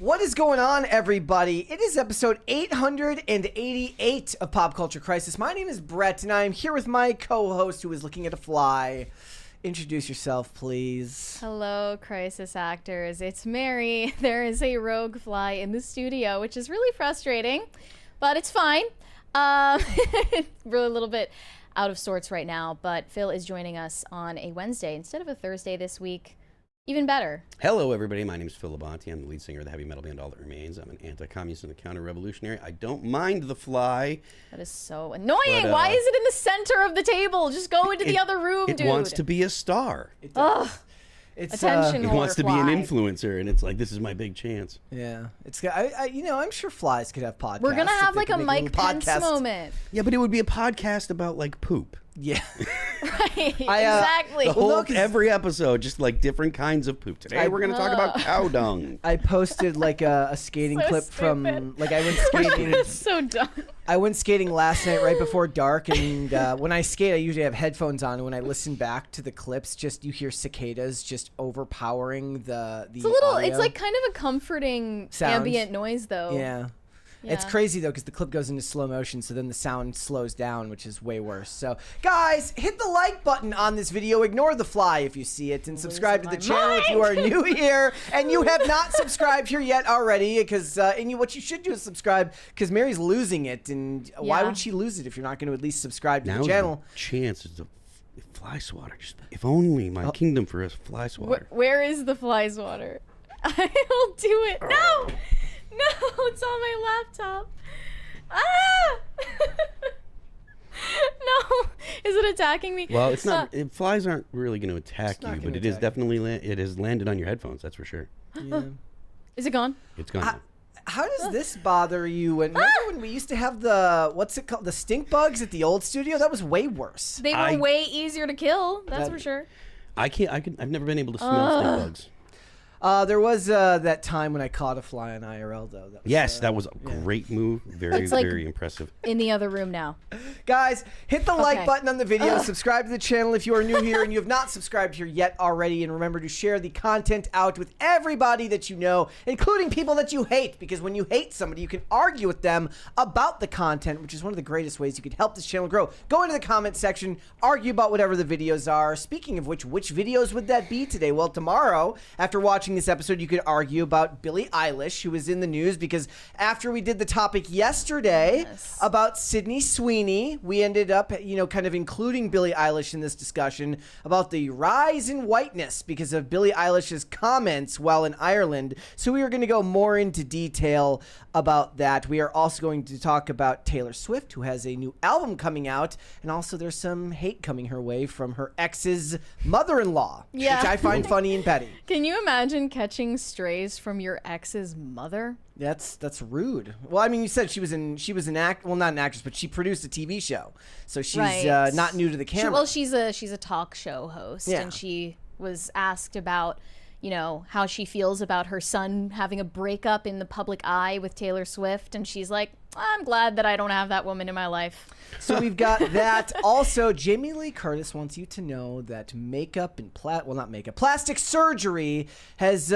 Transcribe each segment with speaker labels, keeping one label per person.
Speaker 1: What is going on, everybody? It is episode 888 of Pop Culture Crisis. My name is Brett, and I am here with my co-host who is looking at a fly. Introduce yourself, please.
Speaker 2: Hello, crisis actors. It's Mary. There is a rogue fly in the studio, which is really frustrating, but it's fine. We're a little bit out of sorts right now, but Phil is joining us on a Wednesday instead of a Thursday this week. Even better.
Speaker 3: Hello, everybody. My name is Phil Labonte. I'm the lead singer of the heavy metal band All That Remains. I'm an anti-communist and a counter-revolutionary. I don't mind the fly.
Speaker 2: That is so annoying. Why is it in the center of the table? Just go into the other room, dude.
Speaker 3: It wants to be a star.
Speaker 1: It does. It's,
Speaker 2: Attention,
Speaker 3: it wants to be
Speaker 2: fly.
Speaker 3: an influencer, and it's like, this is my big chance.
Speaker 1: Yeah. It's. I'm sure flies could have podcasts.
Speaker 2: We're going to have like a Mike Pence
Speaker 1: podcast
Speaker 2: moment.
Speaker 3: Yeah, but it would be a podcast about, like, poop.
Speaker 1: Yeah.
Speaker 2: Right. Exactly.
Speaker 3: Every episode, just like different kinds of poop. Today we're going to talk about cow dung.
Speaker 1: I posted like a skating
Speaker 2: So
Speaker 1: clip
Speaker 2: stupid.
Speaker 1: from like I went skating.
Speaker 2: It's so dumb.
Speaker 1: I went skating last night right before dark, and when I skate, I usually have headphones on. And when I listen back to the clips, just you hear cicadas just overpowering the.
Speaker 2: It's a little.
Speaker 1: audio.
Speaker 2: It's like kind of a comforting
Speaker 1: Sounds.
Speaker 2: ambient noise, though.
Speaker 1: Yeah. It's crazy, though, because the clip goes into slow motion, so then the sound slows down, which is way worse. So, guys, hit the like button on this video. Ignore the fly if you see it, and subscribe to the channel if you are new here, and you have not subscribed here yet already, because what you should do is subscribe, because Mary's losing it, and why would she lose it if you're not going to at least subscribe to the channel?
Speaker 3: Chance is a fly swatter. Just if only my kingdom for a fly swatter.
Speaker 2: Where is the fly swatter? I'll do it. No! No, it's on my laptop. Ah! No, is it attacking me?
Speaker 3: Well, it's not. Flies aren't really going to attack you, but it is
Speaker 1: attack.
Speaker 3: definitely. It has landed on your headphones. That's for sure.
Speaker 1: Yeah.
Speaker 2: Is it gone?
Speaker 3: It's gone.
Speaker 1: How does this bother you? And remember when we used to have the, what's it called, the stink bugs at the old studio? That was way worse.
Speaker 2: They were way easier to kill. That's for sure.
Speaker 3: I've never been able to smell stink bugs.
Speaker 1: There was that time when I caught a fly on IRL, though.
Speaker 3: That was a great move. Very,
Speaker 2: It's like-
Speaker 3: very impressive.
Speaker 2: In the other room now.
Speaker 1: Guys, hit the like button on the video. Subscribe to the channel if you are new here and you have not subscribed here yet already. And remember to share the content out with everybody that you know, including people that you hate. Because when you hate somebody, you can argue with them about the content, which is one of the greatest ways you could help this channel grow. Go into the comment section, argue about whatever the videos are. Speaking of which videos would that be today? Well, tomorrow, after watching this episode, you could argue about Billie Eilish, who was in the news because after we did the topic yesterday about Sydney Sweeney, we ended up, kind of including Billie Eilish in this discussion about the rise in whiteness because of Billie Eilish's comments while in Ireland. So we are going to go more into detail about that. We are also going to talk about Taylor Swift, who has a new album coming out, and also there's some hate coming her way from her ex's mother-in-law, which I find funny and petty.
Speaker 2: Can you imagine catching strays from your ex's mother?
Speaker 1: That's rude. Well, I mean, you said she was not an actress, but she produced a TV show, so she's not new to the camera.
Speaker 2: She's a talk show host, and she was asked about how she feels about her son having a breakup in the public eye with Taylor Swift, and she's like, I'm glad that I don't have that woman in my life.
Speaker 1: So we've got that. Also, Jamie Lee Curtis wants you to know that makeup and plastic surgery has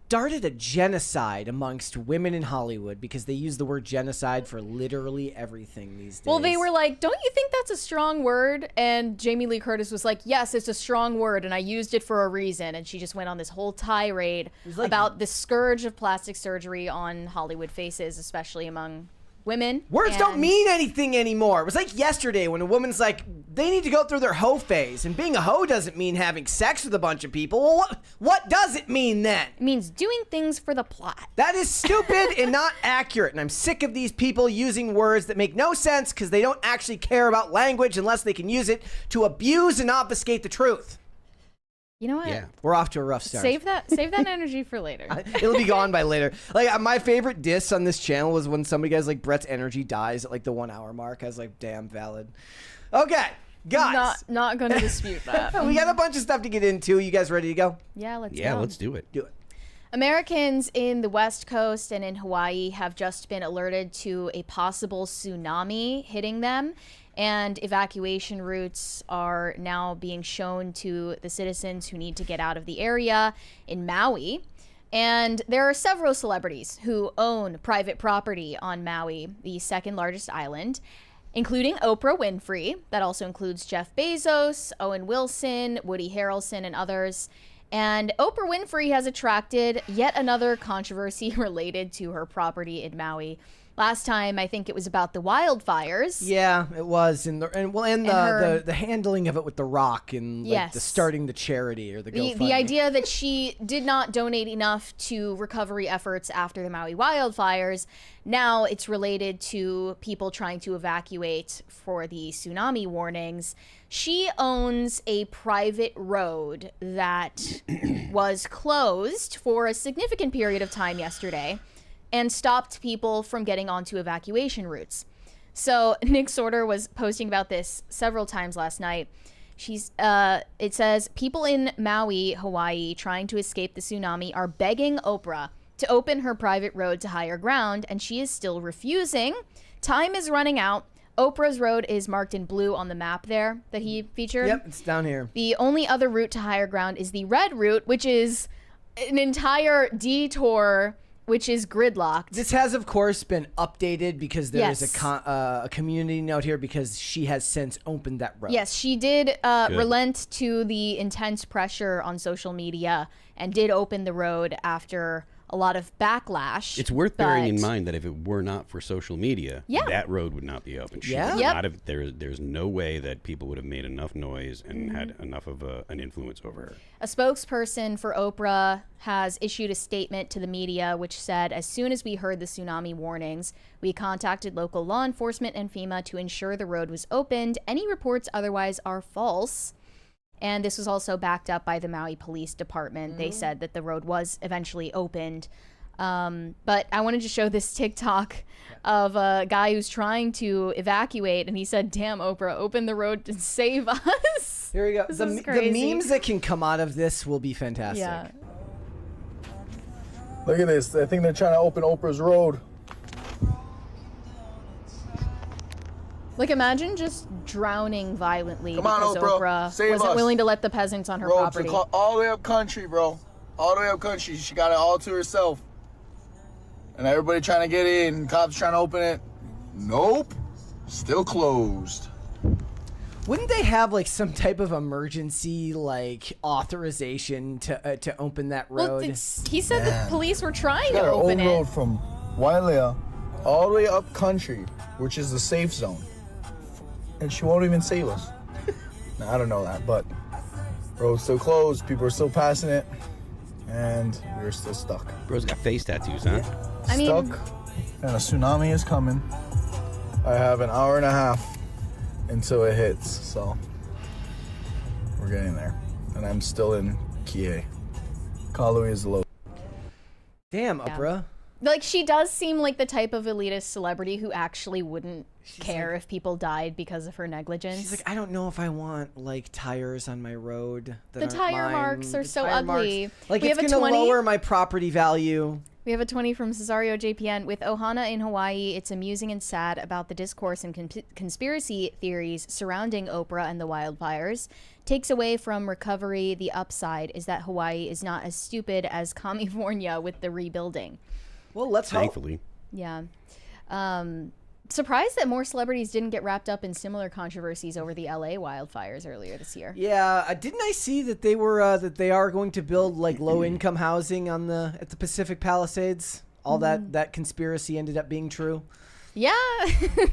Speaker 1: started a genocide amongst women in Hollywood because they use the word genocide for literally everything these days.
Speaker 2: Well, they were like, don't you think that's a strong word? And Jamie Lee Curtis was like, yes, it's a strong word, and I used it for a reason. And she just went on this whole tirade about the scourge of plastic surgery on Hollywood faces, especially among women.
Speaker 1: Words don't mean anything anymore. It was like yesterday when a woman's like, they need to go through their hoe phase. And being a hoe doesn't mean having sex with a bunch of people. Well, what does it mean then?
Speaker 2: It means doing things for the plot.
Speaker 1: That is stupid and not accurate. And I'm sick of these people using words that make no sense because they don't actually care about language unless they can use it to abuse and obfuscate the truth.
Speaker 2: You know what?
Speaker 3: Yeah.
Speaker 1: We're off to a rough start.
Speaker 2: Save that energy for later.
Speaker 1: It'll be gone by later. Like, my favorite diss on this channel was when somebody goes like, Brett's energy dies at like the 1 hour mark. I was like, damn, valid. Okay, guys.
Speaker 2: Not going to dispute that.
Speaker 1: We got a bunch of stuff to get into. You guys ready to go?
Speaker 2: Yeah, let's
Speaker 3: do it.
Speaker 1: Do it.
Speaker 2: Americans in the West Coast and in Hawaii have just been alerted to a possible tsunami hitting them, and evacuation routes are now being shown to the citizens who need to get out of the area in Maui. And there are several celebrities who own private property on Maui, the second largest island, including Oprah Winfrey. That also includes Jeff Bezos, Owen Wilson, Woody Harrelson, and others. And Oprah Winfrey has attracted yet another controversy related to her property in Maui. Last time, I think it was about the wildfires.
Speaker 1: Yeah, it was, and the handling of it with The Rock and like the starting the charity or the GoFundMe.
Speaker 2: The idea that she did not donate enough to recovery efforts after the Maui wildfires. Now it's related to people trying to evacuate for the tsunami warnings. She owns a private road that was closed for a significant period of time yesterday and stopped people from getting onto evacuation routes. So Nick Sorter was posting about this several times last night. It says, people in Maui, Hawaii, trying to escape the tsunami are begging Oprah to open her private road to higher ground, and she is still refusing. Time is running out. Oprah's road is marked in blue on the map there that he featured.
Speaker 1: Yep, it's down here.
Speaker 2: The only other route to higher ground is the red route, which is an entire detour, which is gridlocked.
Speaker 1: This has, of course, been updated because there is a community note here because she has since opened that road.
Speaker 2: Yes, she did relent to the intense pressure on social media and did open the road after a lot of backlash.
Speaker 3: It's worth bearing in mind that if it were not for social media, that road would not be open. There's no way that people would have made enough noise and had enough of an influence over her.
Speaker 2: A spokesperson for Oprah has issued a statement to the media which said, as soon as we heard the tsunami warnings, we contacted local law enforcement and FEMA to ensure the road was opened. Any reports otherwise are false. And this was also backed up by the Maui Police Department. They said that the road was eventually opened. But I wanted to show this TikTok of a guy who's trying to evacuate, and he said, damn, Oprah, open the road to save us.
Speaker 1: Here we go. The memes that can come out of this will be fantastic.
Speaker 2: Yeah.
Speaker 4: Look at this. I think they're trying to open Oprah's road.
Speaker 2: Like, imagine just drowning violently
Speaker 4: because
Speaker 2: Oprah wasn't willing to let the peasants on her property.
Speaker 4: All the way up country, bro. All the way up country. She got it all to herself. And everybody trying to get in. Cops trying to open it. Nope. Still closed.
Speaker 1: Wouldn't they have like some type of emergency like authorization to open that road?
Speaker 2: Well, he said the police were trying to open it.
Speaker 4: Road from Wailea all the way up country, which is the safe zone. And she won't even save us. Now, I don't know that, but road's still closed. People are still passing it, and we're still stuck.
Speaker 3: Bro's got face tattoos, huh?
Speaker 2: I mean,
Speaker 4: stuck, and a tsunami is coming. I have an hour and a half until it hits, so we're getting there. And I'm still in Kie. Kalui is the low.
Speaker 1: Damn, Oprah.
Speaker 2: Like, she does seem like the type of elitist celebrity who actually wouldn't care if people died because of her negligence.
Speaker 1: She's like, I don't know if I want like tires on my road.
Speaker 2: The tire marks are so ugly.
Speaker 1: Like, it's going to lower my property value.
Speaker 2: We have a 20 from Cesario JPN. With Ohana in Hawaii, it's amusing and sad about the discourse and conspiracy theories surrounding Oprah and the wildfires. Takes away from recovery, the upside is that Hawaii is not as stupid as California with the rebuilding.
Speaker 1: Well, let's
Speaker 3: thankfully.
Speaker 2: Yeah. Surprised that more celebrities didn't get wrapped up in similar controversies over the LA wildfires earlier this year.
Speaker 1: Yeah, didn't I see that they were that they are going to build like low-income housing at the Pacific Palisades? All that conspiracy ended up being true.
Speaker 2: Yeah,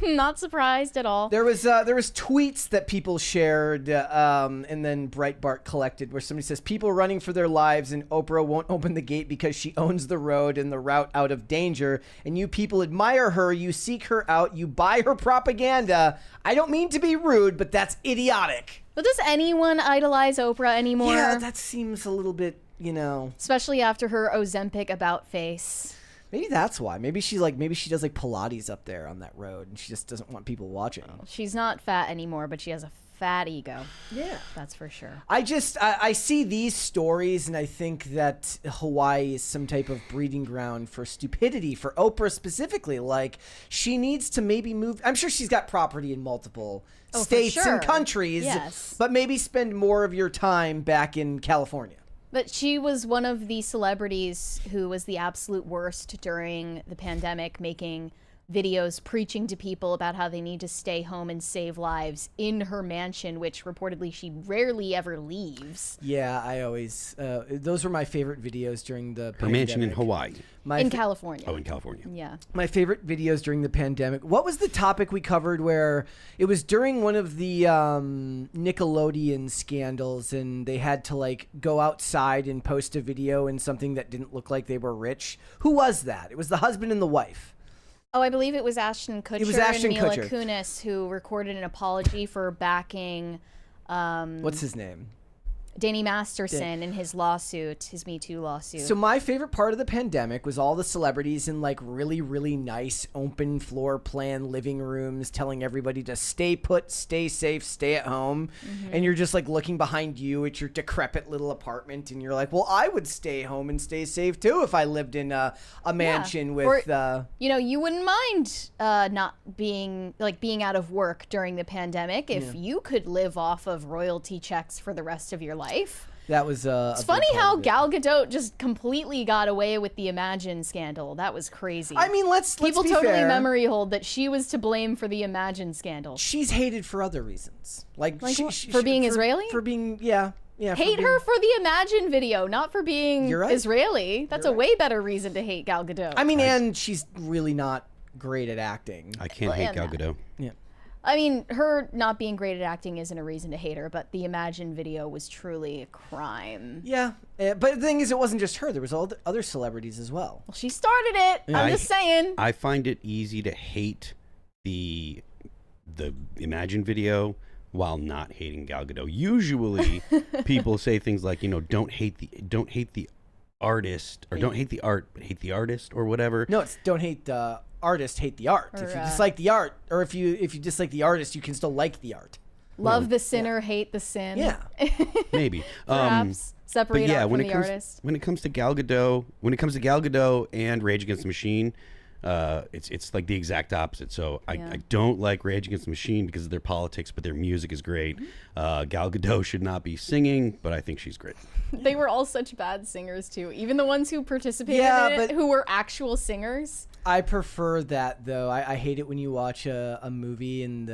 Speaker 2: not surprised at all.
Speaker 1: There was tweets that people shared, and then Breitbart collected, where somebody says people running for their lives, and Oprah won't open the gate because she owns the road and the route out of danger. And you people admire her, you seek her out, you buy her propaganda. I don't mean to be rude, but that's idiotic.
Speaker 2: But does anyone idolize Oprah anymore?
Speaker 1: Yeah, that seems a little bit,
Speaker 2: especially after her Ozempic about face.
Speaker 1: Maybe that's why. Maybe she does like Pilates up there on that road, and she just doesn't want people watching.
Speaker 2: She's not fat anymore, but she has a fat ego.
Speaker 1: Yeah,
Speaker 2: that's for sure.
Speaker 1: I see these stories, and I think that Hawaii is some type of breeding ground for stupidity for Oprah specifically. Like, she needs to maybe move. I'm sure she's got property in multiple states and countries, but maybe spend more of your time back in California.
Speaker 2: But she was one of the celebrities who was the absolute worst during the pandemic, making videos preaching to people about how they need to stay home and save lives in her mansion, which reportedly she rarely ever leaves.
Speaker 1: Yeah, I always those were my favorite videos during the pandemic.
Speaker 3: Her mansion in Hawaii.
Speaker 2: In California.
Speaker 3: Oh, in California.
Speaker 2: Yeah.
Speaker 1: My favorite videos during the pandemic. What was the topic we covered where it was during one of the Nickelodeon scandals and they had to like go outside and post a video in something that didn't look like they were rich? Who was that? It was the husband and the wife.
Speaker 2: Oh, I believe it was Ashton Kutcher and Mila Kunis who recorded an apology for backing
Speaker 1: what's his name?
Speaker 2: Danny Masterson in his lawsuit, his Me Too lawsuit.
Speaker 1: So my favorite part of the pandemic was all the celebrities in like really, really nice open floor plan living rooms telling everybody to stay put, stay safe, stay at home. And you're just like looking behind you at your decrepit little apartment and you're like, well, I would stay home and stay safe too if I lived in a mansion with...
Speaker 2: you know, you wouldn't mind not being out of work during the pandemic if you could live off of royalty checks for the rest of your life.
Speaker 1: That was
Speaker 2: it's funny how Gal Gadot just completely got away with the Imagine scandal. That was crazy.
Speaker 1: I mean, let's
Speaker 2: people
Speaker 1: be
Speaker 2: totally
Speaker 1: fair.
Speaker 2: memory hold that she was to blame for the Imagine scandal.
Speaker 1: She's hated for other reasons, like
Speaker 2: for being Israeli.
Speaker 1: For being her
Speaker 2: for the Imagine video, not for being Israeli. That's a way better reason to hate Gal Gadot.
Speaker 1: I mean, and she's really not great at acting.
Speaker 3: I can't hate Gal Gadot.
Speaker 1: Yeah.
Speaker 2: I mean, her not being great at acting isn't a reason to hate her, but the Imagine video was truly a crime.
Speaker 1: Yeah, but the thing is, it wasn't just her. There was all the other celebrities as well.
Speaker 2: Well, she started it. Yeah. I'm just saying.
Speaker 3: I find it easy to hate the Imagine video while not hating Gal Gadot. Usually, people say things like, you know, don't hate the artist, or don't hate the art, but hate the artist, or whatever.
Speaker 1: No, it's don't hate the artist, hate the art. Or, if you dislike the art, or if you dislike the artist, you can still like the art.
Speaker 2: Love the sinner, hate the sin.
Speaker 1: Yeah,
Speaker 3: maybe.
Speaker 2: Perhaps separate art from the artist.
Speaker 3: When it comes to Gal Gadot, and Rage Against the Machine, it's like the exact opposite. So I don't like Rage Against the Machine because of their politics, but their music is great. Gal Gadot should not be singing, but I think she's great.
Speaker 2: They were all such bad singers too. Even the ones who participated in it, who were actual singers.
Speaker 1: I prefer that though. I hate it when you watch a movie and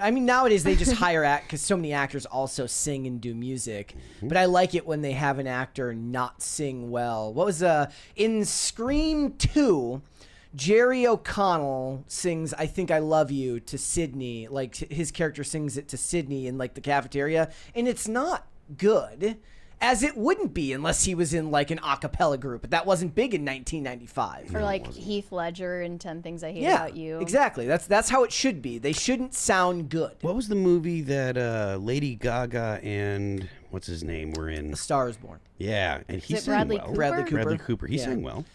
Speaker 1: I mean, nowadays they just hire because so many actors also sing and do music. But I like it when they have an actor not sing well. What was in Scream 2? Jerry O'Connell sings "I Think I Love You" to Sydney. Like his character sings it to Sydney in like the cafeteria, and it's not good. As it wouldn't be unless he was in like an a cappella group, but that wasn't big in 1995.
Speaker 2: Or like Heath Ledger in 10 Things I Hate About You.
Speaker 1: Exactly. That's how it should be. They shouldn't sound good.
Speaker 3: What was the movie that Lady Gaga and what's his name were in?
Speaker 1: A Star Is Born.
Speaker 3: Yeah, and he sang
Speaker 2: Bradley
Speaker 3: well.
Speaker 2: Cooper?
Speaker 1: Bradley Cooper.
Speaker 3: He sang well.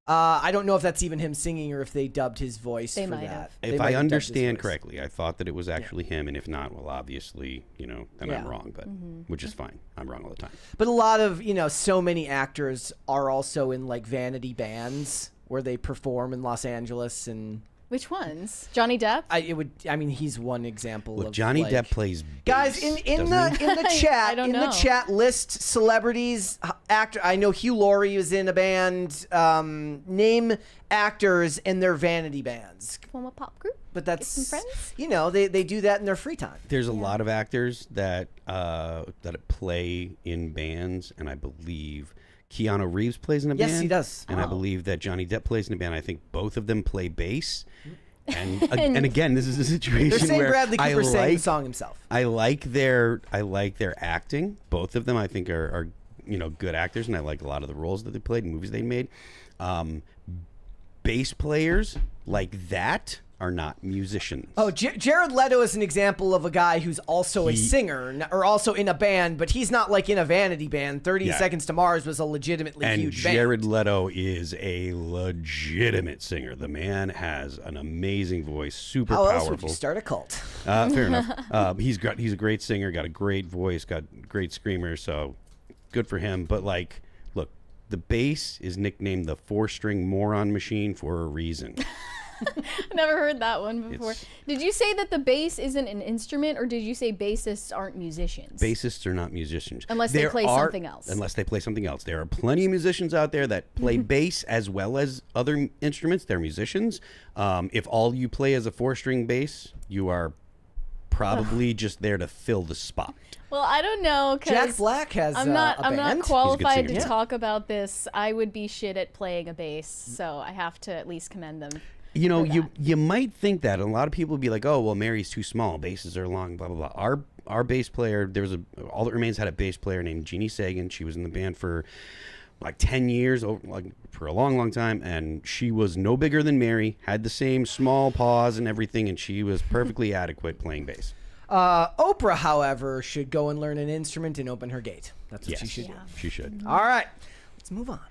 Speaker 1: I don't know if that's even him singing or if they dubbed his voice for that.
Speaker 3: If I understand correctly, I thought that it was actually him, and if not, well, obviously, you know, then I'm wrong, but which is fine. I'm wrong all the time.
Speaker 1: But a lot of, you know, so many actors are also in like vanity bands where they perform in Los Angeles and...
Speaker 2: Which ones? Johnny Depp?
Speaker 1: I mean, he's one example.
Speaker 3: Look,
Speaker 1: of
Speaker 3: Johnny
Speaker 1: like,
Speaker 3: Depp plays bass,
Speaker 1: guys in the chat. The chat, list celebrities, actor. I know Hugh Laurie was in a band. Name actors in their vanity bands.
Speaker 2: Form a pop group.
Speaker 1: But that's
Speaker 2: Get some friends.
Speaker 1: You know, they do that in their free time.
Speaker 3: There's a lot of actors that play in bands, and I believe Keanu Reeves plays in a band.
Speaker 1: Yes, he does.
Speaker 3: And I believe that Johnny Depp plays in a band. I think both of them play bass. And again, this is a situation
Speaker 1: they're saying
Speaker 3: where
Speaker 1: Bradley Cooper sang the song himself.
Speaker 3: I like their acting. Both of them, I think, are you know, good actors, and I like a lot of the roles that they played in movies they made. Bass players like that are not musicians.
Speaker 1: Oh, Jared Leto is an example of a guy who's also a singer or also in a band, but he's not like in a vanity band. 30 Seconds to Mars was a legitimately huge band.
Speaker 3: Jared Leto is a legitimate singer. The man has an amazing voice, super powerful.
Speaker 1: How else would you start a cult?
Speaker 3: Fair enough. He's a great singer, got a great voice, got great screamer, so good for him. But like, look, the bass is nicknamed the 4-string moron machine for a reason.
Speaker 2: Never heard that one before. Did you say that the bass isn't an instrument, or did you say bassists aren't musicians?
Speaker 3: Bassists are not musicians.
Speaker 2: Unless they play something else.
Speaker 3: Unless they play something else. There are plenty of musicians out there that play bass as well as other instruments. They're musicians. If all you play is a 4-string bass, you are probably just there to fill the spot.
Speaker 2: Well, I don't know,
Speaker 1: Jack
Speaker 2: because
Speaker 1: Black has
Speaker 2: I'm not
Speaker 1: band.
Speaker 2: qualified to
Speaker 3: singer.
Speaker 2: talk about this. I would be shit at playing a bass, so I have to at least commend them.
Speaker 3: You know,
Speaker 2: for that.
Speaker 3: you might think that. A lot of people would be like, oh, well, Mary's too small. Basses are long, blah, blah, blah. Our bass player, All That Remains had a bass player named Jeannie Sagan. She was in the band for like 10 years, like for a long, long time. And she was no bigger than Mary, had the same small paws and everything. And she was perfectly adequate playing bass.
Speaker 1: Oprah, however, should go and learn an instrument and open her gate. That's what she should do.
Speaker 3: She should.
Speaker 1: All right. Let's move on.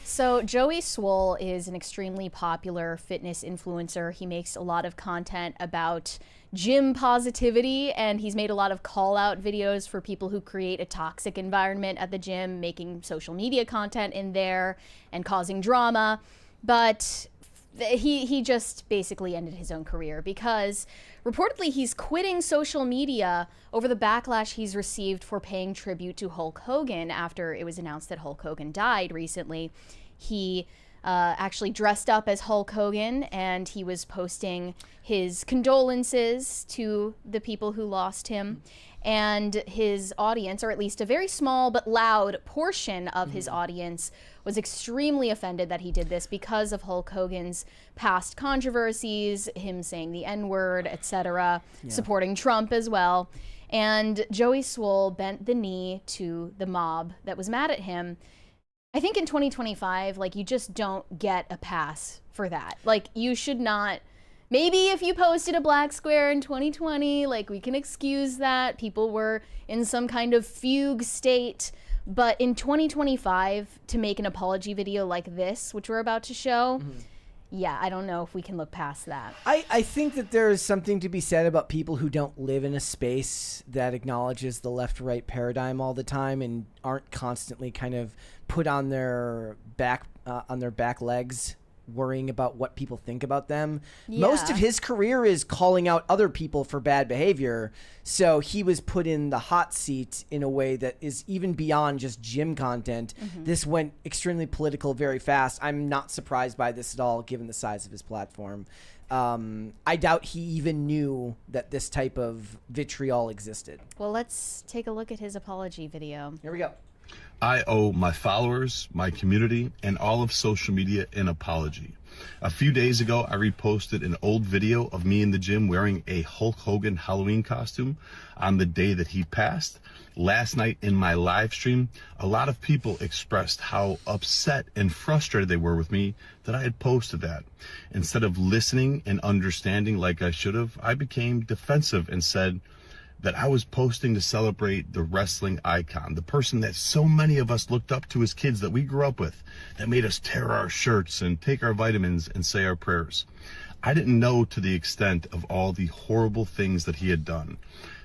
Speaker 2: So Joey Swoll is an extremely popular fitness influencer. He makes a lot of content about gym positivity, and he's made a lot of call-out videos for people who create a toxic environment at the gym, making social media content in there and causing drama. But he just basically ended his own career because reportedly he's quitting social media over the backlash he's received for paying tribute to Hulk Hogan after it was announced that Hulk Hogan died recently. He actually dressed up as Hulk Hogan, and he was posting his condolences to the people who lost him. And his audience, or at least a very small but loud portion of his audience, was extremely offended that he did this because of Hulk Hogan's past controversies, him saying the N-word, etc., supporting Trump as well. And Joey Swoll bent the knee to the mob that was mad at him. I think in 2025, like, you just don't get a pass for that. Like, you should not. Maybe if you posted a black square in 2020, like, we can excuse that. People were in some kind of fugue state. But in 2025, to make an apology video like this, which we're about to show, yeah, I don't know if we can look past that.
Speaker 1: I think that there is something to be said about people who don't live in a space that acknowledges the left-right paradigm all the time and aren't constantly kind of put on their back legs, worrying about what people think about them. Most of his career is calling out other people for bad behavior, so he was put in the hot seat in a way that is even beyond just gym content. This went extremely political very fast. I'm not surprised by this at all, given the size of his platform. I doubt he even knew that this type of vitriol existed.
Speaker 2: Well, let's take a look at his apology video.
Speaker 1: Here we go.
Speaker 5: I owe my followers, my community, and all of social media an apology. A few days ago, I reposted an old video of me in the gym wearing a Hulk Hogan Halloween costume on the day that he passed. Last night in my live stream, a lot of people expressed how upset and frustrated they were with me that I had posted that. Instead of listening and understanding like I should have, I became defensive and said that I was posting to celebrate the wrestling icon, the person that so many of us looked up to as kids that we grew up with, that made us tear our shirts and take our vitamins and say our prayers. I didn't know to the extent of all the horrible things that he had done.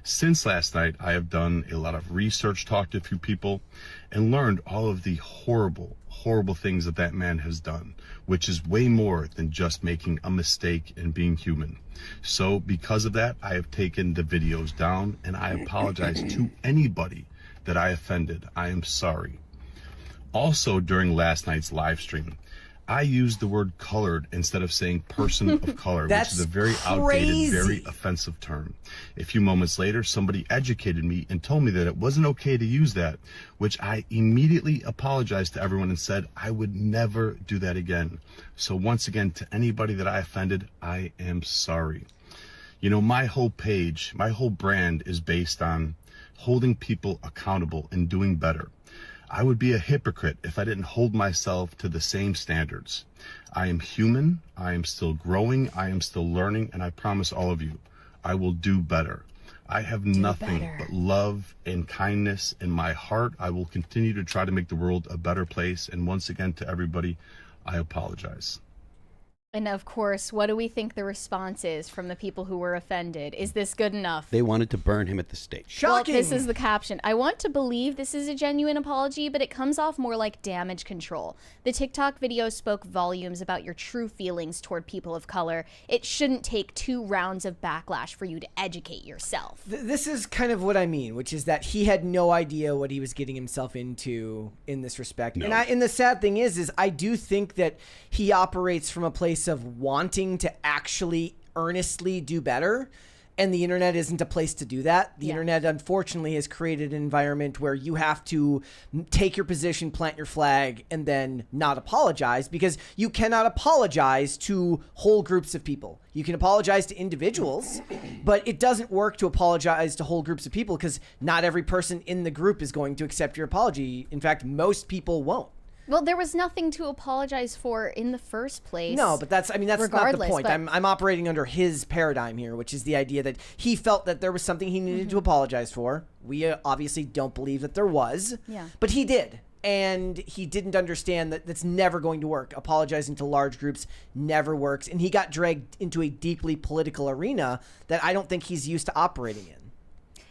Speaker 5: Since last night, I have done a lot of research, talked to a few people, and learned all of the horrible, horrible things that that man has done, which is way more than just making a mistake and being human. So because of that, I have taken the videos down, and I apologize to anybody that I offended. I am sorry. Also, during last night's live stream, I used the word colored instead of saying person of color, which is a very outdated, very offensive term. A few moments later, somebody educated me and told me that it wasn't okay to use that, which I immediately apologized to everyone and said I would never do that again. So once again, to anybody that I offended, I am sorry. You know, my whole page, my whole brand is based on holding people accountable and doing better. I would be a hypocrite if I didn't hold myself to the same standards. I am human, I am still growing, I am still learning, and I promise all of you, I will do better. I have nothing but love and kindness in my heart. I will continue to try to make the world a better place. And once again, to everybody, I apologize.
Speaker 2: And of course, what do we think the response is from the people who were offended? Is this good enough?
Speaker 3: They wanted to burn him at the stake.
Speaker 1: Shocking.
Speaker 2: Well, this is the caption. I want to believe this is a genuine apology, but it comes off more like damage control. The TikTok video spoke volumes about your true feelings toward people of color. It shouldn't take 2 rounds of backlash for you to educate yourself.
Speaker 1: This is kind of what I mean, which is that he had no idea what he was getting himself into in this respect.
Speaker 3: No.
Speaker 1: And the sad thing is I do think that he operates from a place of wanting to actually earnestly do better. And the internet isn't a place to do that. The internet, unfortunately, has created an environment where you have to take your position, plant your flag, and then not apologize, because you cannot apologize to whole groups of people. You can apologize to individuals, but it doesn't work to apologize to whole groups of people, because not every person in the group is going to accept your apology. In fact, most people won't.
Speaker 2: Well, there was nothing to apologize for in the first place.
Speaker 1: No, but that's not the point.
Speaker 2: but-
Speaker 1: I'm operating under his paradigm here, which is the idea that he felt that there was something he needed to apologize for. We obviously don't believe that there was.
Speaker 2: Yeah.
Speaker 1: But he did. And he didn't understand that that's never going to work. Apologizing to large groups never works. And he got dragged into a deeply political arena that I don't think he's used to operating in.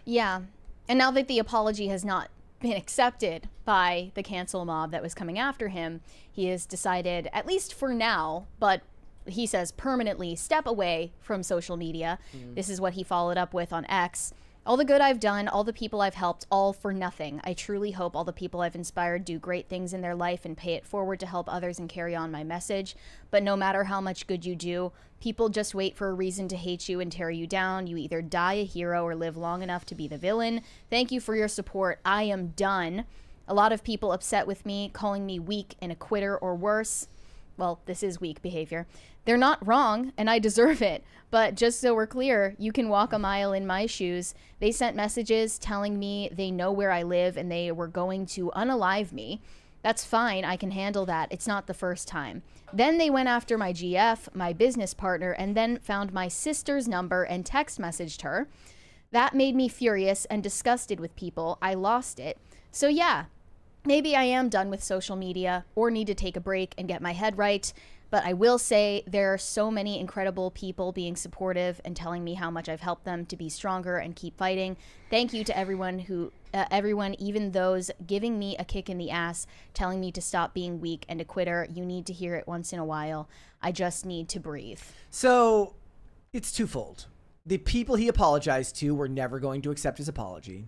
Speaker 2: Yeah. And now that the apology has not been accepted by the cancel mob that was coming after him, he has decided, at least for now, but he says permanently, step away from social media. This is what he followed up with on X. All the good I've done, all the people I've helped, all for nothing. I truly hope all the people I've inspired do great things in their life and pay it forward to help others and carry on my message. But no matter how much good you do, people just wait for a reason to hate you and tear you down. You either die a hero or live long enough to be the villain. Thank you for your support. I am done. A lot of people upset with me, calling me weak and a quitter or worse. Well, this is weak behavior. They're not wrong, and I deserve it. But just so we're clear, you can walk a mile in my shoes. They sent messages telling me they know where I live and they were going to unalive me. That's fine, I can handle that. It's not the first time. Then they went after my GF, my business partner, and then found my sister's number and text messaged her. That made me furious and disgusted with people. I lost it. So yeah, maybe I am done with social media or need to take a break and get my head right. But I will say there are so many incredible people being supportive and telling me how much I've helped them to be stronger and keep fighting. Thank you to everyone even those giving me a kick in the ass, telling me to stop being weak and a quitter. You need to hear it once in a while. I just need to breathe.
Speaker 1: So it's twofold. The people he apologized to were never going to accept his apology.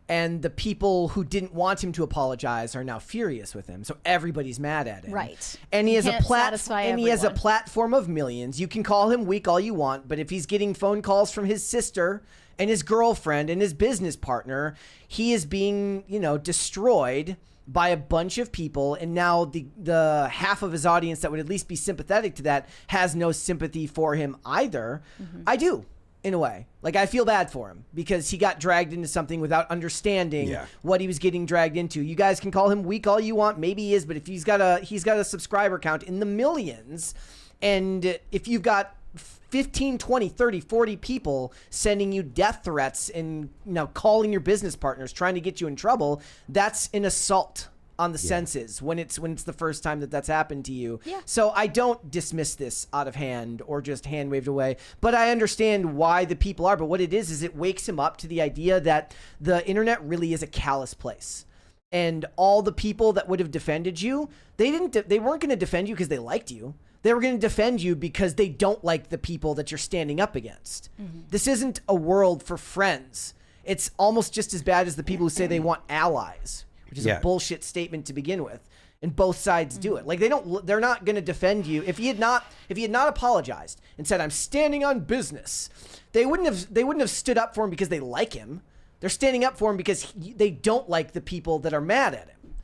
Speaker 1: And the people who didn't want him to apologize are now furious with him. So everybody's mad at him.
Speaker 2: Right.
Speaker 1: And he has
Speaker 2: Can't satisfy
Speaker 1: he has a
Speaker 2: everyone.
Speaker 1: platform of millions. You can call him weak all you want, but if he's getting phone calls from his sister and his girlfriend and his business partner, he is being, destroyed by a bunch of people, and now the half of his audience that would at least be sympathetic to that has no sympathy for him either. I do. In a way, like, I feel bad for him because he got dragged into something without understanding what he was getting dragged into. You guys can call him weak all you want. Maybe he is, but if he's got a subscriber count in the millions, and if you've got 15, 20, 30, 40 people sending you death threats and calling your business partners, trying to get you in trouble, that's an assault on the senses when it's the first time that's happened to you. So I don't dismiss this out of hand or just hand waved away, but I understand why the people are. But what it is it wakes him up to the idea that the internet really is a callous place. And all the people that would have defended you, they weren't going to defend you because they liked you. They were going to defend you because they don't like the people that you're standing up against. This isn't a world for friends. It's almost just as bad as the people who say they want allies, which is a bullshit statement to begin with. And both sides do it. Like, they're not going to defend you. If he had not apologized and said, I'm standing on business, they wouldn't have stood up for him because they like him. They're standing up for him because they don't like the people that are mad at him.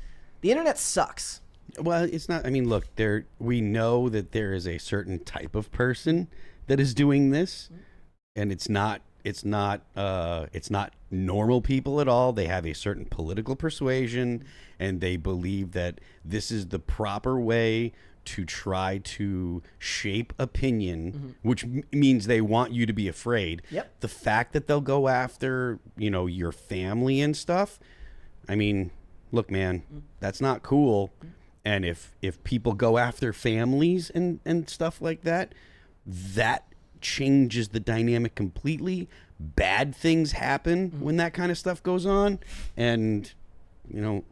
Speaker 1: The internet sucks.
Speaker 3: Well, it's not. I mean, look, we know that there is a certain type of person that is doing this, and it's not normal people at all. They have a certain political persuasion, and they believe that this is the proper way to try to shape opinion, which means they want you to be afraid. The fact that they'll go after, your family and stuff, I mean, look, man, that's not cool. And if people go after families and stuff like that, that changes the dynamic completely. Bad things happen when that kind of stuff goes on. And, you know,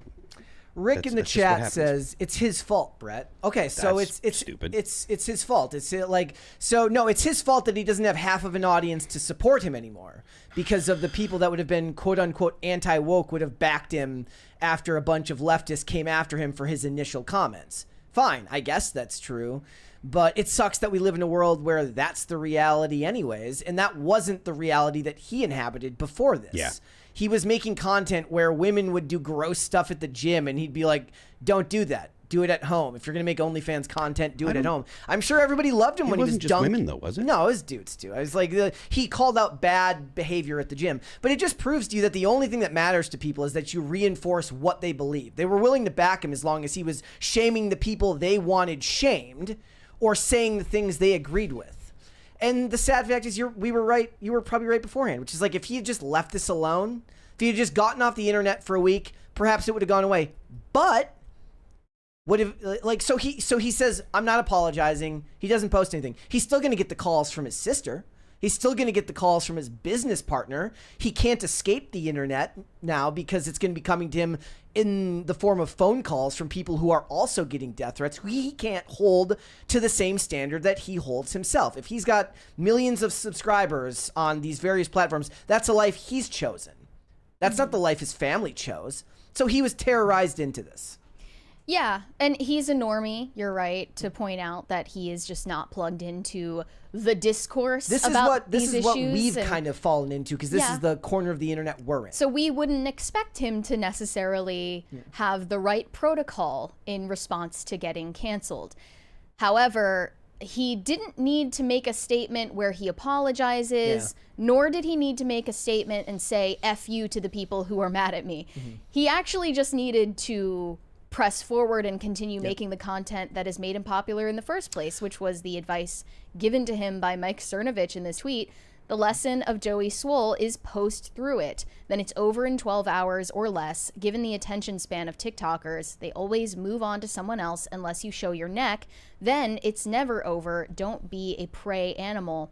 Speaker 1: Rick in the chat says it's his fault, Brett. Okay, so it's
Speaker 3: stupid.
Speaker 1: It's his fault. It's like, so no, it's his fault that he doesn't have half of an audience to support him anymore because of the people that would have been quote unquote anti-woke would have backed him after a bunch of leftists came after him for his initial comments. Fine, I guess that's true. But it sucks that we live in a world where that's the reality anyways, and that wasn't the reality that he inhabited before this.
Speaker 3: Yeah.
Speaker 1: He was making content where women would do gross stuff at the gym, and he'd be like, don't do that. Do it at home. If you're going to make OnlyFans content, do it at home. I'm sure everybody loved him when he was
Speaker 3: just women, though, was it?
Speaker 1: No, it was dudes, too. I was like, he called out bad behavior at the gym. But it just proves to you that the only thing that matters to people is that you reinforce what they believe. They were willing to back him as long as he was shaming the people they wanted shamed or saying the things they agreed with. And the sad fact is we were right. You were probably right beforehand, which is like if he had just left this alone, if he had just gotten off the internet for a week, perhaps it would have gone away. But would have like so he says, I'm not apologizing. He doesn't post anything. He's still going to get the calls from his sister. He's still going to get the calls from his business partner. He can't escape the internet now because it's going to be coming to him in the form of phone calls from people who are also getting death threats who he can't hold to the same standard that he holds himself. If he's got millions of subscribers on these various platforms, that's a life he's chosen. That's not the life his family chose. So he was terrorized into this.
Speaker 2: Yeah, and he's a normie, you're right, to point out that he is just not plugged into the discourse about these issues.
Speaker 1: This is what we've kind of fallen into because this is the corner of the internet we're in.
Speaker 2: So we wouldn't expect him to necessarily have the right protocol in response to getting canceled. However, he didn't need to make a statement where he apologizes, nor did he need to make a statement and say, F you to the people who are mad at me. He actually just needed to press forward and continue making the content that has made him popular in the first place, which was the advice given to him by Mike Cernovich in this tweet. The lesson of Joey Swoll is post through it. Then it's over in 12 hours or less. Given the attention span of TikTokers, they always move on to someone else unless you show your neck. Then it's never over. Don't be a prey animal.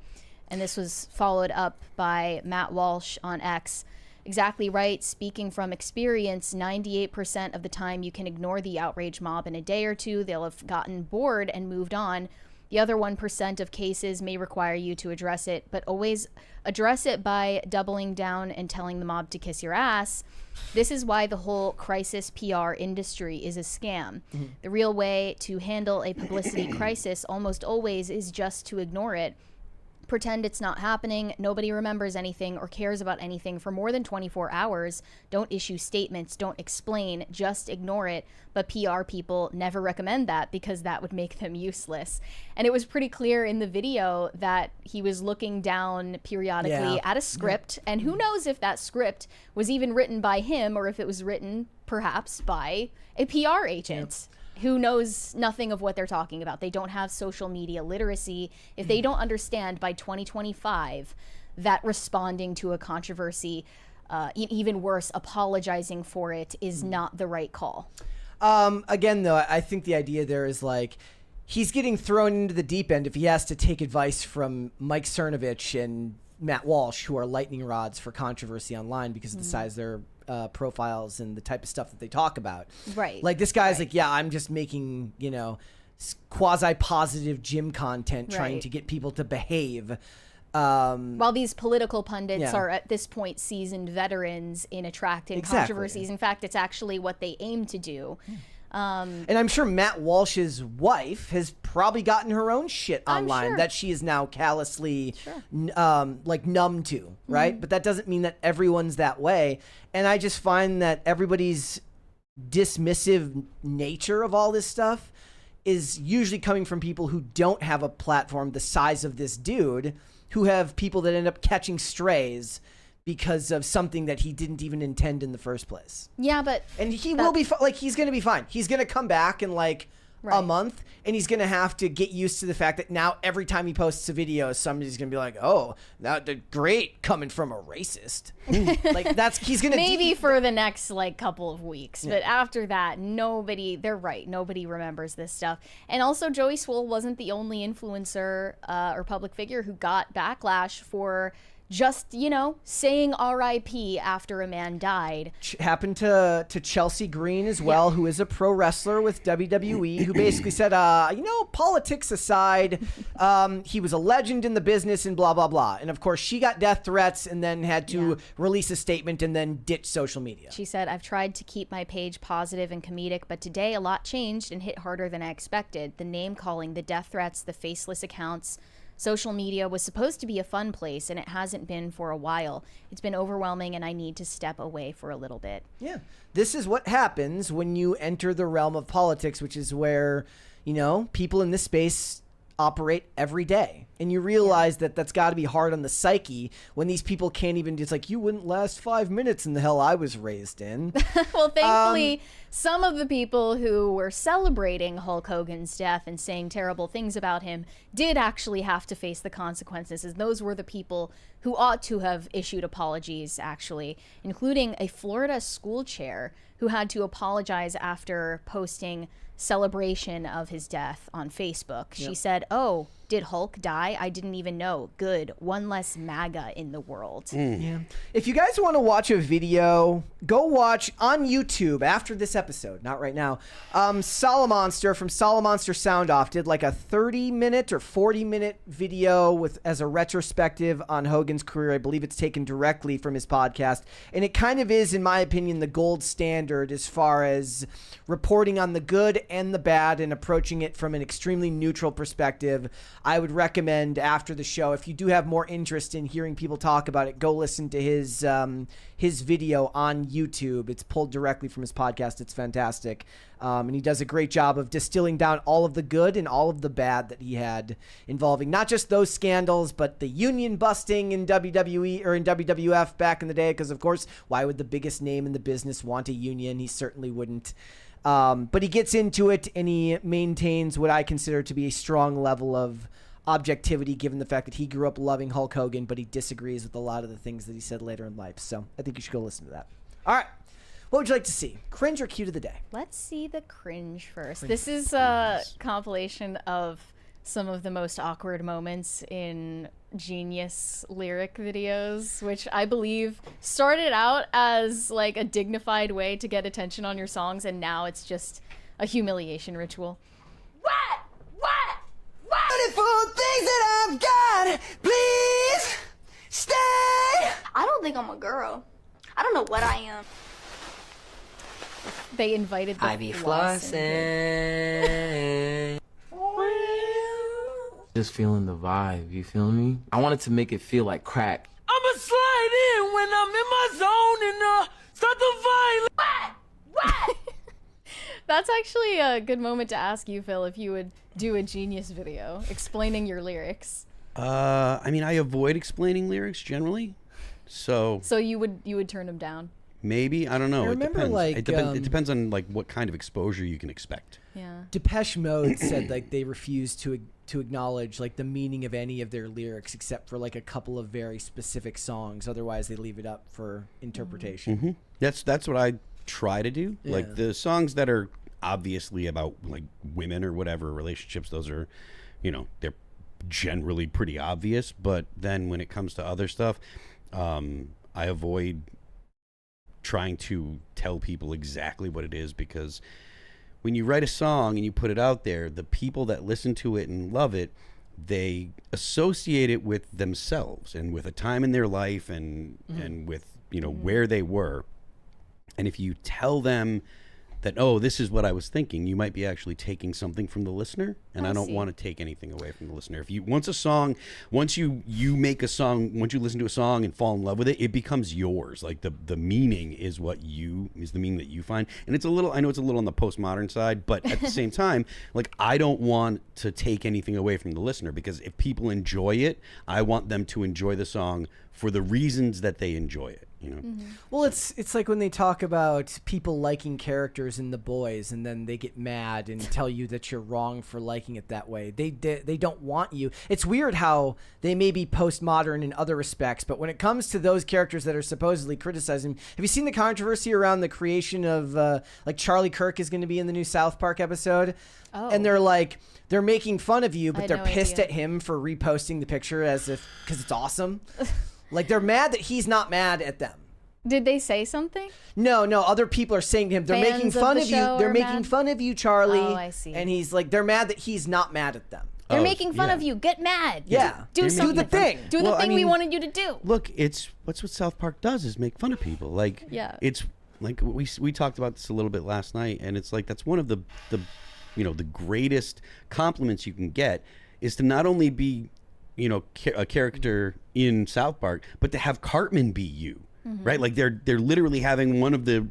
Speaker 2: And this was followed up by Matt Walsh on X. Exactly right. Speaking from experience, 98% of the time you can ignore the outrage mob in a day or two. They'll have gotten bored and moved on. The other 1% of cases may require you to address it, but always address it by doubling down and telling the mob to kiss your ass. This is why the whole crisis PR industry is a scam. The real way to handle a publicity crisis almost always is just to ignore it. Pretend it's not happening. Nobody remembers anything or cares about anything for more than 24 hours. Don't issue statements. Don't explain. Just ignore it. But PR people never recommend that because that would make them useless. And it was pretty clear in the video that he was looking down periodically at a script. And who knows if that script was even written by him or if it was written perhaps by a PR agent. Who knows nothing of what they're talking about. They don't have social media literacy. If they don't understand by 2025 that responding to a controversy, even worse, apologizing for it is not the right call.
Speaker 1: Again, though, I think the idea there is like he's getting thrown into the deep end if he has to take advice from Mike Cernovich and Matt Walsh, who are lightning rods for controversy online because of the size of their profiles and the type of stuff that they talk about.
Speaker 2: Right.
Speaker 1: Like this guy's like, yeah, I'm just making, you know, quasi-positive gym content trying to get people to behave.
Speaker 2: While these political pundits are at this point seasoned veterans in attracting controversies. In fact, it's actually what they aim to do.
Speaker 1: And I'm sure Matt Walsh's wife has probably gotten her own shit online that she is now callously like numb to, right? But that doesn't mean that everyone's that way. And I just find that everybody's dismissive nature of all this stuff is usually coming from people who don't have a platform the size of this dude, who have people that end up catching strays because of something that he didn't even intend in the first place.
Speaker 2: Yeah, but...
Speaker 1: And he will be... like, he's going to be fine. He's going to come back and, like, a month, and he's going to have to get used to the fact that now every time he posts a video, somebody's going to be like, oh, that's great coming from a racist. Like he's going to
Speaker 2: maybe for the next like couple of weeks, but after that, they're right, nobody remembers this stuff. And also Joey Swoll wasn't the only influencer or public figure who got backlash for just, saying R.I.P. after a man died.
Speaker 1: Happened to Chelsea Green as well, who is a pro wrestler with WWE, who basically said, politics aside, he was a legend in the business and blah, blah, blah. And of course, she got death threats and then had to release a statement and then ditch social media.
Speaker 2: She said, I've tried to keep my page positive and comedic, but today a lot changed and hit harder than I expected. The name calling, the death threats, the faceless accounts. Social media was supposed to be a fun place, and it hasn't been for a while. It's been overwhelming, and I need to step away for a little bit.
Speaker 1: Yeah. This is what happens when you enter the realm of politics, which is where, people in this space operate every day. And you realize that that's got to be hard on the psyche when these people can't even just like, you wouldn't last 5 minutes in the hell I was raised in.
Speaker 2: Well, thankfully, some of the people who were celebrating Hulk Hogan's death and saying terrible things about him did actually have to face the consequences. And those were the people who ought to have issued apologies, actually, including a Florida school chair who had to apologize after posting celebration of his death on Facebook. She said, oh, did Hulk die? I didn't even know. Good. One less MAGA in the world.
Speaker 1: Yeah. If you guys want to watch a video, go watch on YouTube after this episode, not right now. Solomonster from Solomonster Sound Off did like a 30-minute or 40-minute video as a retrospective on Hogan's career. I believe it's taken directly from his podcast. And it kind of is, in my opinion, the gold standard as far as reporting on the good and the bad and approaching it from an extremely neutral perspective. I would recommend after the show, if you do have more interest in hearing people talk about it, go listen to his video on YouTube. It's pulled directly from his podcast. It's fantastic. And he does a great job of distilling down all of the good and all of the bad that he had involving not just those scandals, but the union busting in WWE or in WWF back in the day. Because, of course, why would the biggest name in the business want a union? He certainly wouldn't. But he gets into it and he maintains what I consider to be a strong level of objectivity, given the fact that he grew up loving Hulk Hogan, but he disagrees with a lot of the things that he said later in life. So I think you should go listen to that. All right. What would you like to see? Cringe or cute of the day?
Speaker 2: Let's see the cringe first. This is a compilation of some of the most awkward moments in Genius lyric videos, which I believe started out as like a dignified way to get attention on your songs, and now it's just a humiliation ritual.
Speaker 6: What? For things that I've got, please stay. I don't think I'm a girl. I don't know what I am.
Speaker 2: They invited the
Speaker 7: I be flossing. Just feeling the vibe, you feel me? I wanted to make it feel like crack.
Speaker 6: I'ma slide in when I'm in my zone and start the violence. What?
Speaker 2: That's actually a good moment to ask you, Phil, if you would do a Genius video explaining your lyrics.
Speaker 3: I mean, I avoid explaining lyrics generally, so
Speaker 2: you would turn them down.
Speaker 3: Maybe, I don't know.
Speaker 1: I remember,
Speaker 3: it depends on like what kind of exposure you can expect.
Speaker 2: Yeah.
Speaker 1: Depeche Mode said like they refuse to acknowledge like the meaning of any of their lyrics except for like a couple of very specific songs. Otherwise, they leave it up for interpretation.
Speaker 3: Mm-hmm. That's what I try to do.
Speaker 1: Yeah.
Speaker 3: Like the songs that are obviously about like women or whatever relationships, those are, they're generally pretty obvious. But then when it comes to other stuff, I avoid trying to tell people exactly what it is, because when you write a song and you put it out there, the people that listen to it and love it, they associate it with themselves and with a time in their life and with where they were. And if you tell them that, oh, this is what I was thinking, you might be actually taking something from the listener, and I don't want to take anything away from the listener. If you once you make a song, once you listen to a song and fall in love with it, it becomes yours. Like the meaning is the meaning that you find. And it's a little, I know it's a little on the postmodern side, but at the same time, like I don't want to take anything away from the listener, because if people enjoy it, I want them to enjoy the song for the reasons that they enjoy it.
Speaker 1: Well, it's like when they talk about people liking characters characters in The Boys, and then they get mad and tell you that you're wrong for liking it that way. They don't want you. It's weird how they may be postmodern in other respects, but when it comes to those characters that are supposedly criticizing, have you seen the controversy around the creation of like Charlie Kirk is going to be in the new South Park episode?
Speaker 2: Oh.
Speaker 1: And they're making fun of you, but they're
Speaker 2: no
Speaker 1: pissed
Speaker 2: idea.
Speaker 1: at him for reposting the picture because it's awesome. Like, they're mad that he's not mad at them.
Speaker 2: Did they say something?
Speaker 1: No, other people are saying to him, they're
Speaker 2: Fans
Speaker 1: making
Speaker 2: of
Speaker 1: fun
Speaker 2: the
Speaker 1: of you.
Speaker 2: show
Speaker 1: They're
Speaker 2: are
Speaker 1: making
Speaker 2: mad?
Speaker 1: fun of you, Charlie.
Speaker 2: Oh, I see.
Speaker 1: And he's like, they're mad that he's not mad at them.
Speaker 2: They're
Speaker 3: Oh,
Speaker 2: making fun
Speaker 3: yeah.
Speaker 2: of you. Get mad.
Speaker 1: Yeah.
Speaker 2: Do
Speaker 3: They're
Speaker 2: something.
Speaker 1: Do the thing.
Speaker 2: Do the
Speaker 3: Well, I
Speaker 2: thing we
Speaker 3: mean,
Speaker 2: wanted you to do.
Speaker 3: Look, that's what South Park does, is make fun of people. Like,
Speaker 2: Yeah.
Speaker 3: it's like we talked about this a little bit last night, and it's like that's one of the greatest compliments you can get is to not only be a character in South Park, but to have Cartman be you. Right, like they're literally having one of the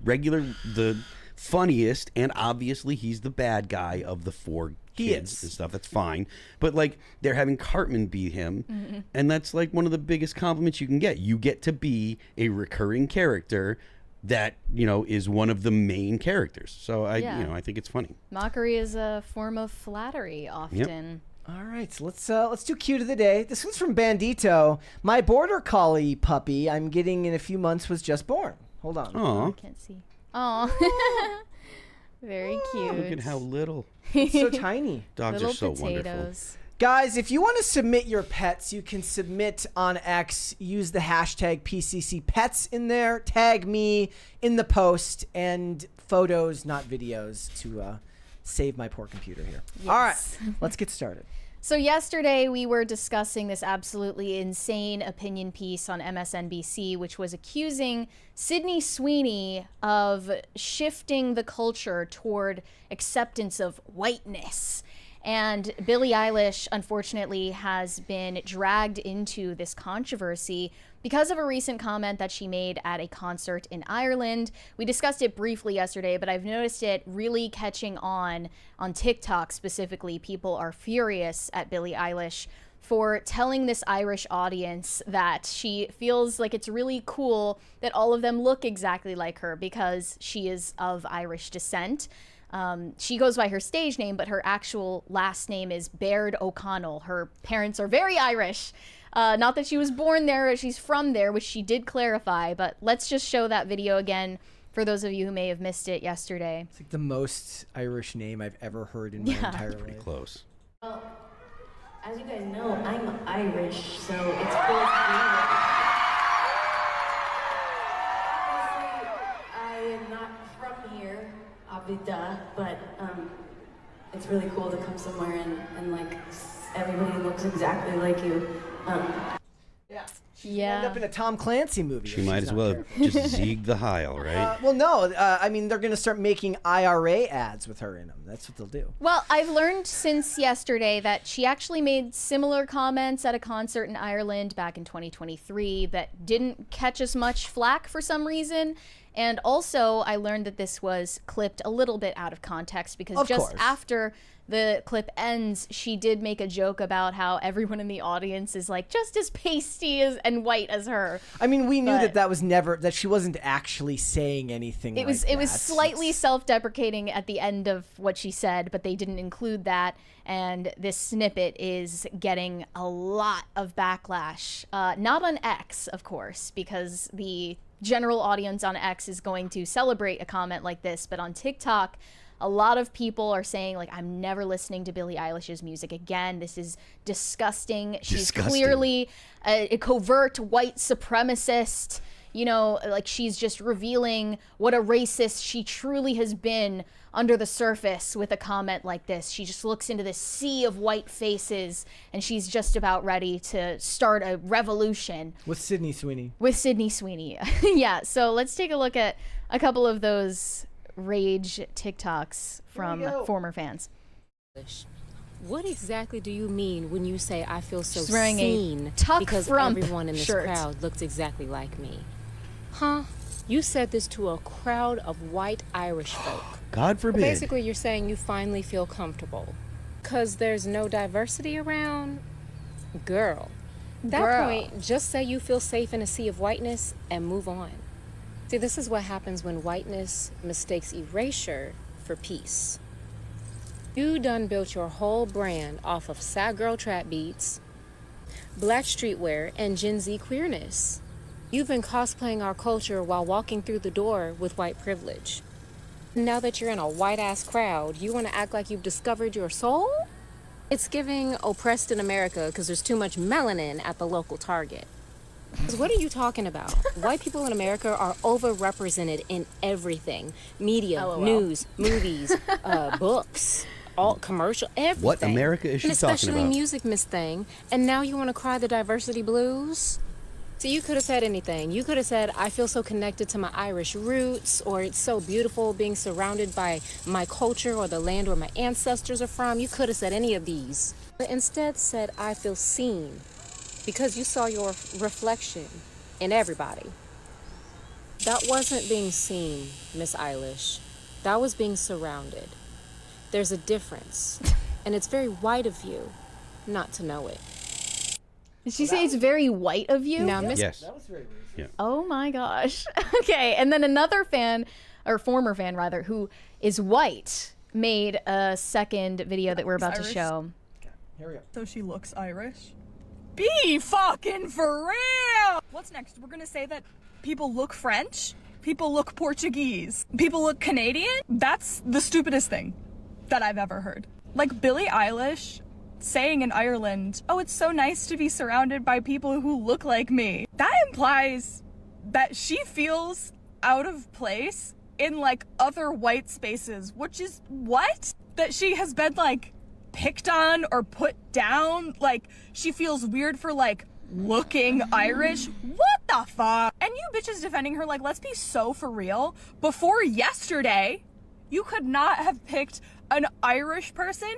Speaker 3: funniest, and obviously he's the bad guy of the four kids and stuff. That's fine, but like they're having Cartman be him, and that's like one of the biggest compliments you can get. You get to be a recurring character that is one of the main characters. So I think it's funny.
Speaker 2: Mockery is a form of flattery often.
Speaker 1: All right, so let's do cute of the day. This one's from Bandito. My border collie puppy I'm getting in a few months was just born. Hold on.
Speaker 3: Aw,
Speaker 2: Can't see. Oh, very cute.
Speaker 3: look at how little
Speaker 1: It's so tiny.
Speaker 3: dogs
Speaker 2: Little
Speaker 3: are so
Speaker 2: potatoes.
Speaker 3: wonderful.
Speaker 1: Guys, if you want to submit your pets, you can submit on X. Use the hashtag PCCPets in there. Tag me in the post, and photos, not videos, to save my poor computer here. All right, let's get started.
Speaker 2: So yesterday we were discussing this absolutely insane opinion piece on MSNBC, which was accusing Sydney Sweeney of shifting the culture toward acceptance of whiteness. And Billie Eilish, unfortunately, has been dragged into this controversy because of a recent comment that she made at a concert in Ireland. We discussed it briefly yesterday, but I've noticed it really catching on TikTok specifically. People are furious at Billie Eilish for telling this Irish audience that she feels like it's really cool that all of them look exactly like her because she is of Irish descent. She goes by her stage name, but her actual last name is Baird O'Connell. Her parents are very Irish. Not that she was born there, she's from there, which she did clarify, but let's just show that video again for those of you who may have missed it yesterday.
Speaker 1: It's like the most Irish name I've ever heard in my entire life.
Speaker 3: Close.
Speaker 8: Well, as you guys know, I'm Irish, so it's cool to be here. Honestly, I am not from here, obviously, but it's really cool to come somewhere and like everybody looks exactly like you.
Speaker 1: Yeah. End up in a Tom Clancy movie.
Speaker 3: She might as well have just zigged the Heil, right?
Speaker 1: Well, no. I mean, they're going to start making IRA ads with her in them. That's what they'll do.
Speaker 2: Well, I've learned since yesterday that she actually made similar comments at a concert in Ireland back in 2023 that didn't catch as much flack for some reason. And also, I learned that this was clipped a little bit out of context because
Speaker 1: Of
Speaker 2: just
Speaker 1: course.
Speaker 2: after the clip ends, she did make a joke about how everyone in the audience is like just as pasty and white as her.
Speaker 1: I mean, we knew
Speaker 2: But-
Speaker 1: that she wasn't actually saying anything.
Speaker 2: It was
Speaker 1: that.
Speaker 2: slightly
Speaker 1: It's-
Speaker 2: self-deprecating at the end of what she said, but they didn't include that. And this snippet is getting a lot of backlash. Not on X, of course, because the general audience on X is going to celebrate a comment like this, but on TikTok, a lot of people are saying, like, I'm never listening to Billie Eilish's music again. This is disgusting. She's clearly a covert white supremacist. You know, like she's just revealing what a racist she truly has been under the surface with a comment like this. She just looks into this sea of white faces and she's just about ready to start a revolution.
Speaker 1: With Sydney Sweeney.
Speaker 2: With Sydney Sweeney. Yeah, so let's take a look at a couple of those rage TikToks from former fans.
Speaker 9: What exactly do you mean when you say I feel so
Speaker 2: She's wearing
Speaker 9: seen
Speaker 2: a Tuck
Speaker 9: because
Speaker 2: Frump
Speaker 9: everyone in this
Speaker 2: shirt.
Speaker 9: crowd looks exactly like me? Huh? You said this to a crowd of white Irish folk.
Speaker 3: God forbid.
Speaker 9: Basically, you're saying you finally feel comfortable because there's no diversity around? Girl. At that point, just say you feel safe in a sea of whiteness and move on. See, this is what happens when whiteness mistakes erasure for peace. You done built your whole brand off of sad girl trap beats, black streetwear, and Gen Z queerness. You've been cosplaying our culture while walking through the door with white privilege. Now that you're in a white-ass crowd, you want to act like you've discovered your soul? It's giving oppressed in America because there's too much melanin at the local Target. 'Cause what are you talking about? White people in America are overrepresented in everything. Media,
Speaker 2: LOL.
Speaker 9: news, movies, books, all commercial, everything.
Speaker 3: What America is she
Speaker 9: and
Speaker 3: talking
Speaker 9: especially
Speaker 3: about?
Speaker 9: music, Miss Thing. And now you want to cry the diversity blues? So you could have said anything. You could have said, I feel so connected to my Irish roots, or it's so beautiful being surrounded by my culture or the land where my ancestors are from. You could have said any of these. But instead said, I feel seen, because you saw your reflection in everybody. That wasn't being seen, Miss Eilish. That was being surrounded. There's a difference, and it's very white of you not to know it.
Speaker 2: Did she say it's very white of you?
Speaker 9: Now, Miss
Speaker 3: Yes.
Speaker 1: That was very racist.
Speaker 3: Yeah.
Speaker 2: Oh my gosh. Okay, and then another fan, or former fan rather, who is white, made a second video that we're about to
Speaker 10: Irish.
Speaker 2: show.
Speaker 1: Here we go.
Speaker 10: So she looks Irish? Be fucking for real! What's next? We're gonna say that people look French? People look Portuguese? People look Canadian? That's the stupidest thing that I've ever heard. Like Billie Eilish saying in Ireland, oh, it's so nice to be surrounded by people who look like me. That implies that she feels out of place in like other white spaces, which is what? That she has been like picked on or put down, like she feels weird for like looking Irish. What the fuck? And you bitches defending her, like, let's be so for real. Before yesterday, you could not have picked an Irish person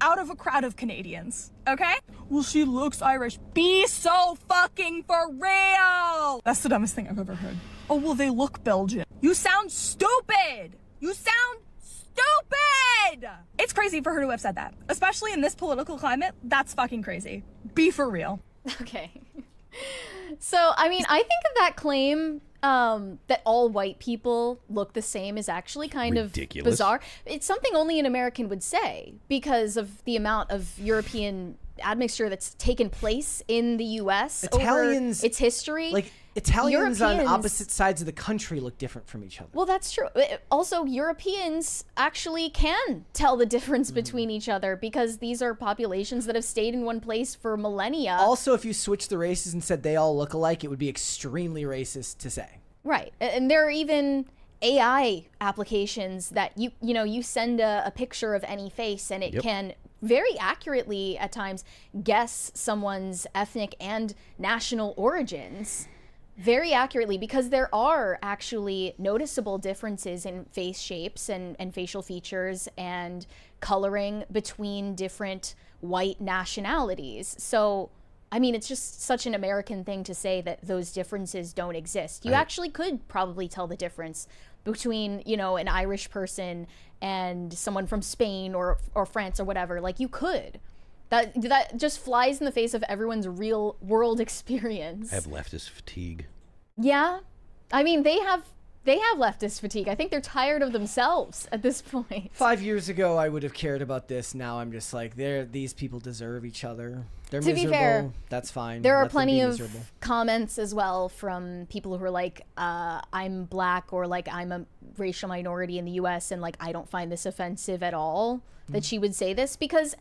Speaker 10: out of a crowd of Canadians, okay? Well, she looks Irish. Be so fucking for real! That's the dumbest thing I've ever heard. Oh, well, they look Belgian. You sound stupid! You sound stupid! It's crazy for her to have said that. Especially in this political climate, that's fucking crazy. Be for real.
Speaker 2: Okay. So, I mean, I think of that claim that all white people look the same is actually kind
Speaker 3: Ridiculous.
Speaker 2: of bizarre. It's something only an American would say because of the amount of European admixture that's taken place in the U.S.
Speaker 1: Italians,
Speaker 2: over its history.
Speaker 1: Like Italians on
Speaker 2: Europeans-
Speaker 1: opposite sides of the country look different from each other.
Speaker 2: Well, that's true. Also, Europeans actually can tell the difference between each other because these are populations that have stayed in one place for millennia.
Speaker 1: Also, if you switch the races and said they all look alike, it would be extremely racist to say.
Speaker 2: Right. And there are even AI applications that you send a picture of any face and it can very accurately at times guess someone's ethnic and national origins very accurately because there are actually noticeable differences in face shapes and facial features and coloring between different white nationalities. So I mean, it's just such an American thing to say that those differences don't exist. You actually could probably tell the difference between, an Irish person and someone from Spain or France or whatever. Like, you could. That just flies in the face of everyone's real world experience.
Speaker 3: I have leftist fatigue.
Speaker 2: Yeah. I mean, they have leftist fatigue. I think they're tired of themselves at this point.
Speaker 1: 5 years ago, I would have cared about this. Now I'm just like, these people deserve each other. They're
Speaker 2: To be
Speaker 1: miserable.
Speaker 2: fair,
Speaker 1: That's fine.
Speaker 2: There are
Speaker 1: Let them
Speaker 2: plenty
Speaker 1: be
Speaker 2: of
Speaker 1: miserable.
Speaker 2: comments as well from people who are like, I'm black or like I'm a racial minority in the US and like I don't find this offensive at all that she would say this because,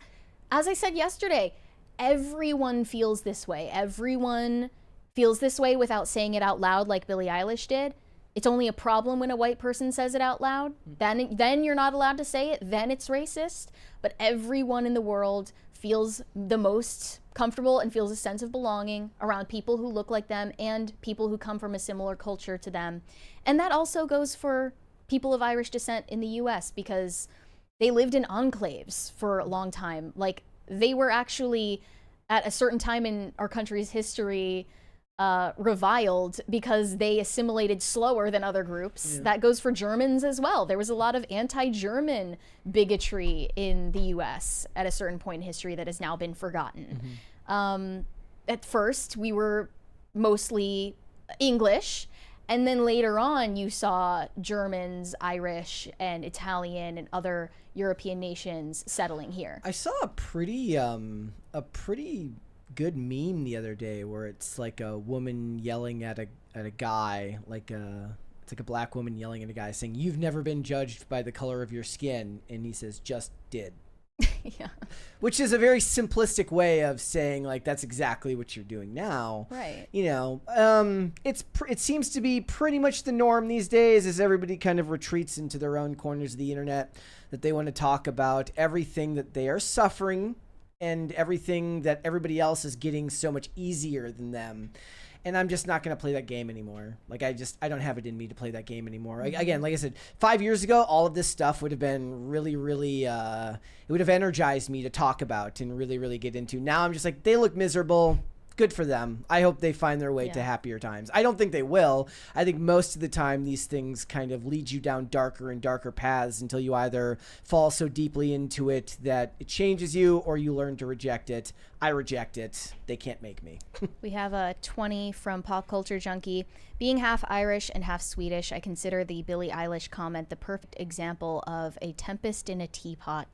Speaker 2: as I said yesterday, everyone feels this way. Everyone feels this way without saying it out loud like Billie Eilish did. It's only a problem when a white person says it out loud. Then you're not allowed to say it. Then it's racist. But everyone in the world feels the most comfortable and feels a sense of belonging around people who look like them and people who come from a similar culture to them. And that also goes for people of Irish descent in the US because they lived in enclaves for a long time. Like, they were actually, at a certain time in our country's history, reviled because they assimilated slower than other groups. Yeah. That goes for Germans as well. There was a lot of anti-German bigotry in the US at a certain point in history that has now been forgotten. At first, we were mostly English, And then later on, you saw Germans, Irish, and Italian, and other European nations settling here.
Speaker 1: I saw a pretty good meme the other day where it's like a woman yelling at a guy, it's like a black woman yelling at a guy saying, "You've never been judged by the color of your skin," and he says, "Just did."
Speaker 2: Yeah.
Speaker 1: Which is a very simplistic way of saying, like, that's exactly what you're doing now.
Speaker 2: Right.
Speaker 1: You know, it seems to be pretty much the norm these days as everybody kind of retreats into their own corners of the internet, that they want to talk about everything that they are suffering and everything that everybody else is getting so much easier than them. And I'm just not going to play that game anymore. Like, I don't have it in me to play that game anymore. Again, like I said, 5 years ago, all of this stuff would have been really, really, it would have energized me to talk about and really, really get into. Now I'm just like, they look miserable. Good for them. I hope they find their way to happier times. I don't think they will. I think most of the time these things kind of lead you down darker and darker paths until you either fall so deeply into it that it changes you or you learn to reject it. I reject it. They can't make me.
Speaker 2: We have a 20 from Pop Culture Junkie. Being half Irish and half Swedish, I consider the Billie Eilish comment the perfect example of a tempest in a teapot.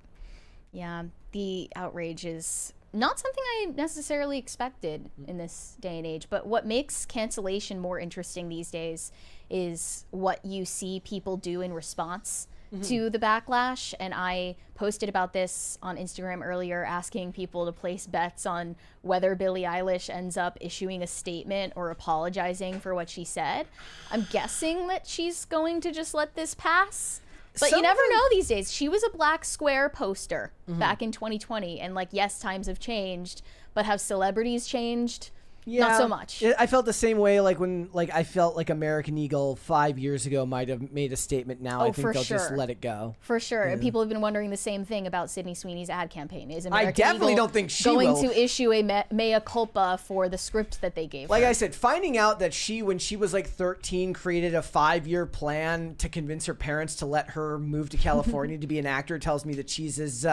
Speaker 2: Yeah, the outrage is not something I necessarily expected in this day and age, but what makes cancellation more interesting these days is what you see people do in response to the backlash. And I posted about this on Instagram earlier, asking people to place bets on whether Billie Eilish ends up issuing a statement or apologizing for what she said. I'm guessing that she's going to just let this pass. But you never know these days. She was a black square poster back in 2020. And, like, yes, times have changed, but have celebrities changed?
Speaker 1: Yeah,
Speaker 2: not so much.
Speaker 1: I felt the same way, like, when, like, I felt like American Eagle 5 years ago might have made a statement. Now I think they'll just let it go.
Speaker 2: For sure. And people have been wondering the same thing about Sydney Sweeney's ad campaign. Is
Speaker 1: I definitely don't think she
Speaker 2: going
Speaker 1: will.
Speaker 2: to issue a mea culpa for the script that they gave
Speaker 1: Like
Speaker 2: her?
Speaker 1: I said, finding out that she, when she was like 13, created a 5-year plan to convince her parents to let her move to California to be an actor tells me that she's as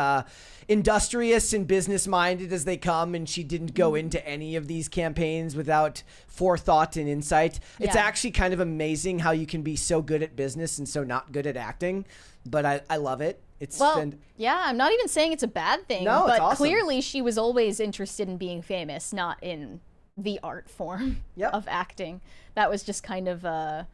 Speaker 1: industrious and business-minded as they come, and she didn't go into any of these campaigns without forethought and insight. It's actually kind of amazing how you can be so good at business and so not good at acting, but I love it.
Speaker 2: Yeah, I'm not even saying it's a bad thing,
Speaker 1: No,
Speaker 2: but
Speaker 1: it's awesome.
Speaker 2: clearly she was always interested in being famous, not in the art form of acting. That was just kind of a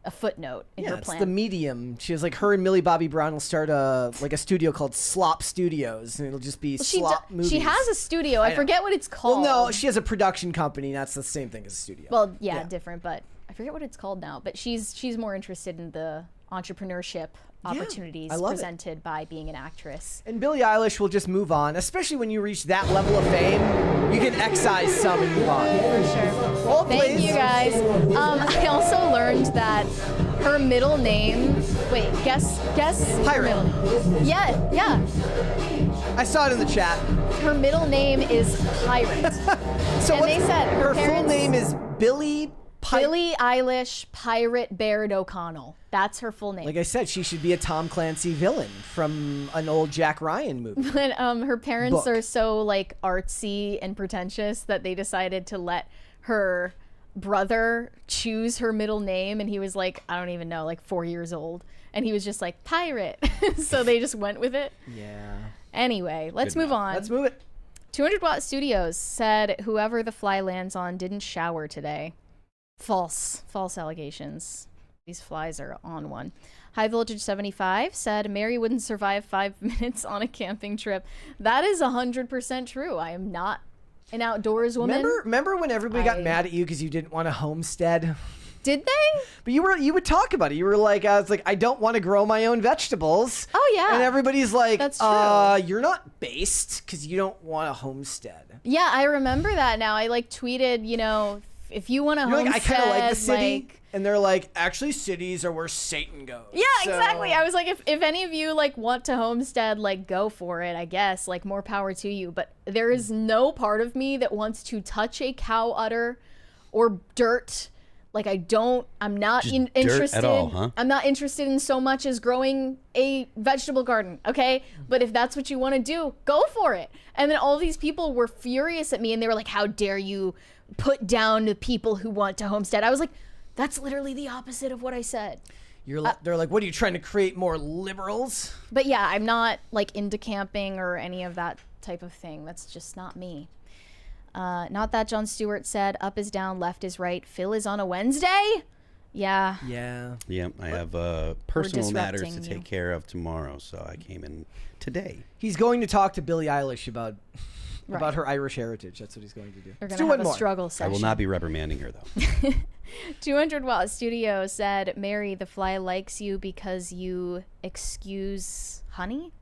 Speaker 2: footnote in her plan.
Speaker 1: It's the medium. She was like, her and Millie Bobby Brown will start a studio called Slop Studios, and it'll just be slop movies.
Speaker 2: She has a studio. I forget what it's called.
Speaker 1: Well, no, she has a production company. That's the same thing as a studio.
Speaker 2: Well, yeah, different, but I forget what it's called now. But she's more interested in the entrepreneurship opportunities presented by being an actress.
Speaker 1: And Billie Eilish will just move on, especially when you reach that level of fame. You can excise some and move on.
Speaker 2: For sure. Thank you guys. I also learned that her middle name. Wait, guess.
Speaker 1: Pirate.
Speaker 2: Yeah.
Speaker 1: I saw it in the chat.
Speaker 2: Her middle name is Pirate.
Speaker 1: So
Speaker 2: they said
Speaker 1: her full name is Billie
Speaker 2: Eilish Pirate Baird O'Connell. That's her full name.
Speaker 1: Like I said, she should be a Tom Clancy villain from an old Jack Ryan movie.
Speaker 2: But her parents are so like artsy and pretentious that they decided to let her brother choose her middle name, and he was like, I don't even know, like 4 years old, and he was just like Pirate. So they just went with it.
Speaker 1: Yeah.
Speaker 2: Anyway, let's move on.
Speaker 1: Let's move it.
Speaker 2: 200 Watt Studios said whoever the fly lands on didn't shower today. False allegations. These flies are on one. High Voltage 75 said Mary wouldn't survive 5 minutes on a camping trip. That is 100% true. I am not an outdoors woman.
Speaker 1: Remember when everybody got mad at you because you didn't want a homestead?
Speaker 2: Did they?
Speaker 1: But you would talk about it. You were like, I was like, I don't want to grow my own vegetables.
Speaker 2: Oh yeah.
Speaker 1: And everybody's like,
Speaker 2: that's true.
Speaker 1: You're not based because you don't want a homestead.
Speaker 2: Yeah, I remember that now. I like tweeted, if you want a homestead,
Speaker 1: like, I kind of like the city. And they're like, actually, cities are where Satan goes.
Speaker 2: Yeah, exactly. I was like, if any of you like want to homestead, like go for it, I guess. Like more power to you. But there is no part of me that wants to touch a cow udder or dirt. Like I'm not interested
Speaker 3: at all, huh?
Speaker 2: I'm not interested in so much as growing a vegetable garden, okay? But if that's what you want to do, go for it. And then all these people were furious at me, and they were like, how dare you put down the people who want to homestead? I was like, That's literally the opposite of what I said.
Speaker 1: They're like, what are you trying to create more liberals?
Speaker 2: But yeah, I'm not like into camping or any of that type of thing. That's just not me. Not that Jon Stewart said, up is down, left is right. Phil is on a Wednesday? Yeah.
Speaker 1: Yeah.
Speaker 3: Yeah, I have personal matters to
Speaker 2: disrupting
Speaker 3: take
Speaker 2: you.
Speaker 3: care of tomorrow, so I came in today.
Speaker 1: He's going to talk to Billie Eilish about
Speaker 2: Right.
Speaker 1: her Irish heritage. That's what he's going to do.
Speaker 2: We're
Speaker 1: Let's
Speaker 2: going
Speaker 1: do
Speaker 2: to have
Speaker 1: one
Speaker 2: a
Speaker 1: more.
Speaker 2: struggle
Speaker 3: I
Speaker 2: session.
Speaker 3: will not be reprimanding her, though.
Speaker 2: 200 Watt Studio said, Mary, the fly likes you because you excuse honey?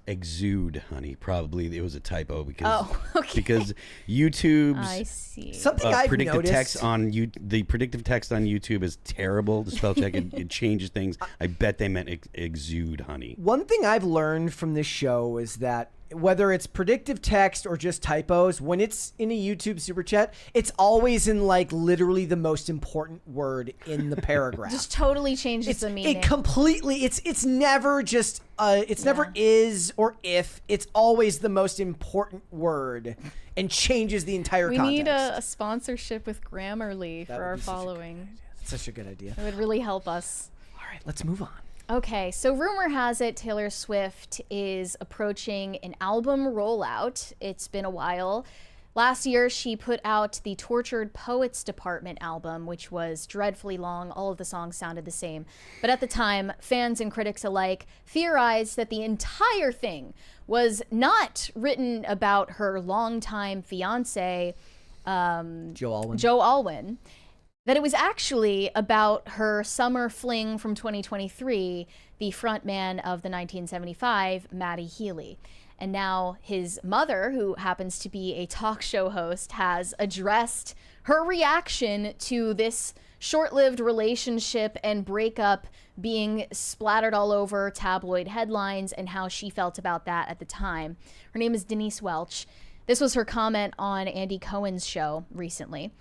Speaker 3: Exude, honey. Probably it was a typo because
Speaker 2: okay.
Speaker 3: because YouTube's
Speaker 2: I see.
Speaker 1: Something I've
Speaker 3: predictive
Speaker 1: noticed.
Speaker 3: text on the predictive text on YouTube is terrible. The spell check it changes things. I bet they meant exude, honey.
Speaker 1: One thing I've learned from this show is that whether it's predictive text or just typos, when it's in a YouTube super chat, it's always in like literally the most important word in the paragraph.
Speaker 2: Just totally changes the meaning.
Speaker 1: It completely. It's never just. It's never is or if. It's always the most important word and changes the entire
Speaker 2: we
Speaker 1: context.
Speaker 2: need a sponsorship with Grammarly
Speaker 1: That
Speaker 2: for
Speaker 1: would
Speaker 2: our
Speaker 1: be such a good
Speaker 2: following.
Speaker 1: That's such a good idea.
Speaker 2: It would really help us.
Speaker 1: All right, let's move on.
Speaker 2: Okay, so rumor has it Taylor Swift is approaching an album rollout. It's been a while. Last year, she put out the Tortured Poets Department album, which was dreadfully long. All of the songs sounded the same. But at the time, fans and critics alike theorized that the entire thing was not written about her longtime fiance, Joe Alwyn. That it was actually about her summer fling from 2023, the frontman of the 1975, Matty Healy. And now his mother, who happens to be a talk show host, has addressed her reaction to this short-lived relationship and breakup being splattered all over tabloid headlines and how she felt about that at the time. Her name is Denise Welch. This was her comment on Andy Cohen's show recently.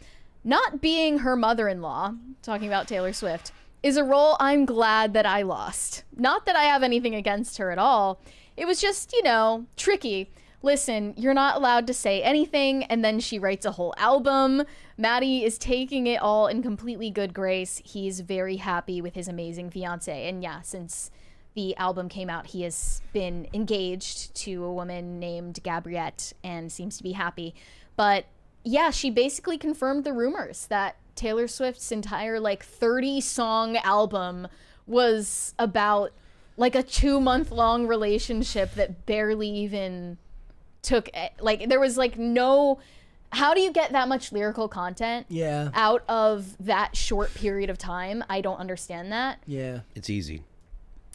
Speaker 2: Not being her mother-in-law, talking about Taylor Swift, is a role I'm glad that I lost. Not that I have anything against her at all. It was just, tricky. Listen, you're not allowed to say anything, and then she writes a whole album. Matty is taking it all in completely good grace. He's very happy with his amazing fiance. And yeah, since the album came out, he has been engaged to a woman named Gabriette and seems to be happy. But yeah, she basically confirmed the rumors that Taylor Swift's entire 30-song album was about a 2-month-long relationship that barely even took there was no. How do you get that much lyrical content out of that short period of time? I don't understand that.
Speaker 1: Yeah,
Speaker 3: it's easy.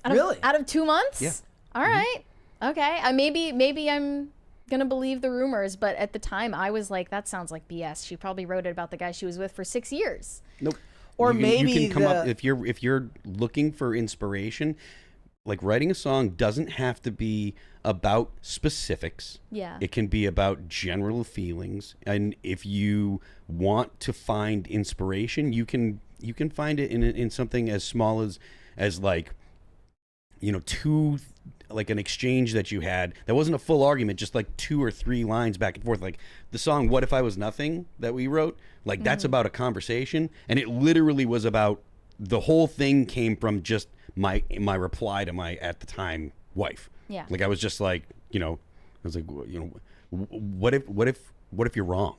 Speaker 2: Out of 2 months?
Speaker 3: Yeah.
Speaker 2: All right. Okay. Maybe I'm gonna believe the rumors, but at the time I was like, that sounds like BS. She probably wrote it about the guy she was with for 6 years.
Speaker 3: Nope.
Speaker 1: Or
Speaker 3: you
Speaker 1: maybe
Speaker 3: can come up if you're looking for inspiration. Writing a song doesn't have to be about specifics.
Speaker 2: Yeah.
Speaker 3: It can be about general feelings. And if you want to find inspiration, you can find it in something as small as two, an exchange that you had that wasn't a full argument, just 2 or 3 lines back and forth. The song "What If I Was Nothing" that we wrote, that's about a conversation, and it literally was about the whole thing came from just my reply to my at the time wife.
Speaker 2: Yeah.
Speaker 3: I was just I was what if you're wrong,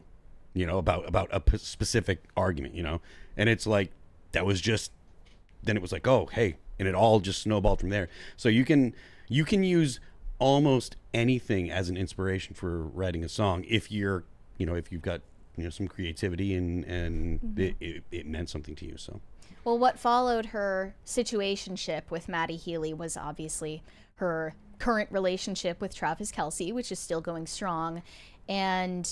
Speaker 3: about a specific argument, and it's that was just, then it was oh, hey, and it all just snowballed from there. So you can use almost anything as an inspiration for writing a song if you're, if you've got, some creativity and it meant something to you. So.
Speaker 2: Well, what followed her situationship with Matty Healy was obviously her current relationship with Travis Kelce, which is still going strong. And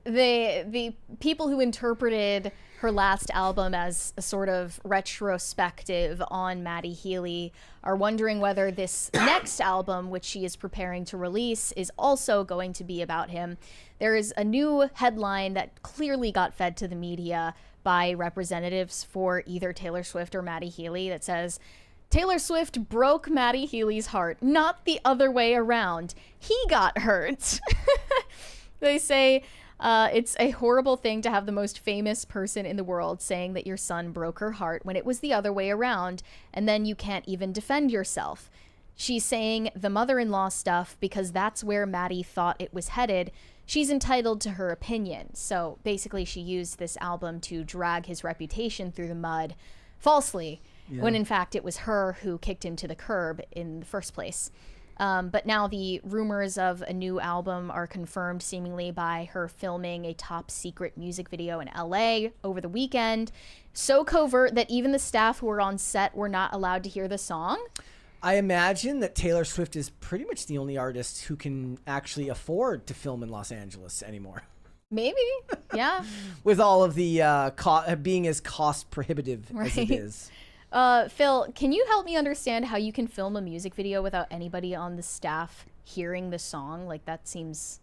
Speaker 2: the people who interpreted her last album as a sort of retrospective on Matty Healy are wondering whether this next album, which she is preparing to release, is also going to be about him. There is a new headline that clearly got fed to the media by representatives for either Taylor Swift or Matty Healy that says, Taylor Swift broke Matty Healy's heart, not the other way around. He got hurt. They say, It's a horrible thing to have the most famous person in the world saying that your son broke her heart when it was the other way around, and then you can't even defend yourself. She's saying the mother-in-law stuff because that's where Maddie thought it was headed. She's entitled to her opinion. So basically she used this album to drag his reputation through the mud falsely, when in fact it was her who kicked him to the curb in the first place. But now the rumors of a new album are confirmed seemingly by her filming a top secret music video in LA over the weekend. So covert that even the staff who were on set were not allowed to hear the song.
Speaker 1: I imagine that Taylor Swift is pretty much the only artist who can actually afford to film in Los Angeles anymore.
Speaker 2: Maybe, yeah.
Speaker 1: With all of the being as cost prohibitive as it is.
Speaker 2: Phil, can you help me understand how you can film a music video without anybody on the staff hearing the song? Like, that seems...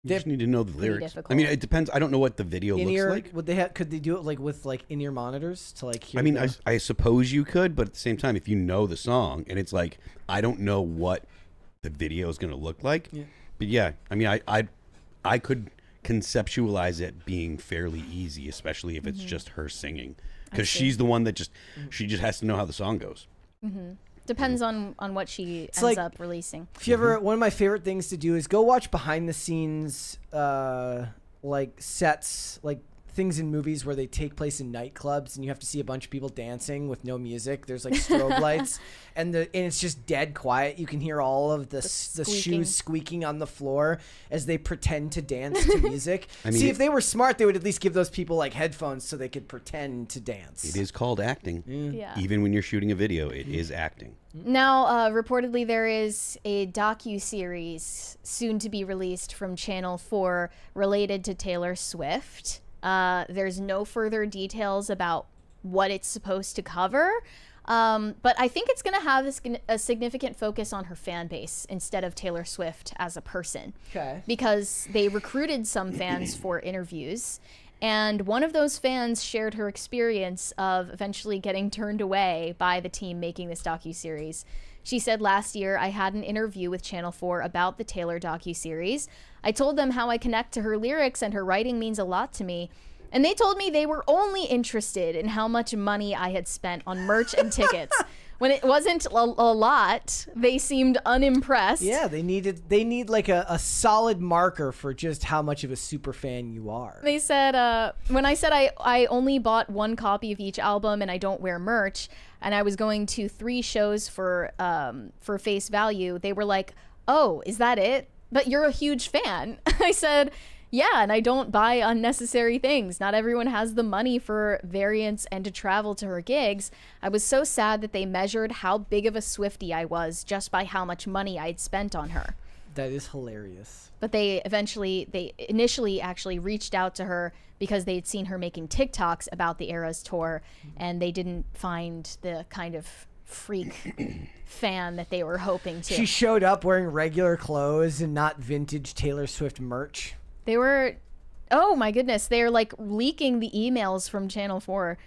Speaker 3: You just need to know the lyrics.
Speaker 2: difficult.
Speaker 3: I mean, it depends. I don't know what the video looks like.
Speaker 1: Would they could they do it like with like in-ear monitors to like hear?
Speaker 3: I mean, I suppose you could, but at the same time, if you know the song and it's like, I don't know what the video is going to look like. Yeah. But yeah, I mean, I could conceptualize it being fairly easy, especially if it's just her singing, because she's the one that she just has to know how the song goes.
Speaker 2: Depends on what she ends up releasing.
Speaker 1: If you ever, one of my favorite things to do is go watch behind the scenes, like sets, like things in movies where they take place in nightclubs and you have to see a bunch of people dancing with no music. There's like strobe lights and it's just dead quiet. You can hear all of the shoes squeaking on the floor as they pretend to dance to music. I mean, see, if they were smart, they would at least give those people like headphones so they could pretend to dance.
Speaker 3: It is called acting.
Speaker 2: Yeah.
Speaker 3: Even when you're shooting a video, it is acting.
Speaker 2: Now, reportedly, there is a docu-series soon to be released from Channel 4 related to Taylor Swift. There's no further details about what it's supposed to cover, but I think it's going to have a significant focus on her fan base instead of Taylor Swift as a person.
Speaker 1: Okay.
Speaker 2: Because they recruited some fans for interviews, and one of those fans shared her experience of eventually getting turned away by the team making this docuseries. She said, "Last year, I had an interview with Channel 4 about the Taylor docuseries. I told them how I connect to her lyrics and her writing means a lot to me. And they told me they were only interested in how much money I had spent on merch and tickets. When it wasn't a lot, they seemed unimpressed."
Speaker 1: Yeah, they need like a solid marker for just how much of a super fan you are.
Speaker 2: They said, when I said I only bought one copy of each album and I don't wear merch, and I was going to 3 shows for face value, they were like, "Oh, is that it? But you're a huge fan." I said, "Yeah, and I don't buy unnecessary things. Not everyone has the money for variants and to travel to her gigs. I was so sad that they measured how big of a Swiftie I was just by how much money I'd spent on her."
Speaker 1: That is hilarious.
Speaker 2: But they initially actually reached out to her because they'd seen her making TikToks about the Eras tour, and they didn't find the kind of freak fan that they were hoping to.
Speaker 1: She showed up wearing regular clothes and not vintage Taylor Swift merch.
Speaker 2: They were, oh my goodness, they're like leaking the emails from Channel 4.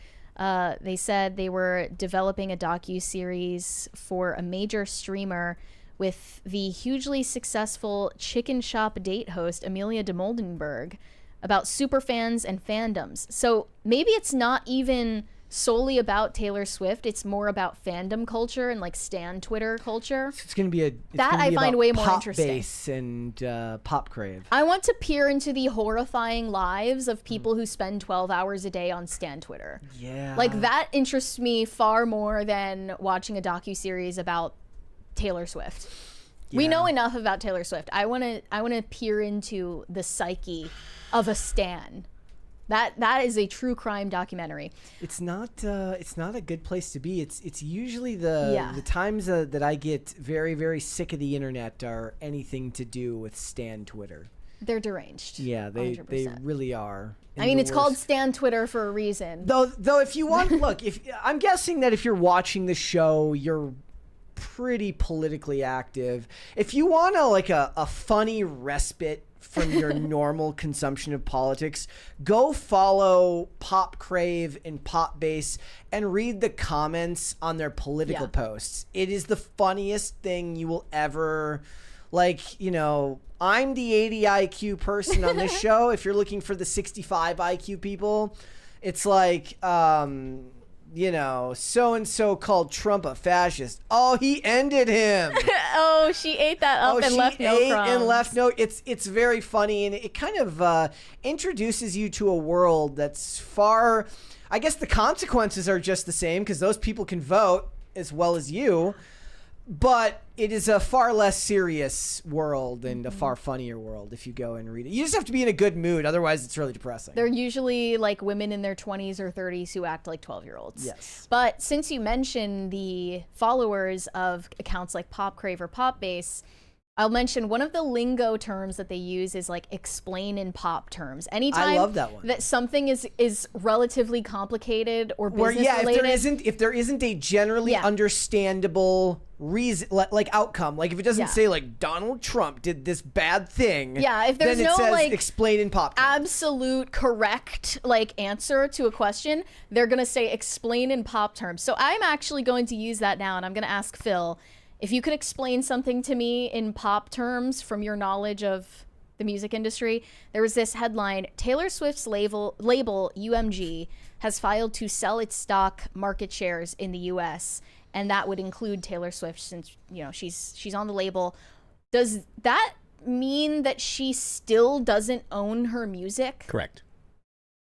Speaker 2: They said they were developing a docu-series for a major streamer with the hugely successful Chicken Shop date host Amelia de Moldenberg about superfans and fandoms. So maybe it's not even solely about Taylor Swift. It's more about fandom culture and like stan Twitter culture.
Speaker 1: It's going to be
Speaker 2: I find way more interesting.
Speaker 1: Pop bass and pop crave.
Speaker 2: I want to peer into the horrifying lives of people who spend 12 hours a day on stan Twitter.
Speaker 1: Yeah.
Speaker 2: Like that interests me far more than watching a docuseries about Taylor Swift. Yeah. We know enough about Taylor Swift. I want to peer into the psyche of a stan. That is a true crime documentary.
Speaker 1: It's not a good place to be. It's usually the times that I get very, very sick of the internet are anything to do with stan Twitter.
Speaker 2: They're deranged.
Speaker 1: Yeah, they
Speaker 2: 100%.
Speaker 1: really are.
Speaker 2: I mean, it's called stan Twitter for a reason.
Speaker 1: Though if you want, look, if I'm guessing that if you're watching the show, you're pretty politically active. If you want a funny respite from your normal consumption of politics, go follow Pop Crave and Pop Bass and read the comments on their political posts. It is the funniest thing you will ever, I'm the 80 IQ person on this show. If you're looking for the 65 IQ people, it's like, you know, so-and-so called Trump a fascist. Oh, he ended him.
Speaker 2: Oh, she ate that up and left no crumbs.
Speaker 1: And left no. It's very funny, and it kind of introduces you to a world that's far. I guess the consequences are just the same because those people can vote as well as you. But it is a far less serious world and a far funnier world if you go and read it. You just have to be in a good mood. Otherwise, it's really depressing.
Speaker 2: They're usually like women in their 20s or 30s who act like 12-year-olds.
Speaker 1: Yes.
Speaker 2: But since you mentioned the followers of accounts like Pop Crave or Pop Base, I'll mention one of the lingo terms that they use is like explain in pop terms. Anytime
Speaker 1: I love that one.
Speaker 2: That something is relatively complicated or business related.
Speaker 1: If there isn't a generally understandable reason, like outcome, like if it doesn't say like Donald Trump did this bad thing,
Speaker 2: if there's
Speaker 1: then it
Speaker 2: no
Speaker 1: says
Speaker 2: like
Speaker 1: explain in pop terms.
Speaker 2: Absolute correct like answer to a question, they're gonna say explain in pop terms. So I'm actually going to use that now, and I'm gonna ask Phil, if you could explain something to me in pop terms from your knowledge of the music industry. There was this headline: Taylor Swift's label UMG has filed to sell its stock market shares in the US, and that would include Taylor Swift, since you know she's on the label. Does that mean that she still doesn't own her music?
Speaker 3: Correct.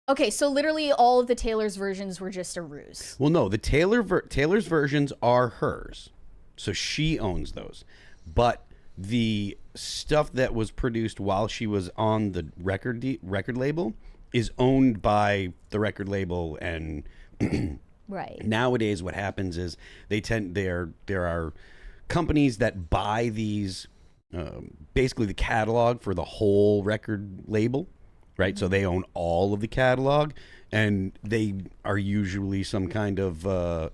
Speaker 2: Okay, so literally all of the Taylor's versions were just a ruse.
Speaker 3: Well, no, the Taylor's versions are hers. So she owns those. But the stuff that was produced while she was on the record label is owned by the record label. And
Speaker 2: right
Speaker 3: nowadays what happens is there are companies that buy these, basically the catalog for the whole record label, right? So they own all of the catalog, and they are usually some kind of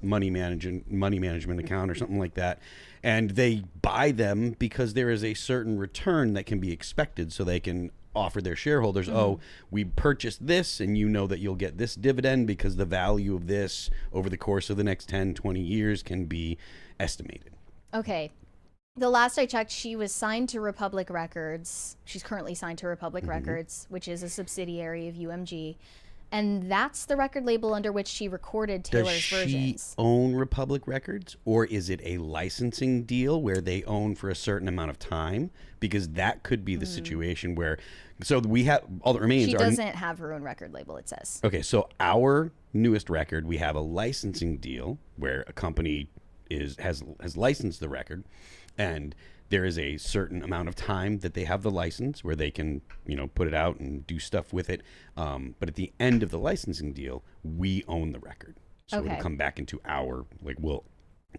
Speaker 3: money management account or something like that. And they buy them because there is a certain return that can be expected, so they can offer their shareholders, oh, we purchased this, and you know that you'll get this dividend because the value of this over the course of the next 10, 20 years can be estimated.
Speaker 2: Okay. The last I checked, she was signed to Republic Records. She's currently signed to Republic Records, which is a subsidiary of UMG. And that's the record label under which she recorded Taylor's versions.
Speaker 3: Does she own Republic Records, or is it a licensing deal where they own for a certain amount of time? Because that could be the situation where, so we have, all that remains
Speaker 2: She
Speaker 3: are...
Speaker 2: doesn't have her own record label, it says.
Speaker 3: Okay, so our newest record, we have a licensing deal where a company has licensed the record, and there is a certain amount of time that they have the license where they can, put it out and do stuff with it. But at the end of the licensing deal, we own the record. So it'll come back into our, we'll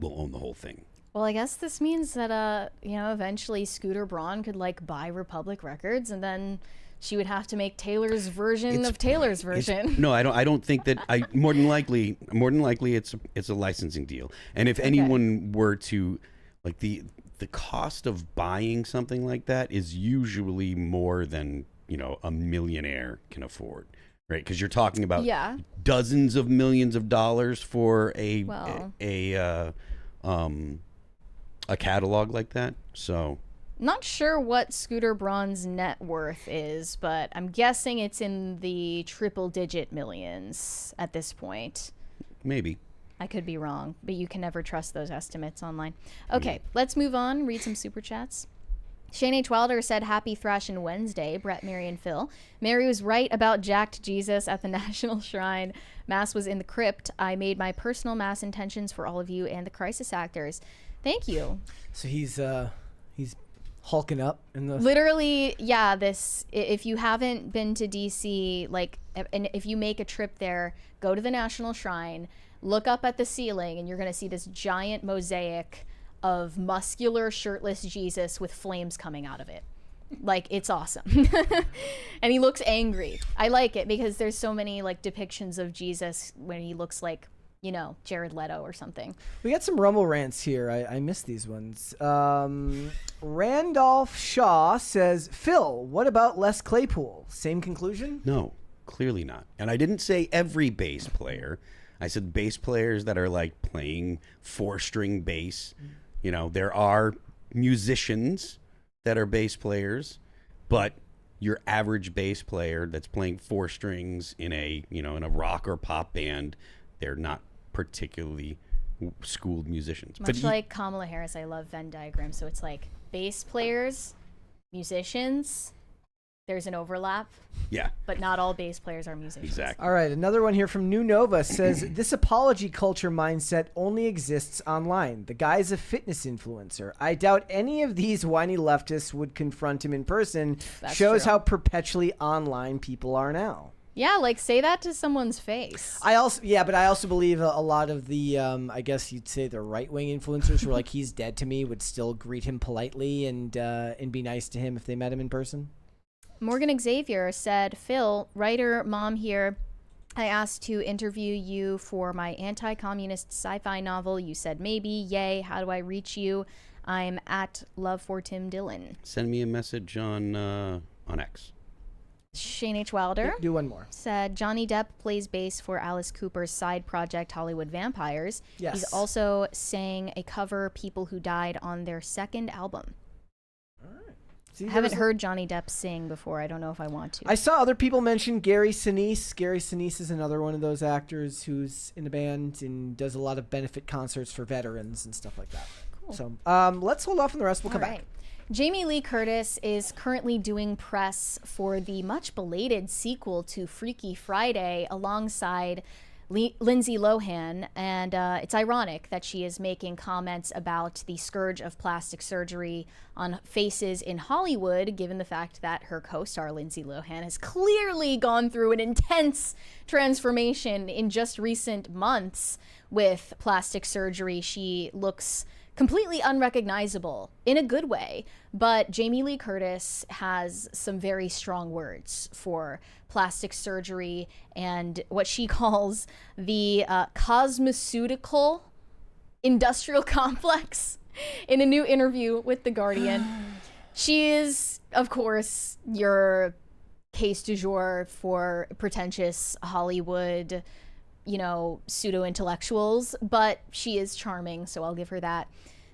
Speaker 3: own the whole thing.
Speaker 2: Well, I guess this means that, eventually Scooter Braun could buy Republic Records, and then she would have to make Taylor's version of Taylor's version.
Speaker 3: No, I don't think that. More than likely, it's a licensing deal. And if anyone were to, the cost of buying something like that is usually more than a millionaire can afford, right? Because you're talking about dozens of millions of dollars for a catalog like that. So,
Speaker 2: not sure what Scooter Braun's net worth is, but I'm guessing it's in the triple-digit millions at this point.
Speaker 3: Maybe.
Speaker 2: I could be wrong, but you can never trust those estimates online. Okay, let's move on. Read some super chats. Shane H. Wilder said, happy THRASHIN Wednesday, Brett, Mary, and Phil. Mary was right about jacked Jesus at the National Shrine. Mass was in the crypt. I made my personal mass intentions for all of you and the crisis actors. Thank you.
Speaker 1: So he's hulking up in the...
Speaker 2: Literally, yeah, if you haven't been to DC, and if you make a trip there, go to the National Shrine, look up at the ceiling, and you're going to see this giant mosaic of muscular, shirtless Jesus with flames coming out of it. It's awesome. And he looks angry. I like it because there's so many depictions of Jesus when he looks like, Jared Leto or something.
Speaker 1: We got some Rumble rants here. I missed these ones. Randolph Shaw says, Phil, what about Les Claypool? Same conclusion?
Speaker 3: No, clearly not. And I didn't say every bass player. I said bass players that are playing 4-string bass. There are musicians that are bass players, but your average bass player that's playing 4 strings in a rock or pop band, they're not particularly schooled musicians.
Speaker 2: Much like Kamala Harris, I love Venn diagrams. So it's like bass players, musicians. There's an overlap.
Speaker 3: Yeah.
Speaker 2: But not all bass players are musicians.
Speaker 3: Exactly.
Speaker 1: All right, another one here from New Nova says, this apology culture mindset only exists online. The guy's a fitness influencer. I doubt any of these whiny leftists would confront him in person.
Speaker 2: That's
Speaker 1: Shows
Speaker 2: true.
Speaker 1: how perpetually online people are now.
Speaker 2: Yeah, like say that to someone's face.
Speaker 1: But I also believe a lot of the, I guess you'd say the right-wing influencers who are like, he's dead to me, would still greet him politely and be nice to him if they met him in person.
Speaker 2: Morgan Xavier said, Phil, writer, mom here. I asked to interview you for my anti-communist sci-fi novel. You said maybe. Yay. How do I reach you? I'm at Love for Tim Dillon.
Speaker 3: Send me a message on X.
Speaker 2: Shane H. Wilder
Speaker 1: Do one more.
Speaker 2: said Johnny Depp plays bass for Alice Cooper's side project Hollywood Vampires.
Speaker 1: Yes.
Speaker 2: He's also sang a cover People Who Died on their second album.
Speaker 1: See,
Speaker 2: I haven't heard Johnny Depp sing before. I don't know if I want to.
Speaker 1: I saw other people mention Gary Sinise. Gary Sinise is another one of those actors who's in a band and does a lot of benefit concerts for veterans and stuff like that.
Speaker 2: Cool.
Speaker 1: So let's hold off on the rest. We'll come back.
Speaker 2: Jamie Lee Curtis is currently doing press for the much belated sequel to Freaky Friday alongside Lindsay Lohan, and it's ironic that she is making comments about the scourge of plastic surgery on faces in Hollywood, given the fact that her co-star Lindsay Lohan has clearly gone through an intense transformation in just recent months with plastic surgery. She looks completely unrecognizable in a good way, but Jamie Lee Curtis has some very strong words for plastic surgery and what she calls the cosmeceutical industrial complex in a new interview with The Guardian. She is, of course, your case du jour for pretentious Hollywood, pseudo-intellectuals, but she is charming, so I'll give her that.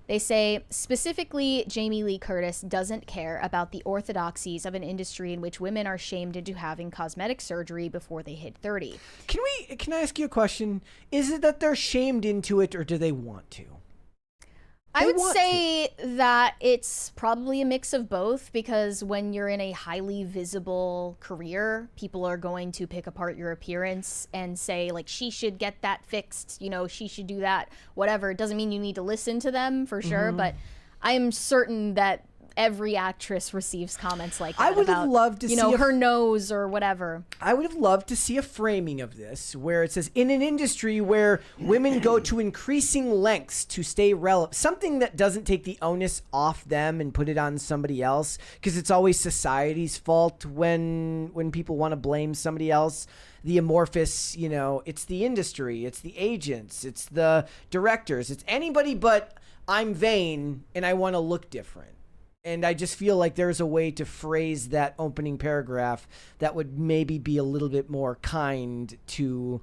Speaker 2: They say, specifically, Jamie Lee Curtis doesn't care about the orthodoxies of an industry in which women are shamed into having cosmetic surgery before they hit 30.
Speaker 1: Can I ask you a question? Is it that they're shamed into it, or do they want to?
Speaker 2: I would say that it's probably a mix of both, because when you're in a highly visible career, people are going to pick apart your appearance and say, like, she should get that fixed, she should do that, whatever. It doesn't mean you need to listen to them, for sure, but I am certain that every actress receives comments like that.
Speaker 1: I would have loved to see
Speaker 2: her nose or whatever.
Speaker 1: I would have loved to see a framing of this where it says, in an industry where women go to increasing lengths to stay relevant, something that doesn't take the onus off them and put it on somebody else, because it's always society's fault when people want to blame somebody else. The amorphous, it's the industry, it's the agents, it's the directors, it's anybody but I'm vain and I want to look different. And I just feel like there's a way to phrase that opening paragraph that would maybe be a little bit more kind to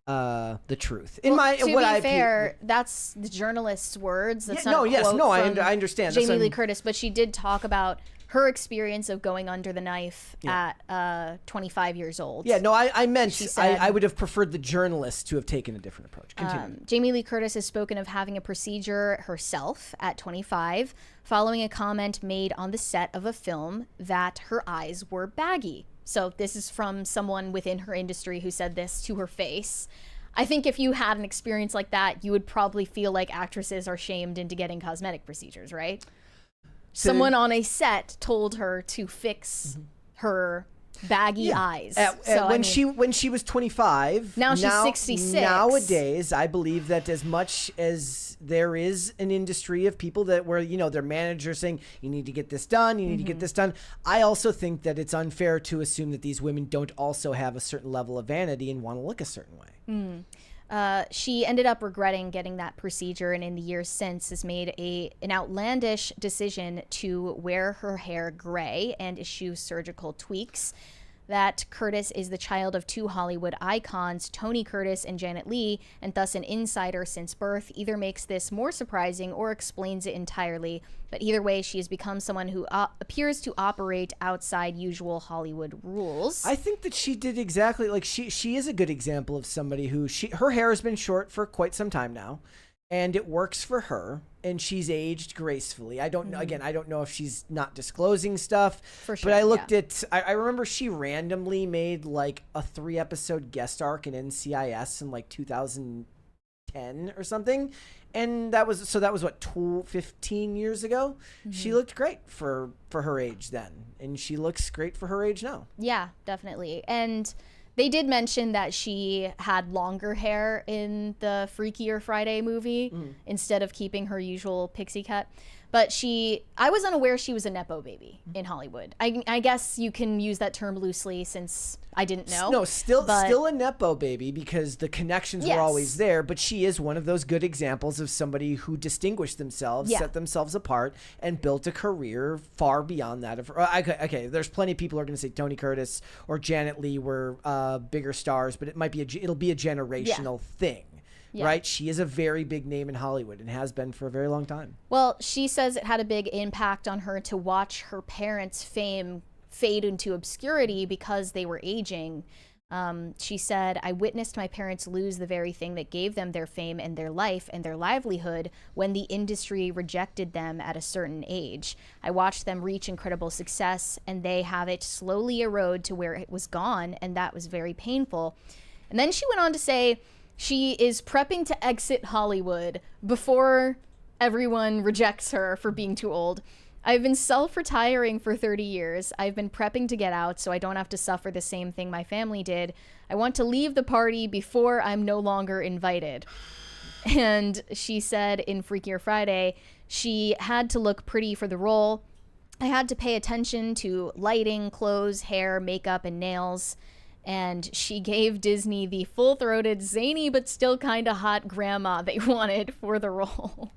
Speaker 1: the truth. To be
Speaker 2: fair, that's the journalist's words. That's
Speaker 1: I understand.
Speaker 2: Jamie Lee Curtis, but she did talk about her experience of going under the knife at 25 years old.
Speaker 1: Yeah, no, I meant she said, I would have preferred the journalist to have taken a different approach. Continue.
Speaker 2: Jamie Lee Curtis has spoken of having a procedure herself at 25, following a comment made on the set of a film that her eyes were baggy. So this is from someone within her industry who said this to her face. I think if you had an experience like that, you would probably feel like actresses are shamed into getting cosmetic procedures, right? Someone on a set told her to fix her baggy eyes.
Speaker 1: When she was 25.
Speaker 2: Now she's 66.
Speaker 1: Nowadays, I believe that as much as there is an industry of people that where their managers saying you need to get this done, you need to get this done. I also think that it's unfair to assume that these women don't also have a certain level of vanity and want to look a certain way.
Speaker 2: She ended up regretting getting that procedure, and in the years since has made an outlandish decision to wear her hair gray and issue surgical tweaks. that Curtis is the child of two Hollywood icons, Tony Curtis and Janet Leigh, and thus an insider since birth, either makes this more surprising or explains it entirely. But either way, she has become someone who appears to operate outside usual Hollywood rules.
Speaker 1: I think that she did exactly like she is a good example of somebody who her hair has been short for quite some time now, and it works for her, and she's aged gracefully. I don't know. Again, I don't know if she's not disclosing stuff.
Speaker 2: For sure,
Speaker 1: but I looked at. I remember she randomly made like a 3-episode guest arc in NCIS in like 2010 or something, and that was what 15 years ago. She looked great for her age then, and she looks great for her age now.
Speaker 2: Yeah, definitely. And they did mention that she had longer hair in the Freakier Friday movie instead of keeping her usual pixie cut. But I was unaware she was a Nepo baby in Hollywood. I guess you can use that term loosely since I didn't know.
Speaker 1: No, still a Nepo baby because the connections were always there. But she is one of those good examples of somebody who distinguished themselves, set themselves apart, and built a career far beyond that of her. Okay, there's plenty of people who are going to say Tony Curtis or Janet Leigh were bigger stars, but it'll be a generational thing. Yeah. Right? She is a very big name in Hollywood and has been for a very long time.
Speaker 2: Well, she says it had a big impact on her to watch her parents' fame fade into obscurity because they were aging. She said, I witnessed my parents lose the very thing that gave them their fame and their life and their livelihood when the industry rejected them at a certain age. I watched them reach incredible success and they have it slowly erode to where it was gone, and that was very painful. And then she went on to say, she is prepping to exit Hollywood before everyone rejects her for being too old. I've been self-retiring for 30 years. I've been prepping to get out so I don't have to suffer the same thing my family did. I want to leave the party before I'm no longer invited. And she said in Freakier Friday, she had to look pretty for the role. I had to pay attention to lighting, clothes, hair, makeup, and nails. And she gave Disney the full-throated, zany, but still kind of hot grandma they wanted for the role.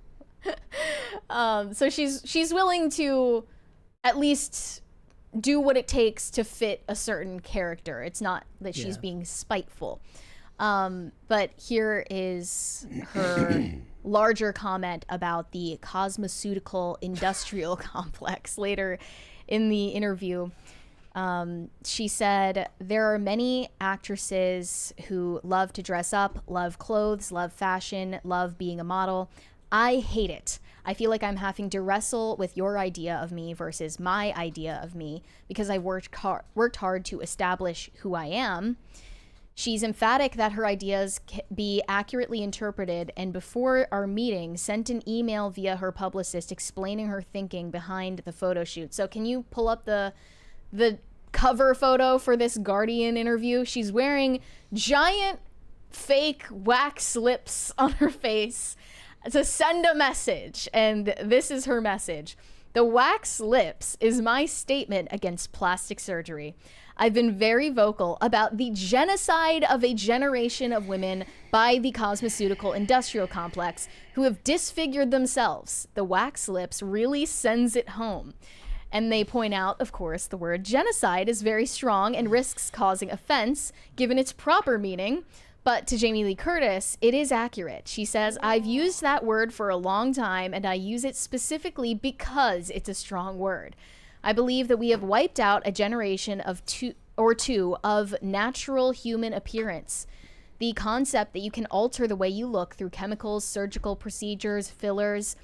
Speaker 2: So she's willing to at least do what it takes to fit a certain character. It's not that she's being spiteful. But here is her larger comment about the cosmeceutical industrial complex later in the interview. She said, there are many actresses who love to dress up, love clothes, love fashion, love being a model. I hate it. I feel like I'm having to wrestle with your idea of me versus my idea of me because I worked hard to establish who I am. She's emphatic that her ideas be accurately interpreted, and before our meeting sent an email via her publicist explaining her thinking behind the photo shoot. So can you pull up the cover photo for this Guardian interview? She's wearing giant fake wax lips on her face to send a message, and this is her message. The wax lips is my statement against plastic surgery. I've been very vocal about the genocide of a generation of women by the cosmeceutical industrial complex who have disfigured themselves. The wax lips really sends it home. And they point out, of course, the word genocide is very strong and risks causing offense, given its proper meaning. But to Jamie Lee Curtis, it is accurate. She says, I've used that word for a long time, and I use it specifically because it's a strong word. I believe that we have wiped out a generation of two of natural human appearance. The concept that you can alter the way you look through chemicals, surgical procedures, fillers.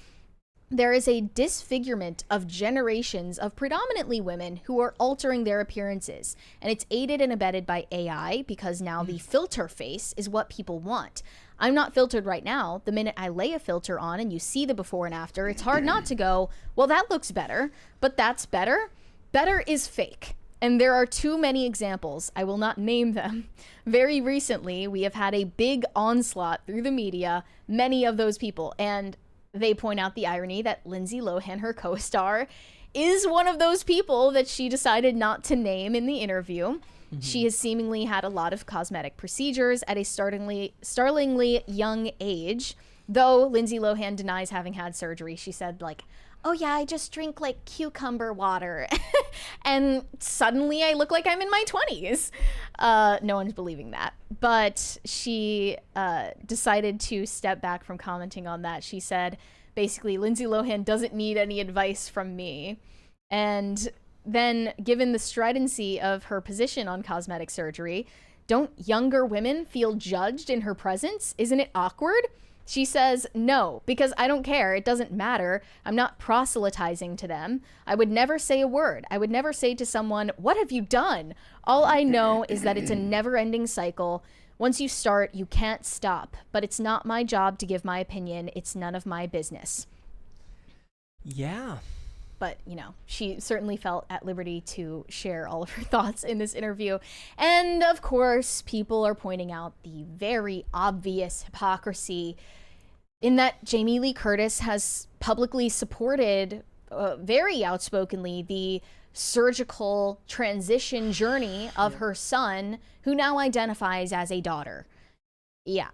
Speaker 2: There is a disfigurement of generations of predominantly women who are altering their appearances, and it's aided and abetted by AI because now the filter face is what people want. I'm not filtered right now. The minute I lay a filter on and you see the before and after, it's hard not to go, well, that looks better, but that's better. Better is fake. And there are too many examples. I will not name them. Very recently, we have had a big onslaught through the media, many of those people, and they point out the irony that Lindsay Lohan, her co-star, is one of those people that she decided not to name in the interview. Mm-hmm. She has seemingly had a lot of cosmetic procedures at a startlingly young age, though Lindsay Lohan denies having had surgery. She said, like, oh yeah, I just drink like cucumber water. And suddenly I look like I'm in my 20s. No one's believing that. But she decided to step back from commenting on that. She said, basically, Lindsay Lohan doesn't need any advice from me. And then, given the stridency of her position on cosmetic surgery, don't younger women feel judged in her presence? Isn't it awkward? She says, no, because I don't care. It doesn't matter. I'm not proselytizing to them. I would never say a word. I would never say to someone, what have you done? All I know is that it's a never-ending cycle. Once you start, you can't stop. But it's not my job to give my opinion. It's none of my business.
Speaker 1: Yeah.
Speaker 2: But, you know, she certainly felt at liberty to share all of her thoughts in this interview. And, of course, people are pointing out the very obvious hypocrisy in that Jamie Lee Curtis has publicly supported, very outspokenly, the surgical transition journey of her son, who now identifies as a daughter. Yeah,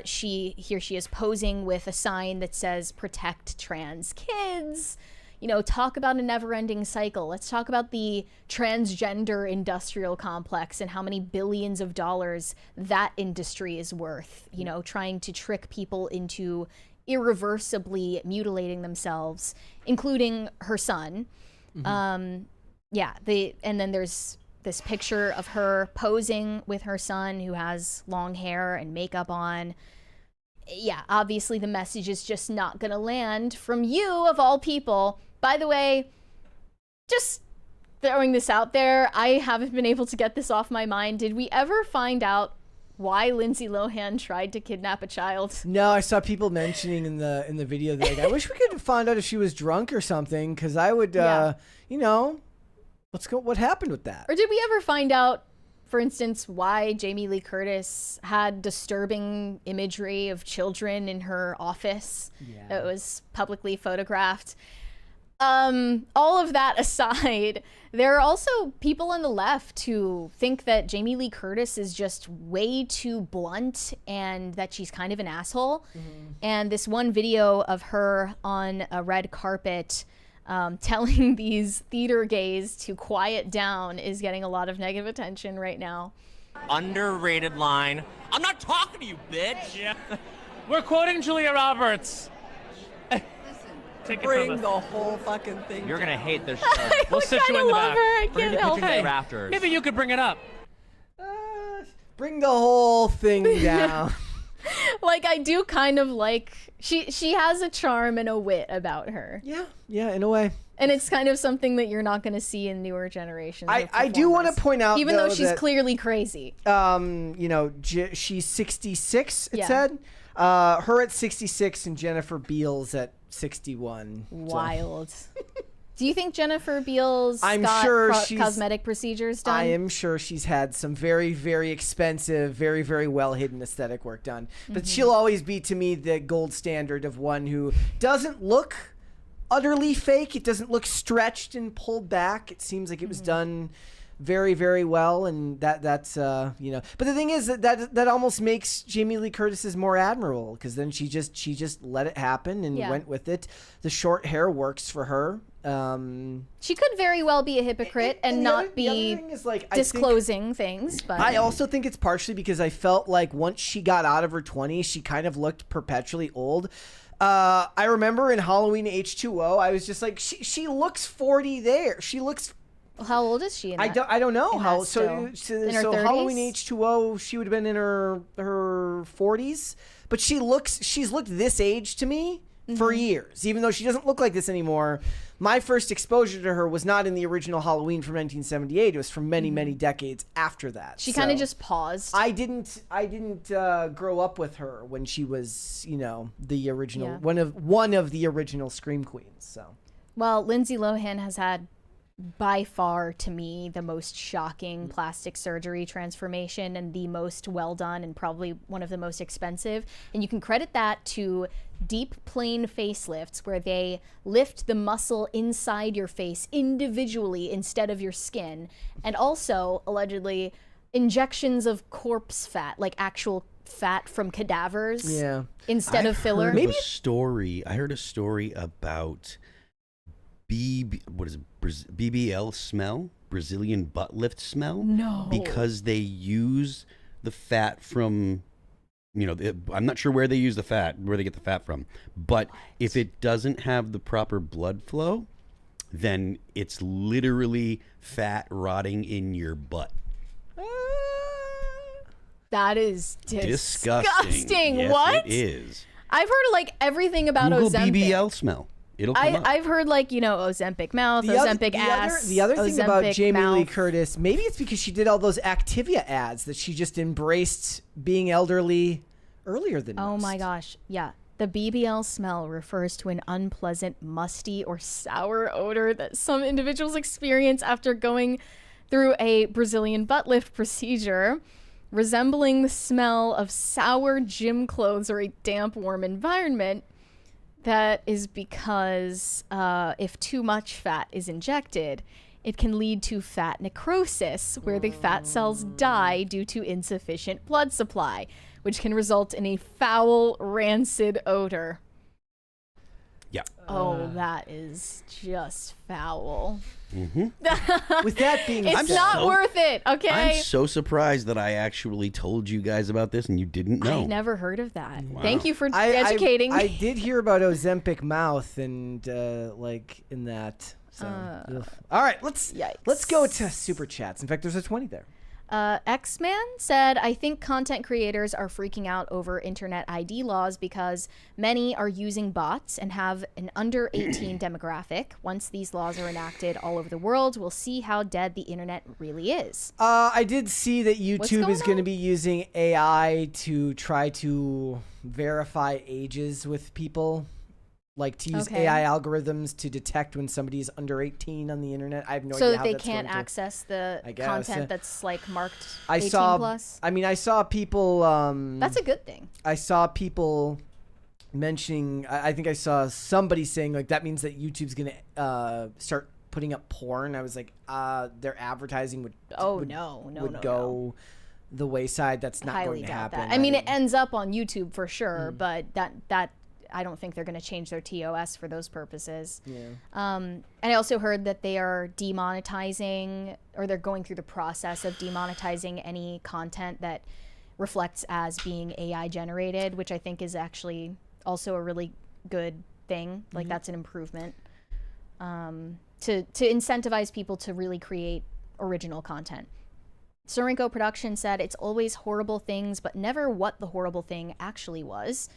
Speaker 2: here she is posing with a sign that says, protect trans kids. You know, talk about a never-ending cycle. Let's talk about the transgender industrial complex and how many billions of dollars that industry is worth, you know, trying to trick people into irreversibly mutilating themselves, including her son. And then there's this picture of her posing with her son who has long hair and makeup on. Yeah, obviously the message is just not gonna land from you, of all people. By the way, just throwing this out there, I haven't been able to get this off my mind. Did we ever find out why Lindsay Lohan tried to kidnap a child?
Speaker 1: No, I saw people mentioning in the video that, like, I wish we could find out if she was drunk or something, because I would, you know, what happened with that?
Speaker 2: Or did we ever find out, for instance, why Jamie Lee Curtis had disturbing imagery of children in her office that was publicly photographed? All of that aside, there are also people on the left who think that Jamie Lee Curtis is just way too blunt and that she's kind of an asshole. And this one video of her on a red carpet telling these theater gays to quiet down is getting a lot of negative attention right now.
Speaker 11: Underrated line. I'm not talking to you, bitch.
Speaker 12: Yeah. We're quoting Julia Roberts.
Speaker 13: Bring the whole fucking thing.
Speaker 11: You're gonna hate this show.
Speaker 12: We'll sit you in the back.
Speaker 2: I can't help it.
Speaker 11: Rafters.
Speaker 12: Maybe you could bring it up.
Speaker 1: Bring the whole thing down.
Speaker 2: Like, I do kind of like, she has a charm and a wit about her.
Speaker 1: Yeah, in a way.
Speaker 2: And it's kind of something that you're not going to see in newer generations.
Speaker 1: I do want to point out,
Speaker 2: even though she's clearly crazy.
Speaker 1: You know, she's 66, it said. Her at 66 and Jennifer Beals at 61.
Speaker 2: Wild. Do you think Jennifer Beals
Speaker 1: got
Speaker 2: cosmetic procedures done?
Speaker 1: I am sure she's had some very, very expensive, very, very well hidden aesthetic work done. But she'll always be, to me, the gold standard of one who doesn't look utterly fake. It doesn't look stretched and pulled back. It seems like it was done very, very well, and that's you know. But the thing is that almost makes Jamie Lee Curtis's more admirable, because then she just let it happen and went with it. The short hair works for her.
Speaker 2: She could very well be a hypocrite and not be disclosing things. But
Speaker 1: I also think it's partially because I felt like once she got out of her 20s, she kind of looked perpetually old. I remember in Halloween H2O, I was just like, she looks 40 there. She looks.
Speaker 2: How old is she?
Speaker 1: I don't know how. So
Speaker 2: in her 30s?
Speaker 1: Halloween H2O, she would have been in her 40s, but she's looked this age to me for years, even though she doesn't look like this anymore. My first exposure to her was not in the original Halloween from 1978. It was from many, many decades after that.
Speaker 2: She kind of just paused.
Speaker 1: I didn't grow up with her when she was, you know, the original one of the original Scream Queens. So,
Speaker 2: well, Lindsay Lohan has had, by far, to me, the most shocking plastic surgery transformation and the most well done and probably one of the most expensive. And you can credit that to deep plane facelifts, where they lift the muscle inside your face individually instead of your skin, and also allegedly injections of corpse fat, like actual fat from cadavers, instead of filler.
Speaker 3: I heard a story about what is it? BBL smell, Brazilian butt lift smell.
Speaker 2: No,
Speaker 3: because they use the fat from, I'm not sure where they use the fat, where they get the fat from, but if it doesn't have the proper blood flow, then it's literally fat rotting in your butt.
Speaker 2: That is disgusting.
Speaker 3: Yes,
Speaker 2: What?
Speaker 3: It is.
Speaker 2: I've heard like everything about
Speaker 3: Google
Speaker 2: Ozempic.
Speaker 3: BBL smell. It'll come up.
Speaker 2: I've heard like, Ozempic mouth, Ozempic ass.
Speaker 1: The other thing about
Speaker 2: Ozempic
Speaker 1: Jamie Lee
Speaker 2: mouth.
Speaker 1: Curtis, maybe it's because she did all those Activia ads that she just embraced being elderly earlier than
Speaker 2: Oh
Speaker 1: most.
Speaker 2: my gosh. Yeah. The BBL smell refers to an unpleasant, musty, or sour odor that some individuals experience after going through a Brazilian butt lift procedure, resembling the smell of sour gym clothes or a damp, warm environment. That is because if too much fat is injected, it can lead to fat necrosis, where the fat cells die due to insufficient blood supply, which can result in a foul, rancid odor.
Speaker 3: Yeah.
Speaker 2: Oh, that is just foul.
Speaker 3: Mm-hmm.
Speaker 1: With that being
Speaker 2: it's
Speaker 1: said,
Speaker 2: not worth it, okay?
Speaker 3: I'm so surprised that I actually told you guys about this and you didn't know.
Speaker 2: I never heard of that.
Speaker 3: Wow.
Speaker 2: Thank you for educating
Speaker 1: I
Speaker 2: me.
Speaker 1: did hear about Ozempic mouth and like in that. So, all right, let's go to super chats. In fact, there's a 20 there.
Speaker 2: X-Man said, I think content creators are freaking out over internet ID laws because many are using bots and have an under 18 demographic. Once these laws are enacted all over the world, we'll see how dead the internet really is.
Speaker 1: I did see that YouTube is going to
Speaker 2: on?
Speaker 1: be using AI to try to verify ages with people. Like to use AI algorithms to detect when somebody's under 18 on the internet. I have no idea
Speaker 2: So
Speaker 1: how
Speaker 2: that they
Speaker 1: that's
Speaker 2: can't
Speaker 1: going to...
Speaker 2: access the content that's like marked 18 plus?
Speaker 1: I mean, I saw people...
Speaker 2: That's a good thing.
Speaker 1: I saw people mentioning... I think I saw somebody saying, like, that means that YouTube's going to start putting up porn. I was like, their advertising would go the wayside. That's not
Speaker 2: Highly
Speaker 1: going to
Speaker 2: doubt
Speaker 1: happen.
Speaker 2: that. I mean, it ends up on YouTube for sure, but that I don't think they're going to change their TOS for those purposes.
Speaker 1: Yeah.
Speaker 2: And I also heard that they are demonetizing, or they're going through the process of demonetizing any content that reflects as being AI generated, which I think is actually also a really good thing. Like that's an improvement to incentivize people to really create original content. Sorenko Production said, it's always horrible things, but never what the horrible thing actually was.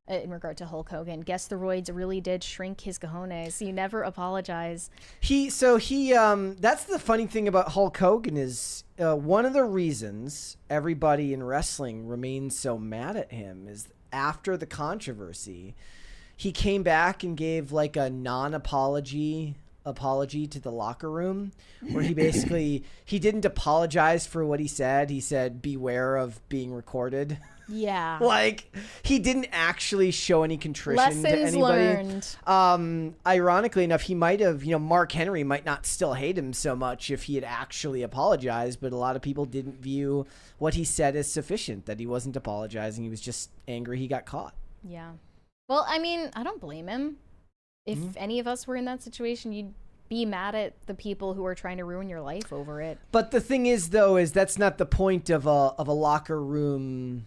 Speaker 2: In regard to Hulk Hogan, guess the roids really did shrink his cojones. You never apologize.
Speaker 1: That's the funny thing about Hulk Hogan is one of the reasons everybody in wrestling remains so mad at him is after the controversy, he came back and gave like a non-apology to the locker room, where he basically he didn't apologize for what he said. He said, beware of being recorded.
Speaker 2: Yeah.
Speaker 1: Like, he didn't actually show any contrition to
Speaker 2: Lessons
Speaker 1: anybody.
Speaker 2: learned.
Speaker 1: Ironically enough, he might have, Mark Henry might not still hate him so much if he had actually apologized, but a lot of people didn't view what he said as sufficient, that he wasn't apologizing. He was just angry he got caught.
Speaker 2: Yeah. Well, I mean, I don't blame him. If any of us were in that situation, you'd be mad at the people who are trying to ruin your life over it.
Speaker 1: But the thing is, though, is that's not the point of a locker room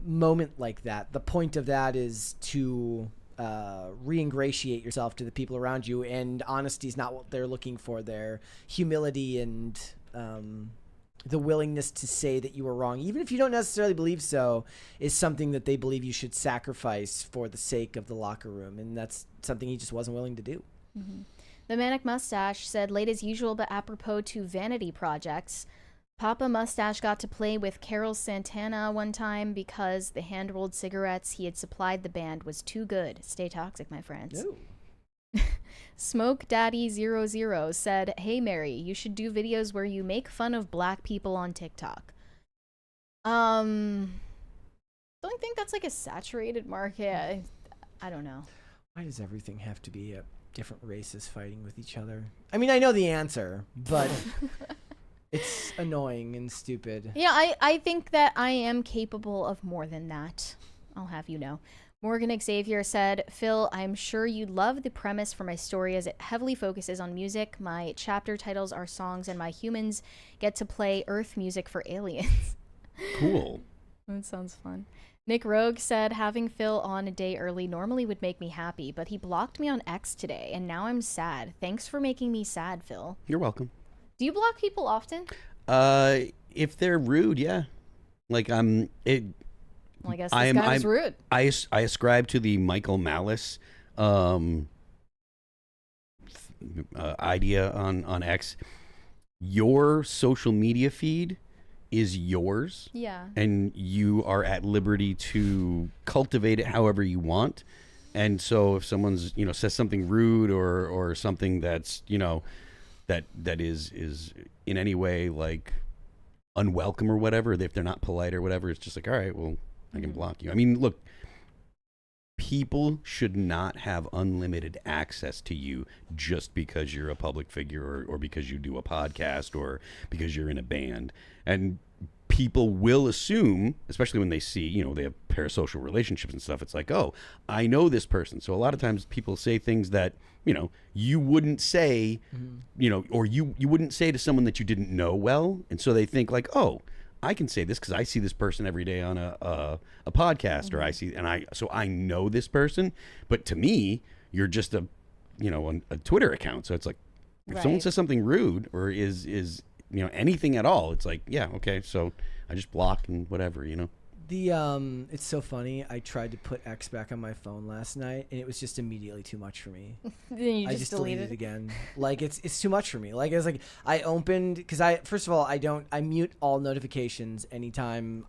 Speaker 1: moment like that. The point of that is to re-ingratiate yourself to the people around you, and honesty is not what they're looking for. Their humility and the willingness to say that you were wrong, even if you don't necessarily believe so, is something that they believe you should sacrifice for the sake of the locker room, and that's something he just wasn't willing to do.
Speaker 2: The Manic Mustache said, late as usual, but apropos to vanity projects, Papa Mustache got to play with Carol Santana one time because the hand-rolled cigarettes he had supplied the band was too good. Stay toxic, my friends. Smoke Daddy 00 said, hey Mary, you should do videos where you make fun of black people on TikTok. Don't think that's like a saturated market. I don't know.
Speaker 1: Why does everything have to be different races fighting with each other? I mean, I know the answer, but it's annoying and stupid.
Speaker 2: Yeah, I think that I am capable of more than that. I'll have you know. Morgan Xavier said, Phil, I'm sure you love the premise for my story as it heavily focuses on music. My chapter titles are songs and my humans get to play Earth music for aliens.
Speaker 3: Cool.
Speaker 2: That sounds fun. Nick Rogue said, having Phil on a day early normally would make me happy, but he blocked me on X today, and now I'm sad. Thanks for making me sad, Phil.
Speaker 3: You're welcome.
Speaker 2: Do you block people often?
Speaker 3: If they're rude, yeah. Like
Speaker 2: Well, I guess this guy was rude.
Speaker 3: I ascribe to the Michael Malice idea on X. Your social media feed is yours.
Speaker 2: Yeah.
Speaker 3: And you are at liberty to cultivate it however you want. And so if someone's, says something rude or something that's, that is in any way like unwelcome or whatever, if they're not polite or whatever, it's just like, all right, well, I can block you. I mean, look, people should not have unlimited access to you just because you're a public figure or because you do a podcast or because you're in a band. And people will assume, especially when they see, they have parasocial relationships and stuff, it's like, oh, I know this person. So a lot of times people say things that, you wouldn't say, or you wouldn't say to someone that you didn't know well. And so they think like, oh, I can say this because I see this person every day on a podcast, or so I know this person. But to me, you're just a Twitter account. So it's like, if someone says something rude or is anything at all, it's like, yeah, okay, so I just block and whatever,
Speaker 1: It's so funny. I tried to put X back on my phone last night, and it was just immediately too much for me.
Speaker 2: Then you
Speaker 1: I just deleted it again. Like it's too much for me. Like it's like I opened because first of all I mute all notifications anytime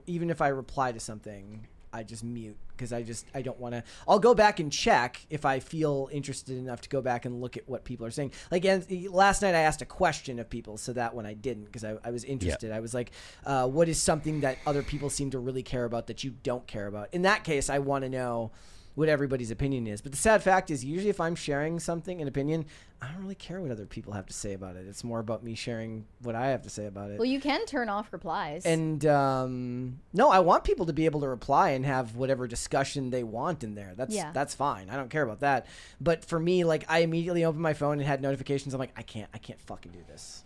Speaker 1: even if I reply to something. I just mute because I don't want to. I'll go back and check if I feel interested enough to go back and look at what people are saying. Like last night I asked a question of people, so that one I didn't because I was interested.
Speaker 3: Yeah.
Speaker 1: I was like, what is something that other people seem to really care about that you don't care about? In that case, I want to know what everybody's opinion is. But the sad fact is usually if I'm sharing something, an opinion, I don't really care what other people have to say about it. It's more about me sharing what I have to say about it.
Speaker 2: Well, you can turn off replies.
Speaker 1: And no, I want people to be able to reply and have whatever discussion they want in there. That's fine. I don't care about that. But for me, like I immediately opened my phone and had notifications. I'm like, I can't fucking do this.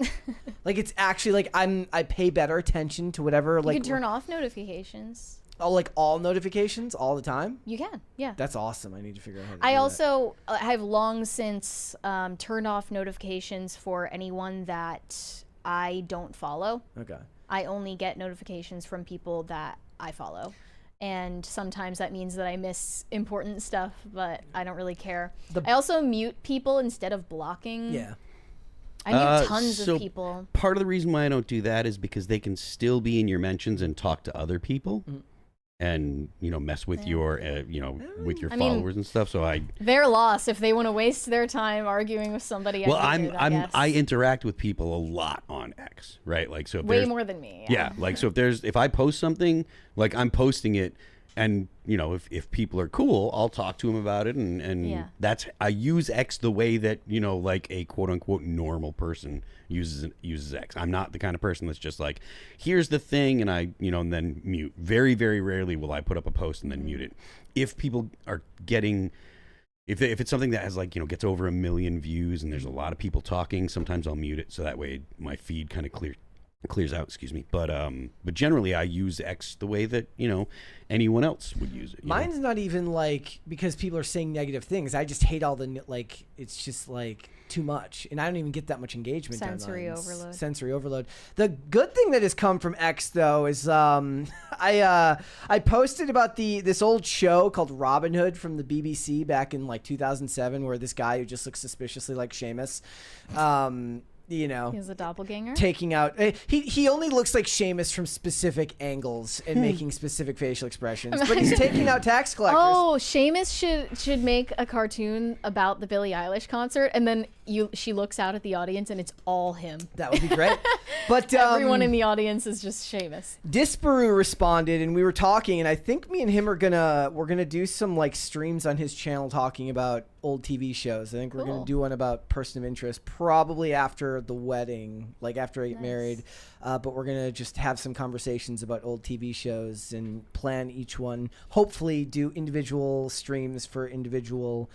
Speaker 1: Like it's actually like I pay better attention to whatever.
Speaker 2: You
Speaker 1: like
Speaker 2: can turn off notifications.
Speaker 1: Oh, like all notifications all the time?
Speaker 2: You can, yeah.
Speaker 1: That's awesome. I need to figure out how to do
Speaker 2: I also have long since turned off notifications for anyone that I don't follow.
Speaker 1: Okay.
Speaker 2: I only get notifications from people that I follow. And sometimes that means that I miss important stuff, but I don't really care. I also mute people instead of blocking.
Speaker 1: Yeah.
Speaker 2: I mute tons of people.
Speaker 3: Part of the reason why I don't do that is because they can still be in your mentions and talk to other people. And mess with your with your followers and stuff. So
Speaker 2: their loss if they want to waste their time arguing with somebody.
Speaker 3: Well, I interact with people a lot on X, right? Like so, if
Speaker 2: way more than me.
Speaker 3: Yeah, like so if I post something, like I'm posting it, and if people are cool, I'll talk to them about it, and I use X the way that like a quote unquote normal person uses X. I'm not the kind of person that's just like, here's the thing, and I and then mute. Very, very rarely will I put up a post and then mute it. If people are getting, if it's something that has like gets over 1 million views and there's a lot of people talking, sometimes I'll mute it so that way my feed kind of clears out. Excuse me, but generally I use X the way that anyone else would use it.
Speaker 1: Mine's not even like because people are saying negative things. I just hate all the like. It's just like too much, and I don't even get that much engagement.
Speaker 2: Sensory overload.
Speaker 1: Sensory overload. The good thing that has come from X though is I posted about this old show called Robin Hood from the BBC back in like 2007, where this guy who just looks suspiciously like Seamus. He's
Speaker 2: a doppelganger.
Speaker 1: Taking out he only looks like Seamus from specific angles and making specific facial expressions, but he's taking out tax collectors.
Speaker 2: Oh, Seamus should make a cartoon about the Billie Eilish concert, and then she looks out at the audience and it's all him.
Speaker 1: That would be great. But
Speaker 2: everyone in the audience is just Seamus.
Speaker 1: Disparu responded, and we were talking, and I think me and him we're gonna do some like streams on his channel talking about old TV shows. I think we're going to do one about person of interest probably after the wedding, like after I get married. But we're going to just have some conversations about old TV shows and plan each one. Hopefully do individual streams for individual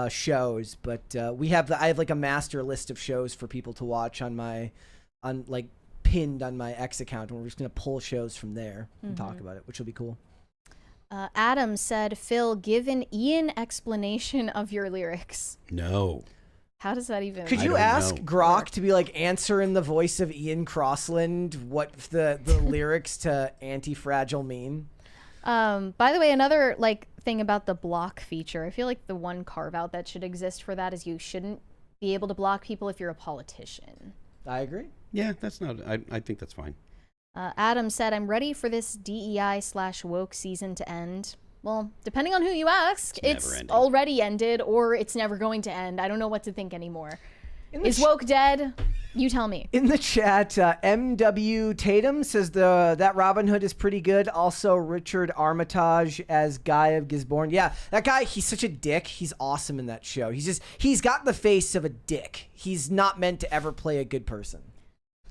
Speaker 1: shows. But I have like a master list of shows for people to watch pinned on my X account, and we're just going to pull shows from there and talk about it, which will be cool.
Speaker 2: Adam said, Phil, give an Ian explanation of your lyrics.
Speaker 3: No.
Speaker 2: How does that even
Speaker 1: Could you ask Grok to be like answer in the voice of Ian Crossland what the lyrics to Anti-Fragile mean?
Speaker 2: By the way, another thing about the block feature, I feel like the one carve out that should exist for that is you shouldn't be able to block people if you're a politician.
Speaker 1: I agree.
Speaker 3: Yeah, that's not. I think that's fine.
Speaker 2: Adam said, I'm ready for this DEI/woke season to end. Well, depending on who you ask, it's already ended or it's never going to end. I don't know what to think anymore. Is woke dead? You tell me.
Speaker 1: In the chat, MW Tatum says that Robin Hood is pretty good. Also, Richard Armitage as Guy of Gisborne. Yeah, that guy, he's such a dick. He's awesome in that show. He's got the face of a dick. He's not meant to ever play a good person.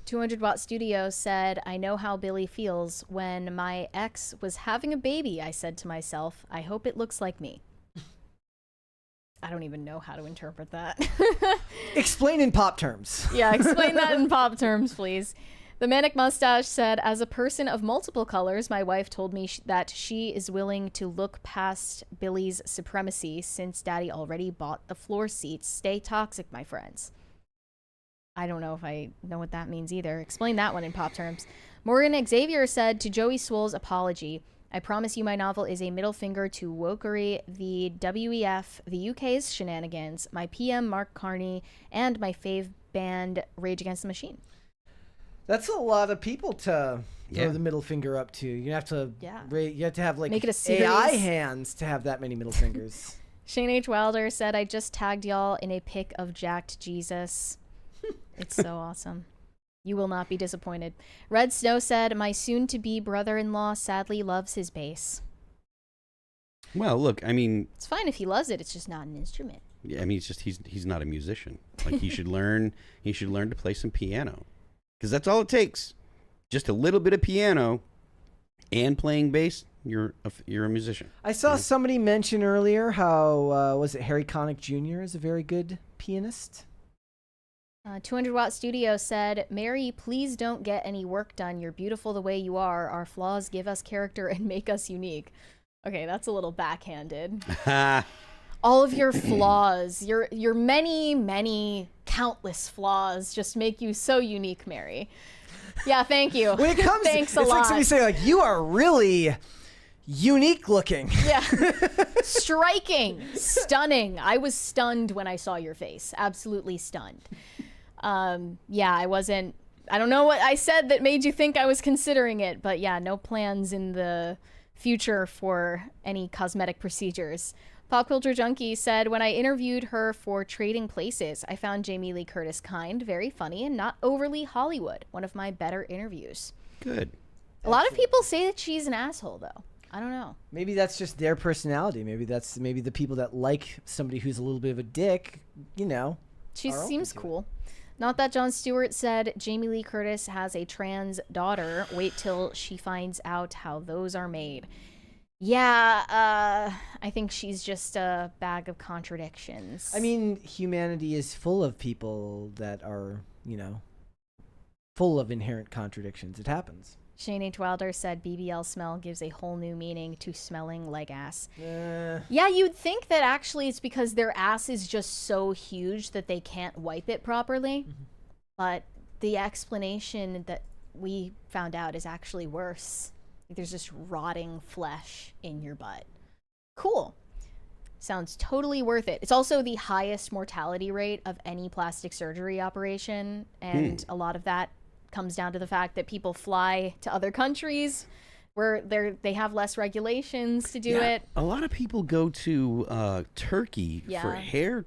Speaker 2: 200 Watt Studio said, I know how Billy feels. When my ex was having a baby, I said to myself, I hope it looks like me. I don't even know how to interpret that.
Speaker 1: Explain in pop terms.
Speaker 2: Yeah, explain that in pop terms, please. The Manic Mustache said, as a person of multiple colors, my wife told me that she is willing to look past Billy's supremacy since Daddy already bought the floor seats. Stay toxic, my friends. I don't know if I know what that means either. Explain that one in pop terms. Morgan Xavier said, to Joey Swoll's apology, I promise you my novel is a middle finger to wokery, the WEF, the UK's shenanigans, my PM Mark Carney, and my fave band Rage Against the Machine.
Speaker 1: That's a lot of people to throw the middle finger up to. You have to have like
Speaker 2: make it a series.
Speaker 1: AI hands to have that many middle fingers.
Speaker 2: Shane H. Wilder said, I just tagged y'all in a pic of jacked Jesus. It's so awesome. You will not be disappointed. Red Snow said, my soon-to-be brother-in-law sadly loves his bass.
Speaker 3: Well, look, I mean...
Speaker 2: It's fine if he loves it. It's just not an instrument.
Speaker 3: Yeah, I mean, it's just he's not a musician. Like, he should learn to play some piano. Because that's all it takes. Just a little bit of piano and playing bass, you're a musician.
Speaker 1: I saw somebody mention earlier how, was it Harry Connick Jr. is a very good pianist?
Speaker 2: 200 Watt Studio said, Mary, please don't get any work done. You're beautiful the way you are. Our flaws give us character and make us unique. Okay, that's a little backhanded. All of your flaws, your many, many, countless flaws just make you so unique, Mary. Yeah, thank you.
Speaker 1: When it comes
Speaker 2: Thanks a
Speaker 1: it's
Speaker 2: lot.
Speaker 1: like somebody saying, like, you are really unique looking.
Speaker 2: Yeah. Striking. Stunning. I was stunned when I saw your face. Absolutely stunned. Yeah, I don't know what I said that made you think I was considering it, but yeah, no plans in the future for any cosmetic procedures. Pop Culture Junkie said, when I interviewed her for Trading Places, I found Jamie Lee Curtis kind, very funny, and not overly Hollywood. One of my better interviews.
Speaker 3: Good.
Speaker 2: A lot of people say that she's an asshole, though. I don't know.
Speaker 1: Maybe that's just their personality. Maybe the people that like somebody who's a little bit of a dick,
Speaker 2: She seems cool. Not That Jon Stewart said, Jamie Lee Curtis has a trans daughter. Wait till she finds out how those are made. Yeah, I think she's just a bag of contradictions.
Speaker 1: I mean, humanity is full of people that are, full of inherent contradictions. It happens.
Speaker 2: Shane H. Wilder said BBL smell gives a whole new meaning to smelling like ass. Yeah, you'd think that actually it's because their ass is just so huge that they can't wipe it properly. Mm-hmm. But the explanation that we found out is actually worse. There's just rotting flesh in your butt. Cool. Sounds totally worth it. It's also the highest mortality rate of any plastic surgery operation, and a lot of that comes down to the fact that people fly to other countries where they have less regulations to do it.
Speaker 3: A lot of people go to Turkey for hair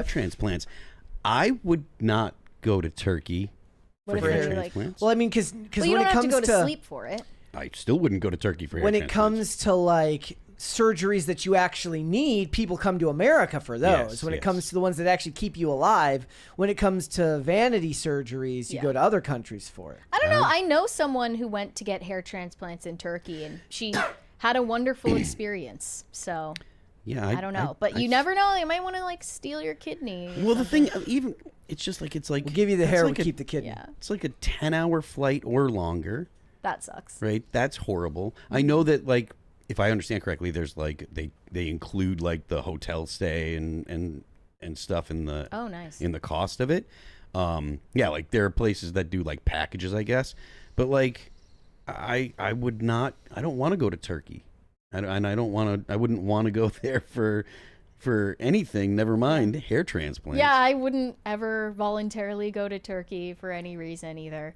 Speaker 3: transplants. I would not go to Turkey for hair transplants.
Speaker 1: Well, I mean, because
Speaker 2: you
Speaker 1: when
Speaker 2: don't
Speaker 1: it
Speaker 2: have
Speaker 1: comes
Speaker 2: to go to sleep for it.
Speaker 3: I still wouldn't go to Turkey for hair
Speaker 1: when it
Speaker 3: transplants.
Speaker 1: comes to like surgeries that you actually need, people come to America for those.
Speaker 3: Yes,
Speaker 1: when it
Speaker 3: yes.
Speaker 1: comes to the ones that actually keep you alive, when it comes to vanity surgeries, you go to other countries for it.
Speaker 2: I don't know. I know someone who went to get hair transplants in Turkey, and she had a wonderful experience. So
Speaker 3: Yeah,
Speaker 2: I don't know, but you never know. They might want to like steal your kidney. or
Speaker 3: Well, the
Speaker 2: something.
Speaker 3: thing, even it's like
Speaker 1: We'll give you the
Speaker 3: it's
Speaker 1: hair,
Speaker 3: like
Speaker 1: we'll keep the kidney.
Speaker 2: Yeah,
Speaker 3: It's like a 10-hour flight or longer,
Speaker 2: that sucks.
Speaker 3: right? That's horrible. I know that, like, if I understand correctly, there's like they include like the hotel stay and stuff in the
Speaker 2: Oh, nice.
Speaker 3: in the cost of it. Yeah, like there are places that do like packages, I guess, but like I don't want to go to Turkey. I wouldn't want to go there for anything, never mind hair transplants.
Speaker 2: Yeah, I wouldn't ever voluntarily go to Turkey for any reason either.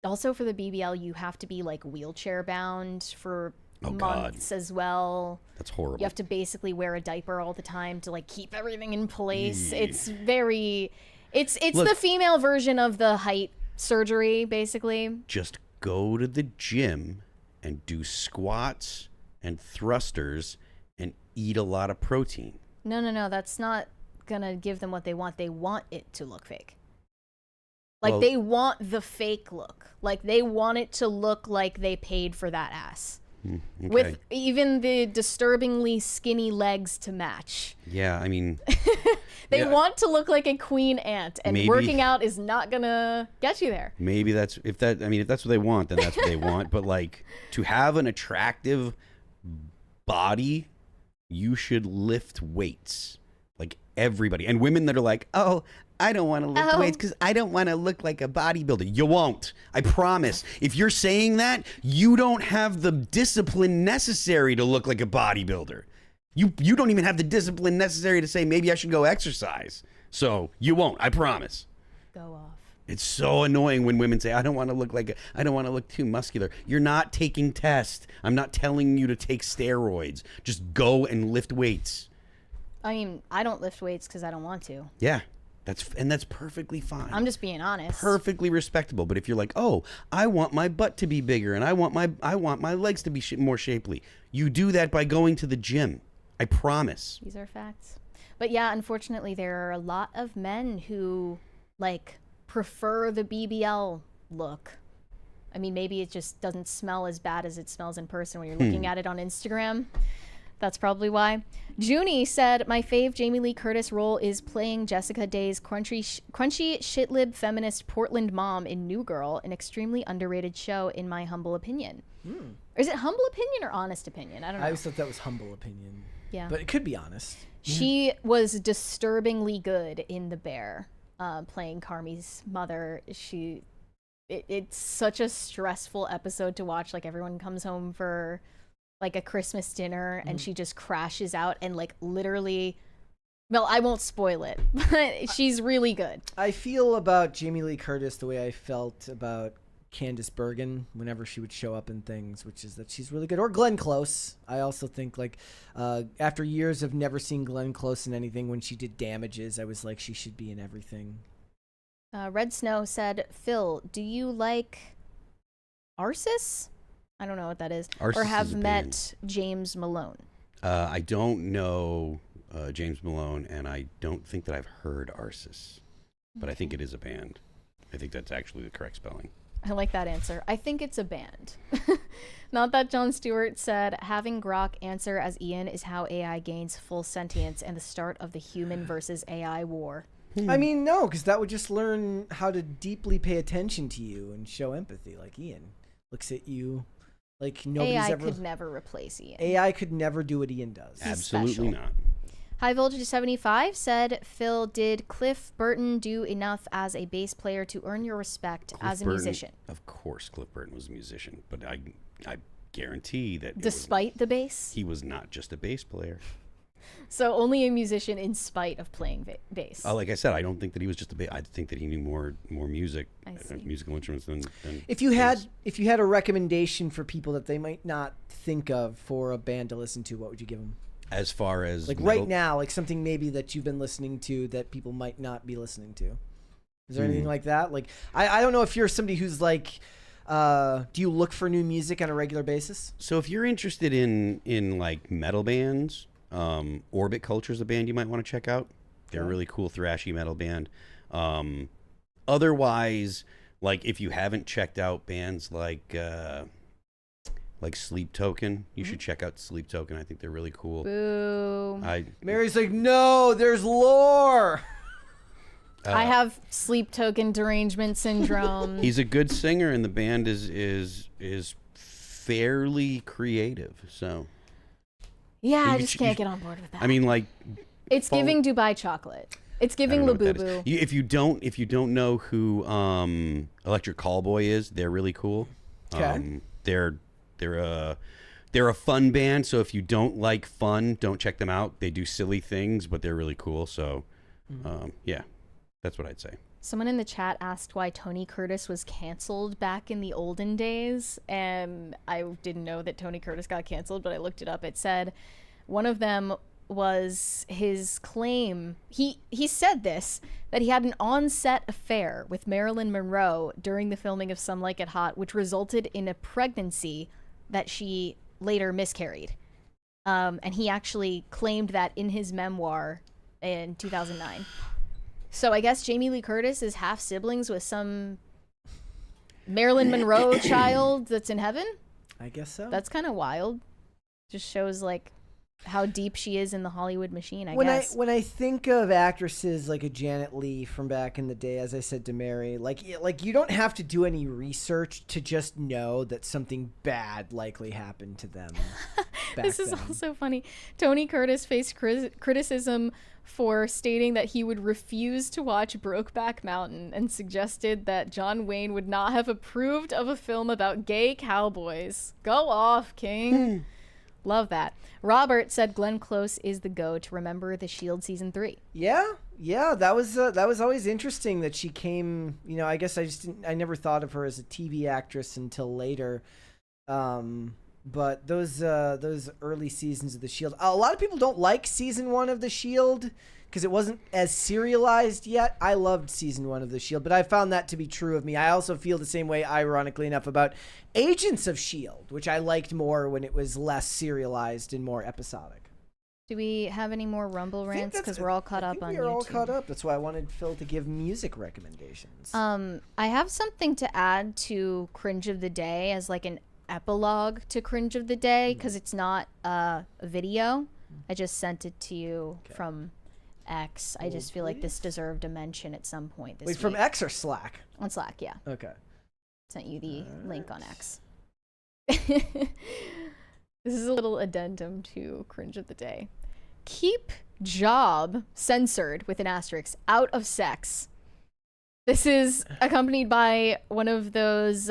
Speaker 2: Also for the BBL, you have to be like wheelchair bound for months as well.
Speaker 3: That's horrible.
Speaker 2: You have to basically wear a diaper all the time to like keep everything in place.
Speaker 3: Yeah.
Speaker 2: It's very, it's
Speaker 3: Look-
Speaker 2: the female version of the height surgery, basically.
Speaker 3: Just go to the gym and do squats and thrusters and eat a lot of protein.
Speaker 2: No, that's not gonna give them what they want. They want it to look fake. Like
Speaker 3: Well-
Speaker 2: they want the fake look. Like they want it to look like they paid for that ass.
Speaker 3: Okay.
Speaker 2: With even the disturbingly skinny legs to match.
Speaker 3: Yeah, I mean,
Speaker 2: They
Speaker 3: yeah,
Speaker 2: want to look like a queen ant, and
Speaker 3: Maybe-
Speaker 2: working out is not gonna get you there.
Speaker 3: maybe if that's what they want, then that's what they want. But like to have an attractive body, you should lift weights. Like everybody, and women that are like, oh, I don't want to lift weights because I don't want to look like a bodybuilder. You won't. I promise. If you're saying that, you don't have the discipline necessary to look like a bodybuilder. You don't even have the discipline necessary to say maybe I should go exercise. So you won't. I promise.
Speaker 2: Go off.
Speaker 3: It's so annoying when women say, I don't want to look too muscular. You're not taking tests. I'm not telling you to take steroids. Just go and lift weights.
Speaker 2: I mean, I don't lift weights because I don't want to.
Speaker 3: Yeah. That's perfectly fine.
Speaker 2: I'm just being honest.
Speaker 3: Perfectly respectable. But if you're like, oh, I want my butt to be bigger and I want my legs to be more shapely, you do that by going to the gym. I promise.
Speaker 2: These are facts. But yeah, unfortunately, there are a lot of men who like prefer the BBL look. I mean, maybe it just doesn't smell as bad as it smells in person when you're looking at it on Instagram. That's probably why. Junie said, my fave Jamie Lee Curtis role is playing Jessica Day's crunchy shitlib feminist Portland mom in New Girl, an extremely underrated show in my humble opinion. Or is it humble opinion or honest opinion? I don't know.
Speaker 1: I always thought that was humble opinion.
Speaker 2: Yeah.
Speaker 1: But it could be honest.
Speaker 2: She was disturbingly good in The Bear, playing Carmi's mother. It's such a stressful episode to watch. Like everyone comes home for like a Christmas dinner and she just crashes out and like literally, well, I won't spoil it, but she's really good.
Speaker 1: I feel about Jamie Lee Curtis the way I felt about Candice Bergen whenever she would show up in things, which is that she's really good. Or Glenn Close. I also think like after years of never seeing Glenn Close in anything, when she did Damages, I was like, she should be in everything.
Speaker 2: Red Snow said, Phil, do you like Arsis? I don't know what that is.
Speaker 3: Arsis
Speaker 2: or
Speaker 3: is
Speaker 2: have
Speaker 3: a
Speaker 2: met James Malone.
Speaker 3: I don't know James Malone, and I don't think that I've heard Arsis, but I think it is a band. I think that's actually the correct spelling.
Speaker 2: I like that answer. I think it's a band. Not that Jon Stewart said, having Grok answer as Ian is how AI gains full sentience and the start of the human versus AI war.
Speaker 1: I mean, no, because that would just learn how to deeply pay attention to you and show empathy. Like Ian looks at you like nobody's
Speaker 2: AI
Speaker 1: ever...
Speaker 2: could never replace Ian.
Speaker 1: AI could never do what Ian does.
Speaker 3: Absolutely
Speaker 2: special.
Speaker 3: not.
Speaker 2: High Voltage 75 said, Phil, did Cliff Burton do enough as a bass player to earn your respect as a musician?
Speaker 3: Of course, Cliff Burton was a musician, but I guarantee that
Speaker 2: Despite the bass?
Speaker 3: he was not just a bass player.
Speaker 2: So only a musician in spite of playing bass.
Speaker 3: Like I said, I don't think that he was just a bass. I think that he knew more music,
Speaker 2: see.
Speaker 3: musical instruments than
Speaker 1: If you had a recommendation for people that they might not think of for a band to listen to, what would you give them?
Speaker 3: As far as
Speaker 1: like
Speaker 3: metal,
Speaker 1: right now, like something maybe that you've been listening to that people might not be listening to. Is there anything like that? Like I don't know if you're somebody who's like Do you look for new music on a regular basis?
Speaker 3: So if you're interested in like metal bands, Orbit Culture is a band you might want to check out. They're a really cool thrashy metal band. Otherwise, like if you haven't checked out bands like Sleep Token, you should check out Sleep Token. I think they're really cool.
Speaker 2: Boo.
Speaker 1: Mary's like, no, there's lore.
Speaker 2: I have Sleep Token derangement syndrome.
Speaker 3: He's a good singer, and the band is fairly creative. So
Speaker 2: yeah, I just can't get on board with that.
Speaker 3: I mean, like,
Speaker 2: it's giving Dubai Chocolate. It's giving Labubu.
Speaker 3: If you don't know who Electric Callboy is, they're really cool.
Speaker 1: Okay.
Speaker 3: They're a fun band. So if you don't like fun, don't check them out. They do silly things, but they're really cool. So yeah, that's what I'd say.
Speaker 2: Someone in the chat asked why Tony Curtis was canceled back in the olden days, and I didn't know that Tony Curtis got canceled, but I looked it up. It said one of them was his claim. He said this, that he had an on-set affair with Marilyn Monroe during the filming of Some Like It Hot, which resulted in a pregnancy that she later miscarried. And he actually claimed that in his memoir in 2009. So I guess Jamie Lee Curtis is half siblings with some Marilyn Monroe child that's in heaven?
Speaker 1: I guess so.
Speaker 2: That's kind of wild. Just shows like how deep she is in the Hollywood machine, I
Speaker 1: when
Speaker 2: guess.
Speaker 1: When I think of actresses like a Janet Leigh from back in the day, as I said to Mary, like you don't have to do any research to just know that something bad likely happened to them.
Speaker 2: This is also funny. Tony Curtis faced criticism for stating that he would refuse to watch Brokeback Mountain and suggested that John Wayne would not have approved of a film about gay cowboys. Go off, King. Love that. Robert said Glenn Close is the GOAT to Remember the Shield season 3.
Speaker 1: Yeah, that was always interesting that she came. You know, I guess I never thought of her as a TV actress until later. But those early seasons of the Shield, a lot of people don't like season 1 of the Shield because it wasn't as serialized yet. I loved season 1 of the Shield, but I found that to be true of me. I also feel the same way, ironically enough, about Agents of Shield, which I liked more when it was less serialized and more episodic.
Speaker 2: Do we have any more Rumble rants? Because we're all caught up on YouTube.
Speaker 1: We're all caught up. That's why I wanted Phil to give music recommendations.
Speaker 2: I have something to add to Cringe of the Day as like an epilogue to Cringe of the Day, because it's not a video. I just sent it to you from X. I just feel like this deserved a mention at some point this week.
Speaker 1: From X or Slack?
Speaker 2: On Slack, yeah.
Speaker 1: Okay.
Speaker 2: Sent you the link on X. This is a little addendum to Cringe of the Day. Keep job censored with an asterisk out of sex. This is accompanied by one of those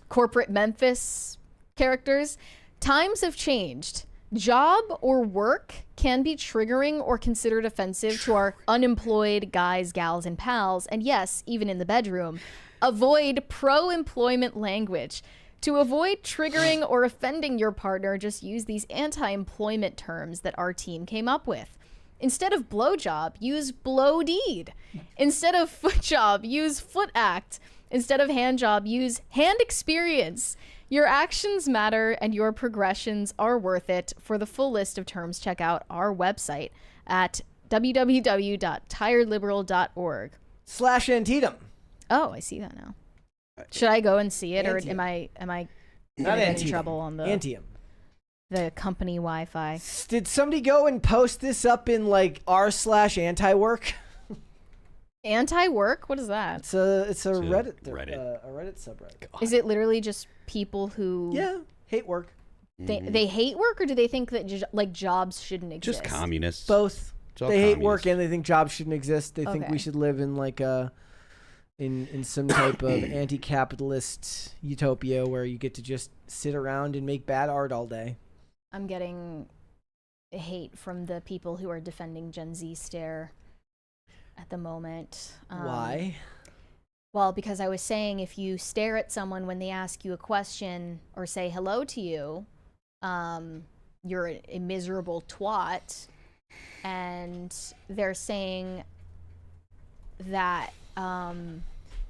Speaker 2: corporate Memphis characters. Times have changed. Job or work can be triggering or considered offensive to our unemployed guys, gals, and pals. And yes, even in the bedroom. Avoid pro-employment language. To avoid triggering or offending your partner, just use these anti-employment terms that our team came up with. Instead of blowjob, use blow deed. Instead of foot job, use foot act. Instead of hand job, use hand experience. Your actions matter and your progressions are worth it. For the full list of terms, check out our website at www.tiredliberal.org/Antietam. Oh, I see that now. Should I go and see it,
Speaker 1: Antietam.
Speaker 2: or am I
Speaker 1: Not
Speaker 2: in
Speaker 1: Antietam.
Speaker 2: trouble on the
Speaker 1: Antietam.
Speaker 2: the company Wi-Fi?
Speaker 1: Did somebody go and post this up in like r/anti-work?
Speaker 2: Anti-work? What is that?
Speaker 1: It's a Reddit
Speaker 3: Reddit.
Speaker 1: a Reddit subreddit.
Speaker 2: Is it literally just people who
Speaker 1: hate work?
Speaker 2: They hate work, or do they think that like jobs shouldn't exist?
Speaker 3: Just communists.
Speaker 1: Both.
Speaker 3: It's all
Speaker 1: They hate work
Speaker 3: communist.
Speaker 1: and they think jobs shouldn't exist. They think
Speaker 2: Okay.
Speaker 1: we should live in like a in some type of anti-capitalist utopia where you get to just sit around and make bad art all day.
Speaker 2: I'm getting hate from the people who are defending Gen Z stare at the moment.
Speaker 1: Why?
Speaker 2: Well, because I was saying if you stare at someone when they ask you a question or say hello to you, you're a miserable twat. And they're saying that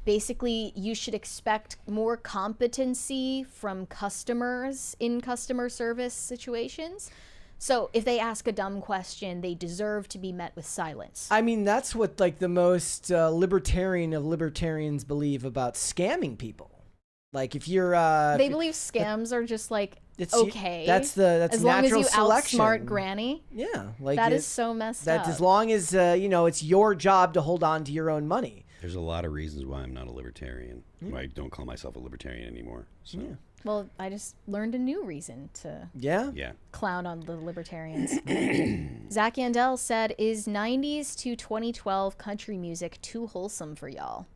Speaker 2: basically you should expect more competency from customers in customer service situations. So if they ask a dumb question, they deserve to be met with silence.
Speaker 1: I mean, that's what like the most libertarian of libertarians believe about scamming people. Like if you're
Speaker 2: they believe scams are just like
Speaker 1: it's
Speaker 2: okay.
Speaker 1: That's
Speaker 2: as long as
Speaker 1: natural
Speaker 2: you
Speaker 1: selection.
Speaker 2: outsmart Granny.
Speaker 1: Yeah, like
Speaker 2: that is so messed
Speaker 1: that
Speaker 2: up.
Speaker 1: as long as you know it's your job to hold on to your own money.
Speaker 3: There's a lot of reasons why I'm not a libertarian. Why I don't call myself a libertarian anymore. So.
Speaker 1: Yeah.
Speaker 2: Well, I just learned a new reason to
Speaker 3: Yeah.
Speaker 2: clown on the libertarians. Zach Yandel said, is 90s to 2012 country music too wholesome for y'all?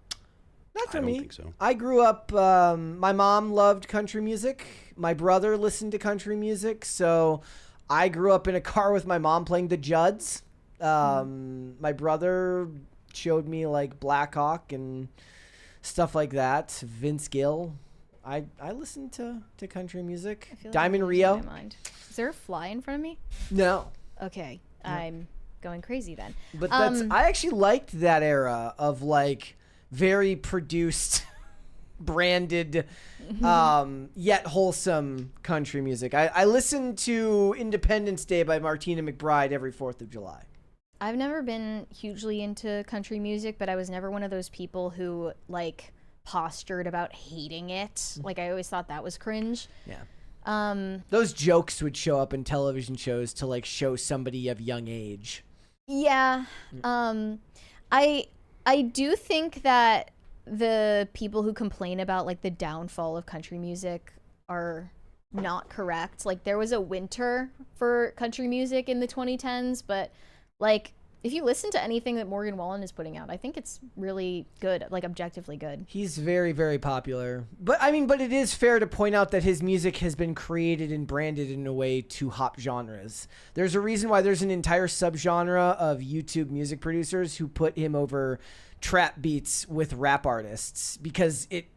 Speaker 1: Not for
Speaker 3: I
Speaker 1: me.
Speaker 3: don't think so.
Speaker 1: I grew up, my mom loved country music. My brother listened to country music. So I grew up in a car with my mom playing the Judds. My brother showed me like Black Hawk and stuff like that. Vince Gill. I listened to country music.
Speaker 2: I feel like
Speaker 1: Diamond
Speaker 2: I'm losing
Speaker 1: Rio.
Speaker 2: my mind. Is there a fly in front of me?
Speaker 1: No.
Speaker 2: Okay. I'm going crazy then.
Speaker 1: But that's I actually liked that era of like very produced, branded, yet wholesome country music. I listened to Independence Day by Martina McBride every 4th of July.
Speaker 2: I've never been hugely into country music, but I was never one of those people who like postured about hating it. Like I always thought that was cringe.
Speaker 1: Yeah. Those jokes would show up in television shows to like show somebody of young age.
Speaker 2: Yeah. I do think that the people who complain about like the downfall of country music are not correct. Like there was a winter for country music in the 2010s, but like if you listen to anything that Morgan Wallen is putting out, I think it's really good, like objectively good.
Speaker 1: He's very, very popular. But I mean, but it is fair to point out that his music has been created and branded in a way to hop genres. There's a reason why there's an entire subgenre of YouTube music producers who put him over trap beats with rap artists because it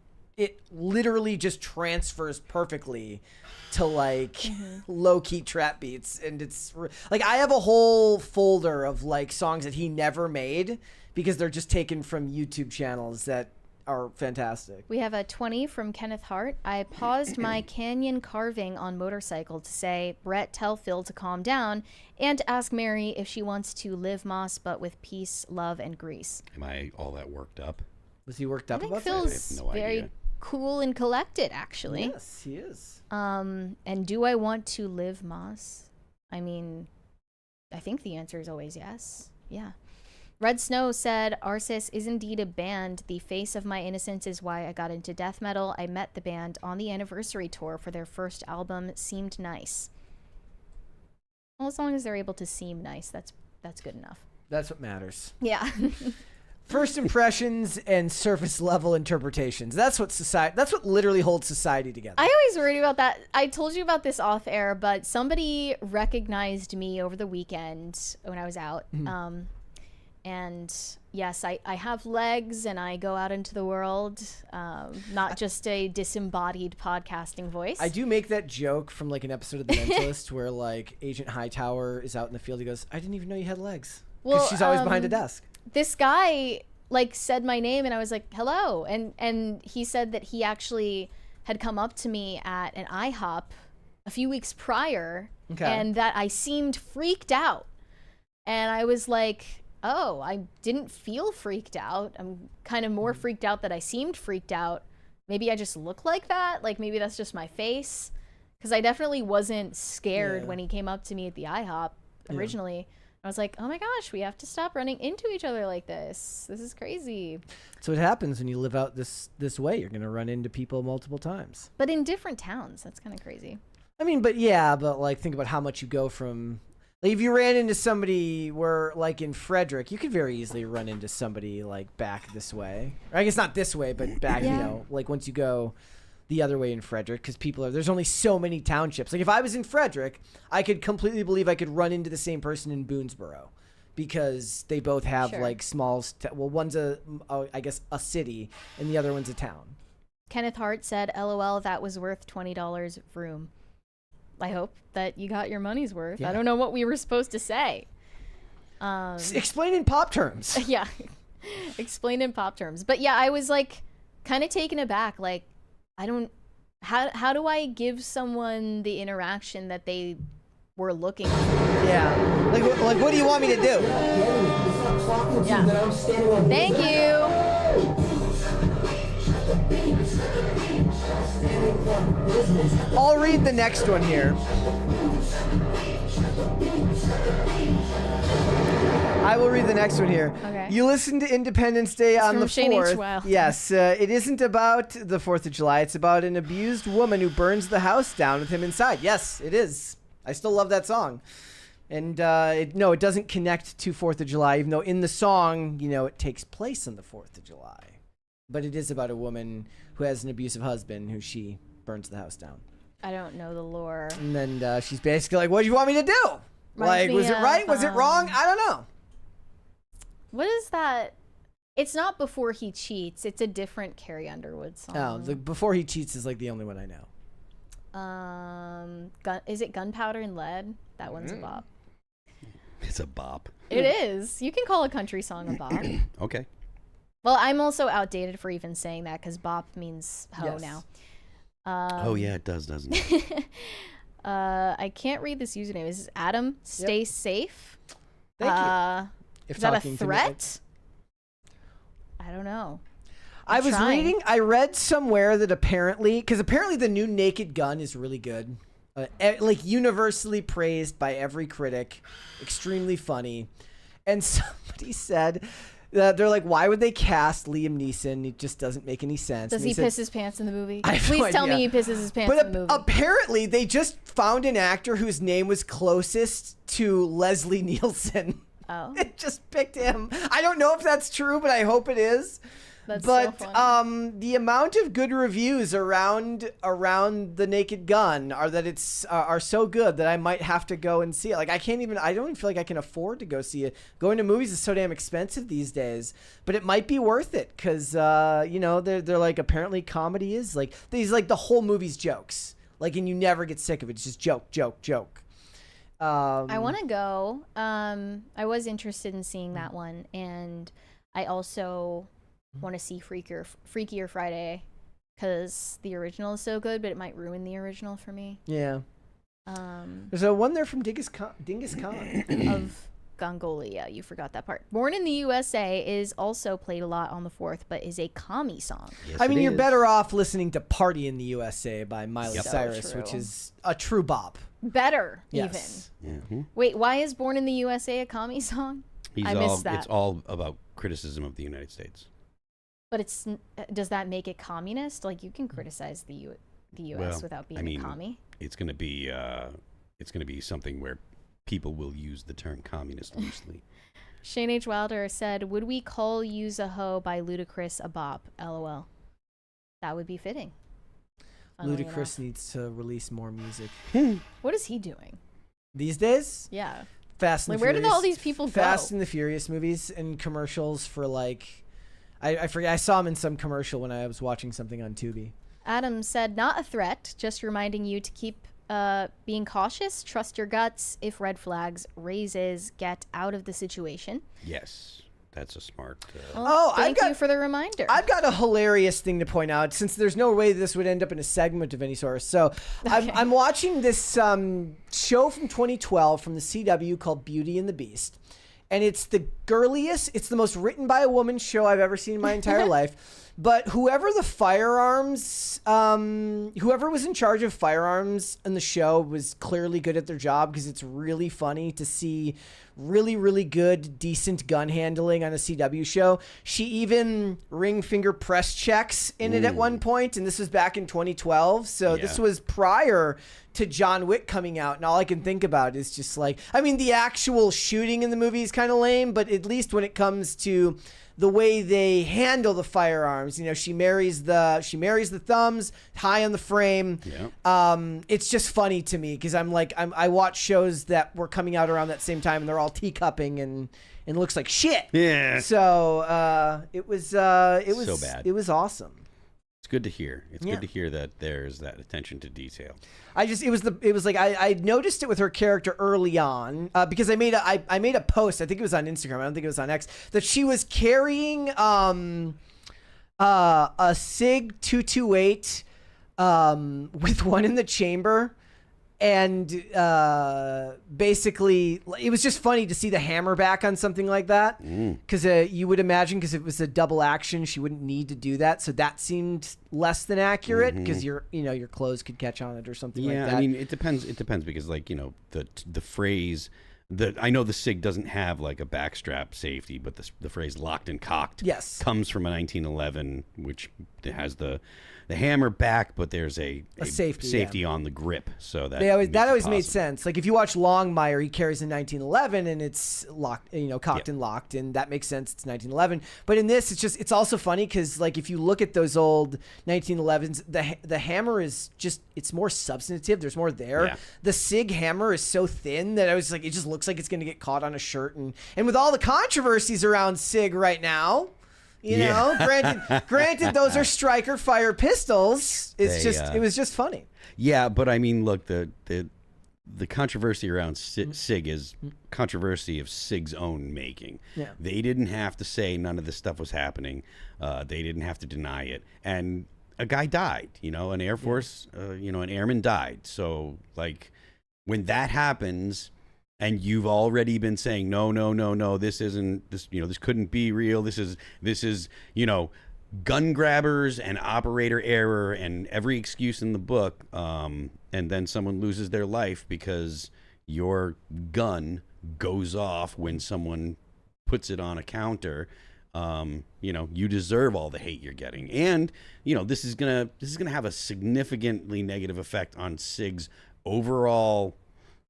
Speaker 1: literally just transfers perfectly to like low-key trap beats. And it's like I have a whole folder of like songs that he never made because they're just taken from YouTube channels that are fantastic.
Speaker 2: We have a 20 from Kenneth Hart. I paused my canyon carving on motorcycle to say, Brett, tell Phil to calm down and ask Mary if she wants to live Moss but with peace, love, and grease.
Speaker 3: Am I all that worked up?
Speaker 1: Was he worked up
Speaker 2: I think
Speaker 1: about
Speaker 2: Phil's
Speaker 1: that?
Speaker 3: I have no
Speaker 2: very
Speaker 3: idea.
Speaker 2: cool and collected, actually.
Speaker 1: Yes, he is.
Speaker 2: And do I want to live Moss? I mean, I think the answer is always yes. Yeah. Red Snow said, Arsis is indeed a band. The face of my innocence is why I got into death metal. I met the band on the anniversary tour for their first album. Seemed nice. Well, as long as they're able to seem nice, that's good enough.
Speaker 1: That's what matters.
Speaker 2: Yeah.
Speaker 1: First impressions and surface level interpretations. That's what literally holds society together.
Speaker 2: I always worried about that. I told you about this off air, but somebody recognized me over the weekend when I was out. And yes, I have legs and I go out into the world, not just a disembodied podcasting voice.
Speaker 1: I do make that joke from like an episode of The Mentalist where like Agent Hightower is out in the field. He goes, I didn't even know you had legs. Because she's always behind a desk.
Speaker 2: This guy like said my name and I was like, hello. And he said that he actually had come up to me at an IHOP a few weeks prior and that I seemed freaked out. And I was like, oh, I didn't feel freaked out. I'm kind of more freaked out that I seemed freaked out. Maybe I just look like that. Like maybe that's just my face. Because I definitely wasn't scared when he came up to me at the IHOP originally. I was like, oh my gosh, we have to stop running into each other like this. This is crazy.
Speaker 1: So it happens when you live out this way. You're going to run into people multiple times.
Speaker 2: But in different towns. That's kind of crazy.
Speaker 1: I mean, but like think about how much you go from... Like if you ran into somebody where like in Frederick, you could very easily run into somebody like back this way. Or I guess not this way, but back, you know, like once you go the other way in Frederick, because there's only so many townships. Like if I was in Frederick, I could completely believe I could run into the same person in Boonesboro because they both have like small, one's I guess a city and the other one's a town.
Speaker 2: Kenneth Hart said, LOL, that was worth $20 vroom. I hope that you got your money's worth. I don't know what we were supposed to say.
Speaker 1: Explain in pop terms.
Speaker 2: Yeah. Explained in pop terms. But yeah, I was like kind of taken aback. Like, I don't. How do I give someone the interaction that they were looking for?
Speaker 1: Yeah. Like what do you want me to do?
Speaker 2: Yeah. Thank you.
Speaker 1: I'll read the next one here. I will read the next one here.
Speaker 2: Okay.
Speaker 1: You listened to Independence Day on the
Speaker 2: Shane H.
Speaker 1: 4th.
Speaker 2: Wild.
Speaker 1: Yes, it isn't about the 4th of July. It's about an abused woman who burns the house down with him inside. Yes, it is. I still love that song. And it doesn't connect to 4th of July, even though in the song, it takes place on the 4th of July. But it is about a woman who has an abusive husband who she burns the house down.
Speaker 2: I don't know the lore.
Speaker 1: And then she's basically like, what do you want me to do? Was it right? Was it wrong? I don't know.
Speaker 2: What is that? It's not Before He Cheats. It's a different Carrie Underwood song.
Speaker 1: Oh, the Before He Cheats is like the only one I know.
Speaker 2: Is it Gunpowder and Lead? That one's a bop.
Speaker 3: It's a bop.
Speaker 2: It is. You can call a country song a bop.
Speaker 3: Okay.
Speaker 2: Well, I'm also outdated for even saying that because bop means hoe now.
Speaker 3: Oh yeah, it does, doesn't it?
Speaker 2: I can't read this username. This is Adam. Stay safe.
Speaker 1: Thank you.
Speaker 2: Is that a threat? I don't know.
Speaker 1: I read somewhere that apparently the new Naked Gun is really good. Like universally praised by every critic. Extremely funny. And somebody said that they're like, why would they cast Liam Neeson? It just doesn't make any sense.
Speaker 2: Does he piss his pants in the movie?
Speaker 1: I have no
Speaker 2: Please tell
Speaker 1: idea.
Speaker 2: me he pisses his pants in the movie.
Speaker 1: Apparently they just found an actor whose name was closest to Leslie Nielsen.
Speaker 2: Oh.
Speaker 1: It just picked him. I don't know if that's true, but I hope it is.
Speaker 2: That's so funny.
Speaker 1: The amount of good reviews around the Naked Gun are so good that I might have to go and see it. Like I don't even feel like I can afford to go see it. Going to movies is so damn expensive these days, but it might be worth it because they're like, apparently comedy is like these, like the whole movie's jokes, like, and you never get sick of it. It's just joke.
Speaker 2: I want to go. I was interested in seeing that one, and I also want to see Freakier Friday because the original is so good, but it might ruin the original for me.
Speaker 1: Yeah. There's a one there from Dingus Khan
Speaker 2: of Gongolia. You forgot that part. Born in the USA is also played a lot on the 4th, but is a commie song.
Speaker 3: Yes,
Speaker 1: I mean, you're better off listening to Party in the USA by Miley Cyrus,
Speaker 2: true.
Speaker 1: which is a true bop.
Speaker 2: Better,
Speaker 1: Yes.
Speaker 2: even. Wait, why is Born in the USA a commie song? I missed that.
Speaker 3: It's all about criticism of the United States.
Speaker 2: But does that make it communist? Like, you can criticize the U.S. without being a commie.
Speaker 3: It's going to be something where people will use the term communist loosely.
Speaker 2: Shane H. Wilder said, "Would we call Use a Hoe by Ludacris a bop? LOL." That would be fitting.
Speaker 1: Ludacris needs to release more music.
Speaker 2: What is he doing
Speaker 1: these days?
Speaker 2: Yeah.
Speaker 1: Fast and
Speaker 2: where
Speaker 1: Furious.
Speaker 2: did all these people go?
Speaker 1: Fast and the Furious movies and commercials for like, I forget. I saw him in some commercial when I was watching something on Tubi.
Speaker 2: Adam said, "Not a threat, just reminding you to keep being cautious, trust your guts. If red flags raises, get out of the situation."
Speaker 3: Yes, that's a smart.
Speaker 2: Thank you for the reminder.
Speaker 1: I've got a hilarious thing to point out, since there's no way this would end up in a segment of any sort. So I'm watching this show from 2012 from the CW called Beauty and the Beast. And it's the girliest, it's the most written by a woman show I've ever seen in my entire life. But whoever was in charge of firearms in the show was clearly good at their job, because it's really funny to see really, really good, decent gun handling on a CW show. She even ring finger press checks in it at one point, and this was back in 2012. So this was prior to John Wick coming out, and all I can think about is just like, I mean, the actual shooting in the movie is kind of lame, but at least when it comes to the way they handle the firearms, she marries the thumbs high on the frame. Yeah. It's just funny to me because I watch shows that were coming out around that same time, and they're all teacupping and it looks like shit.
Speaker 3: Yeah.
Speaker 1: So it was so bad. It was awesome.
Speaker 3: It's good to hear. It's good to hear that there's that attention to detail.
Speaker 1: It was like I noticed it with her character early on because I made a post. I think it was on Instagram. I don't think it was on X, that she was carrying a SIG 228 with one in the chamber. And basically, it was just funny to see the hammer back on something like that. Because you would imagine, because it was a double action, she wouldn't need to do that. So that seemed less than accurate, because your clothes could catch on it or something like that.
Speaker 3: Yeah, I mean, it depends. It depends because, like, the phrase. I know the SIG doesn't have like a backstrap safety, but the phrase "locked and cocked" comes from a 1911, which has the hammer back, but there's a safety on the grip, so that
Speaker 1: always made sense. Like if you watch Longmire, he carries a 1911 and it's locked, cocked and locked, and that makes sense. It's 1911. But in this, it's also funny because like if you look at those old 1911s, the hammer is it's more substantive. There's more there. Yeah. The SIG hammer is so thin that I was like, it just looks like it's going to get caught on a shirt, and with all the controversies around SIG right now. You know, granted, those are striker fire pistols. It was just funny.
Speaker 3: Yeah, but I mean, look, the controversy around SIG is controversy of SIG's own making. Yeah. They didn't have to say none of this stuff was happening. They didn't have to deny it, and a guy died. An Air Force, an airman died. So, like, when that happens. And you've already been saying no. This isn't this. This couldn't be real. This is gun grabbers and operator error and every excuse in the book. And then someone loses their life because your gun goes off when someone puts it on a counter. You deserve all the hate you're getting, and this is gonna have a significantly negative effect on SIG's overall.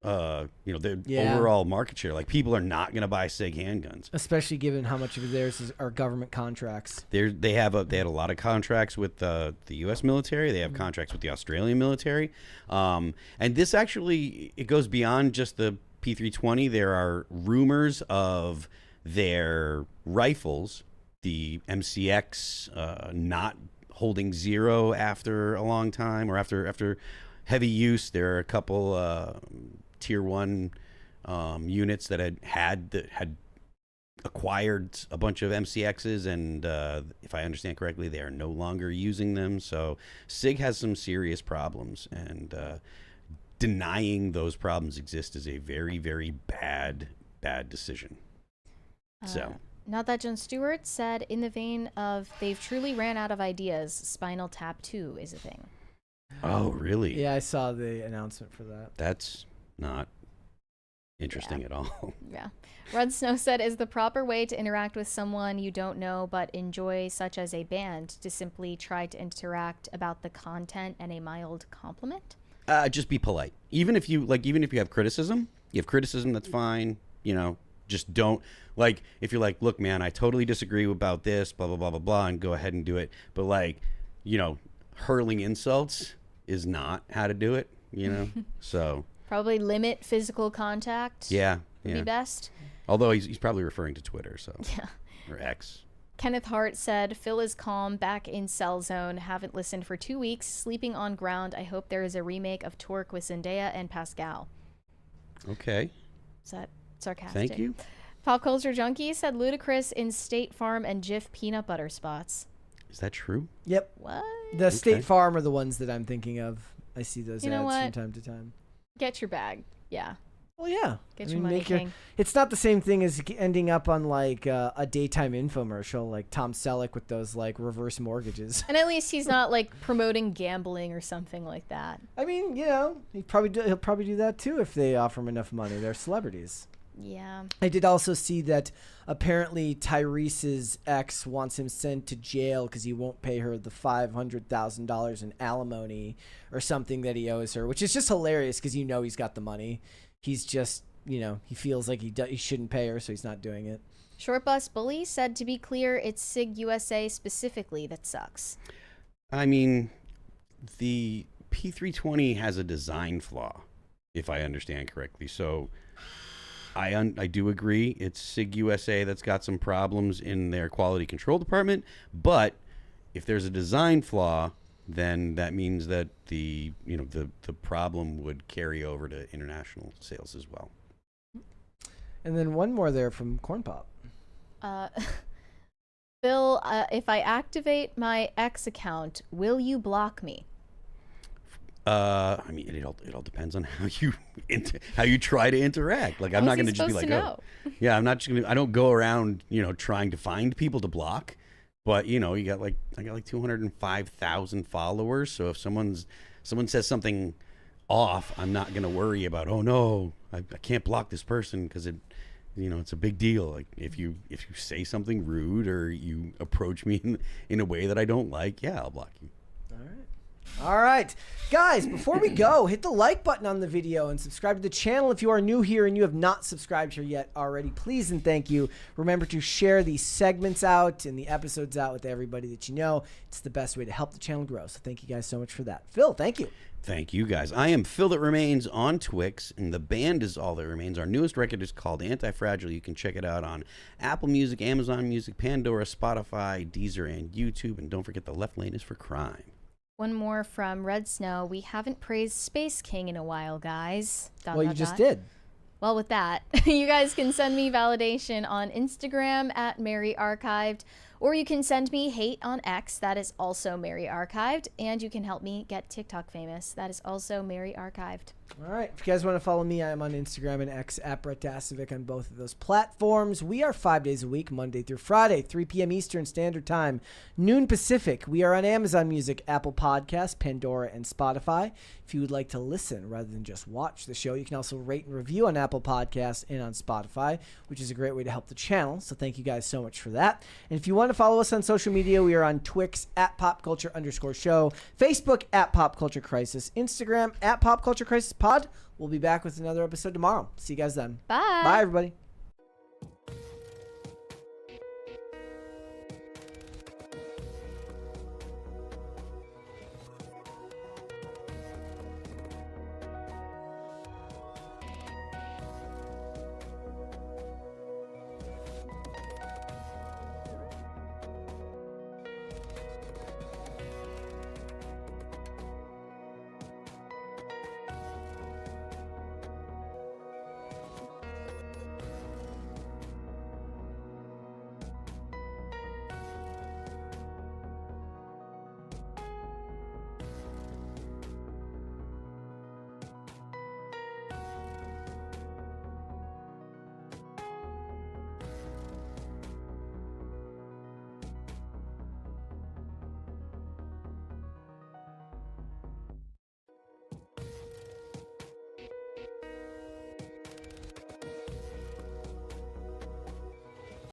Speaker 3: Overall market share. Like, people are not going to buy SIG handguns,
Speaker 1: especially given how much of theirs are government contracts.
Speaker 3: They had a lot of contracts with the U.S. military. They have contracts with the Australian military, and this actually it goes beyond just the P320. There are rumors of their rifles, the MCX, not holding zero after a long time or after heavy use. There are a couple Tier 1 units that had acquired a bunch of MCXs, and if I understand correctly, they are no longer using them. So SIG has some serious problems, and denying those problems exist is a very, very bad decision.
Speaker 2: Not That Jon Stewart said, in the vein of they've truly ran out of ideas, Spinal Tap 2 is a thing.
Speaker 3: Oh, really?
Speaker 1: Yeah, I saw the announcement for that.
Speaker 3: That's not interesting at all.
Speaker 2: Yeah. Red Snow said, is the proper way to interact with someone you don't know but enjoy, such as a band, to simply try to interact about the content and a mild compliment?
Speaker 3: Just be polite. Even if you have criticism, that's fine. Just don't, like, if you're like, look, man, I totally disagree about this, blah, blah, blah, blah, blah, and go ahead and do it. But, like, hurling insults is not how to do it, so
Speaker 2: probably limit physical contact.
Speaker 3: Yeah,
Speaker 2: would be best.
Speaker 3: Although he's probably referring to Twitter, so or X.
Speaker 2: Kenneth Hart said, Phil is calm, back in cell zone, haven't listened for 2 weeks, sleeping on ground. I hope there is a remake of Torque with Zendaya and Pascal.
Speaker 3: Okay.
Speaker 2: Is that sarcastic?
Speaker 3: Thank you.
Speaker 2: Pop Culture Junkie said, Ludacris in State Farm and Jif peanut butter spots.
Speaker 3: Is that true?
Speaker 1: Yep.
Speaker 2: What?
Speaker 1: The State Farm are the ones that I'm thinking of. I see those ads from time to time.
Speaker 2: Get your bag. Yeah.
Speaker 1: Well, yeah.
Speaker 2: Get your money, King.
Speaker 1: It's not the same thing as ending up on like a daytime infomercial like Tom Selleck with those like reverse mortgages.
Speaker 2: And at least he's not like promoting gambling or something like that.
Speaker 1: I mean, he'll probably do that too if they offer him enough money. They're celebrities.
Speaker 2: Yeah.
Speaker 1: I did also see that apparently Tyrese's ex wants him sent to jail because he won't pay her the $500,000 in alimony or something that he owes her, which is just hilarious because he's got the money. He's just, he feels like he shouldn't pay her, so he's not doing it.
Speaker 2: Short Bus Bully said, to be clear, it's SIG USA specifically that sucks.
Speaker 3: I mean, the P320 has a design flaw, if I understand correctly. So I do agree it's SIG USA that's got some problems in their quality control department, but if there's a design flaw, then that means that the problem would carry over to international sales as well.
Speaker 1: And then one more there from Corn Pop.
Speaker 2: Phil, if I activate my X account, will you block me?
Speaker 3: I mean, it all depends on how you try to interact. Like, I'm not going to just be like, oh, yeah, I'm not just going to. I don't go around, trying to find people to block. But I got like 205,000 followers. So if someone says something off, I'm not going to worry about. Oh no, I can't block this person because it's a big deal. Like if you say something rude or you approach me in a way that I don't like, yeah, I'll block you.
Speaker 1: All right, guys, before we go, hit the like button on the video and subscribe to the channel if you are new here and you have not subscribed here yet already. Please and thank you. Remember to share these segments out and the episodes out with everybody that you know. It's the best way to help the channel grow. So thank you guys so much for that. Phil, thank you.
Speaker 3: Thank you, guys. I am Phil That Remains on Twix, and the band is All That Remains. Our newest record is called Anti-Fragile. You can check it out on Apple Music, Amazon Music, Pandora, Spotify, Deezer, and YouTube. And don't forget the left lane is for crime.
Speaker 2: One more from Red Snow. We haven't praised Space King in a while, guys.
Speaker 1: Well, you just did.
Speaker 2: Well, with that, you guys can send me validation on Instagram at MaryArchived, or you can send me hate on X. That is also MaryArchived. And you can help me get TikTok famous. That is also MaryArchived.
Speaker 1: All right. If you guys want to follow me, I am on Instagram and X at Brett Dasovic on both of those platforms. We are 5 days a week, Monday through Friday, 3 p.m. Eastern Standard Time, noon Pacific. We are on Amazon Music, Apple Podcasts, Pandora, and Spotify. If you would like to listen rather than just watch the show, you can also rate and review on Apple Podcasts and on Spotify, which is a great way to help the channel. So thank you guys so much for that. And if you want to follow us on social media, we are on Twix at PopCulture_show, Facebook at Pop Culture Crisis, Instagram at Pop Culture Crisis Pod. We'll be back with another episode tomorrow. See you guys then.
Speaker 2: Bye.
Speaker 1: Bye, everybody.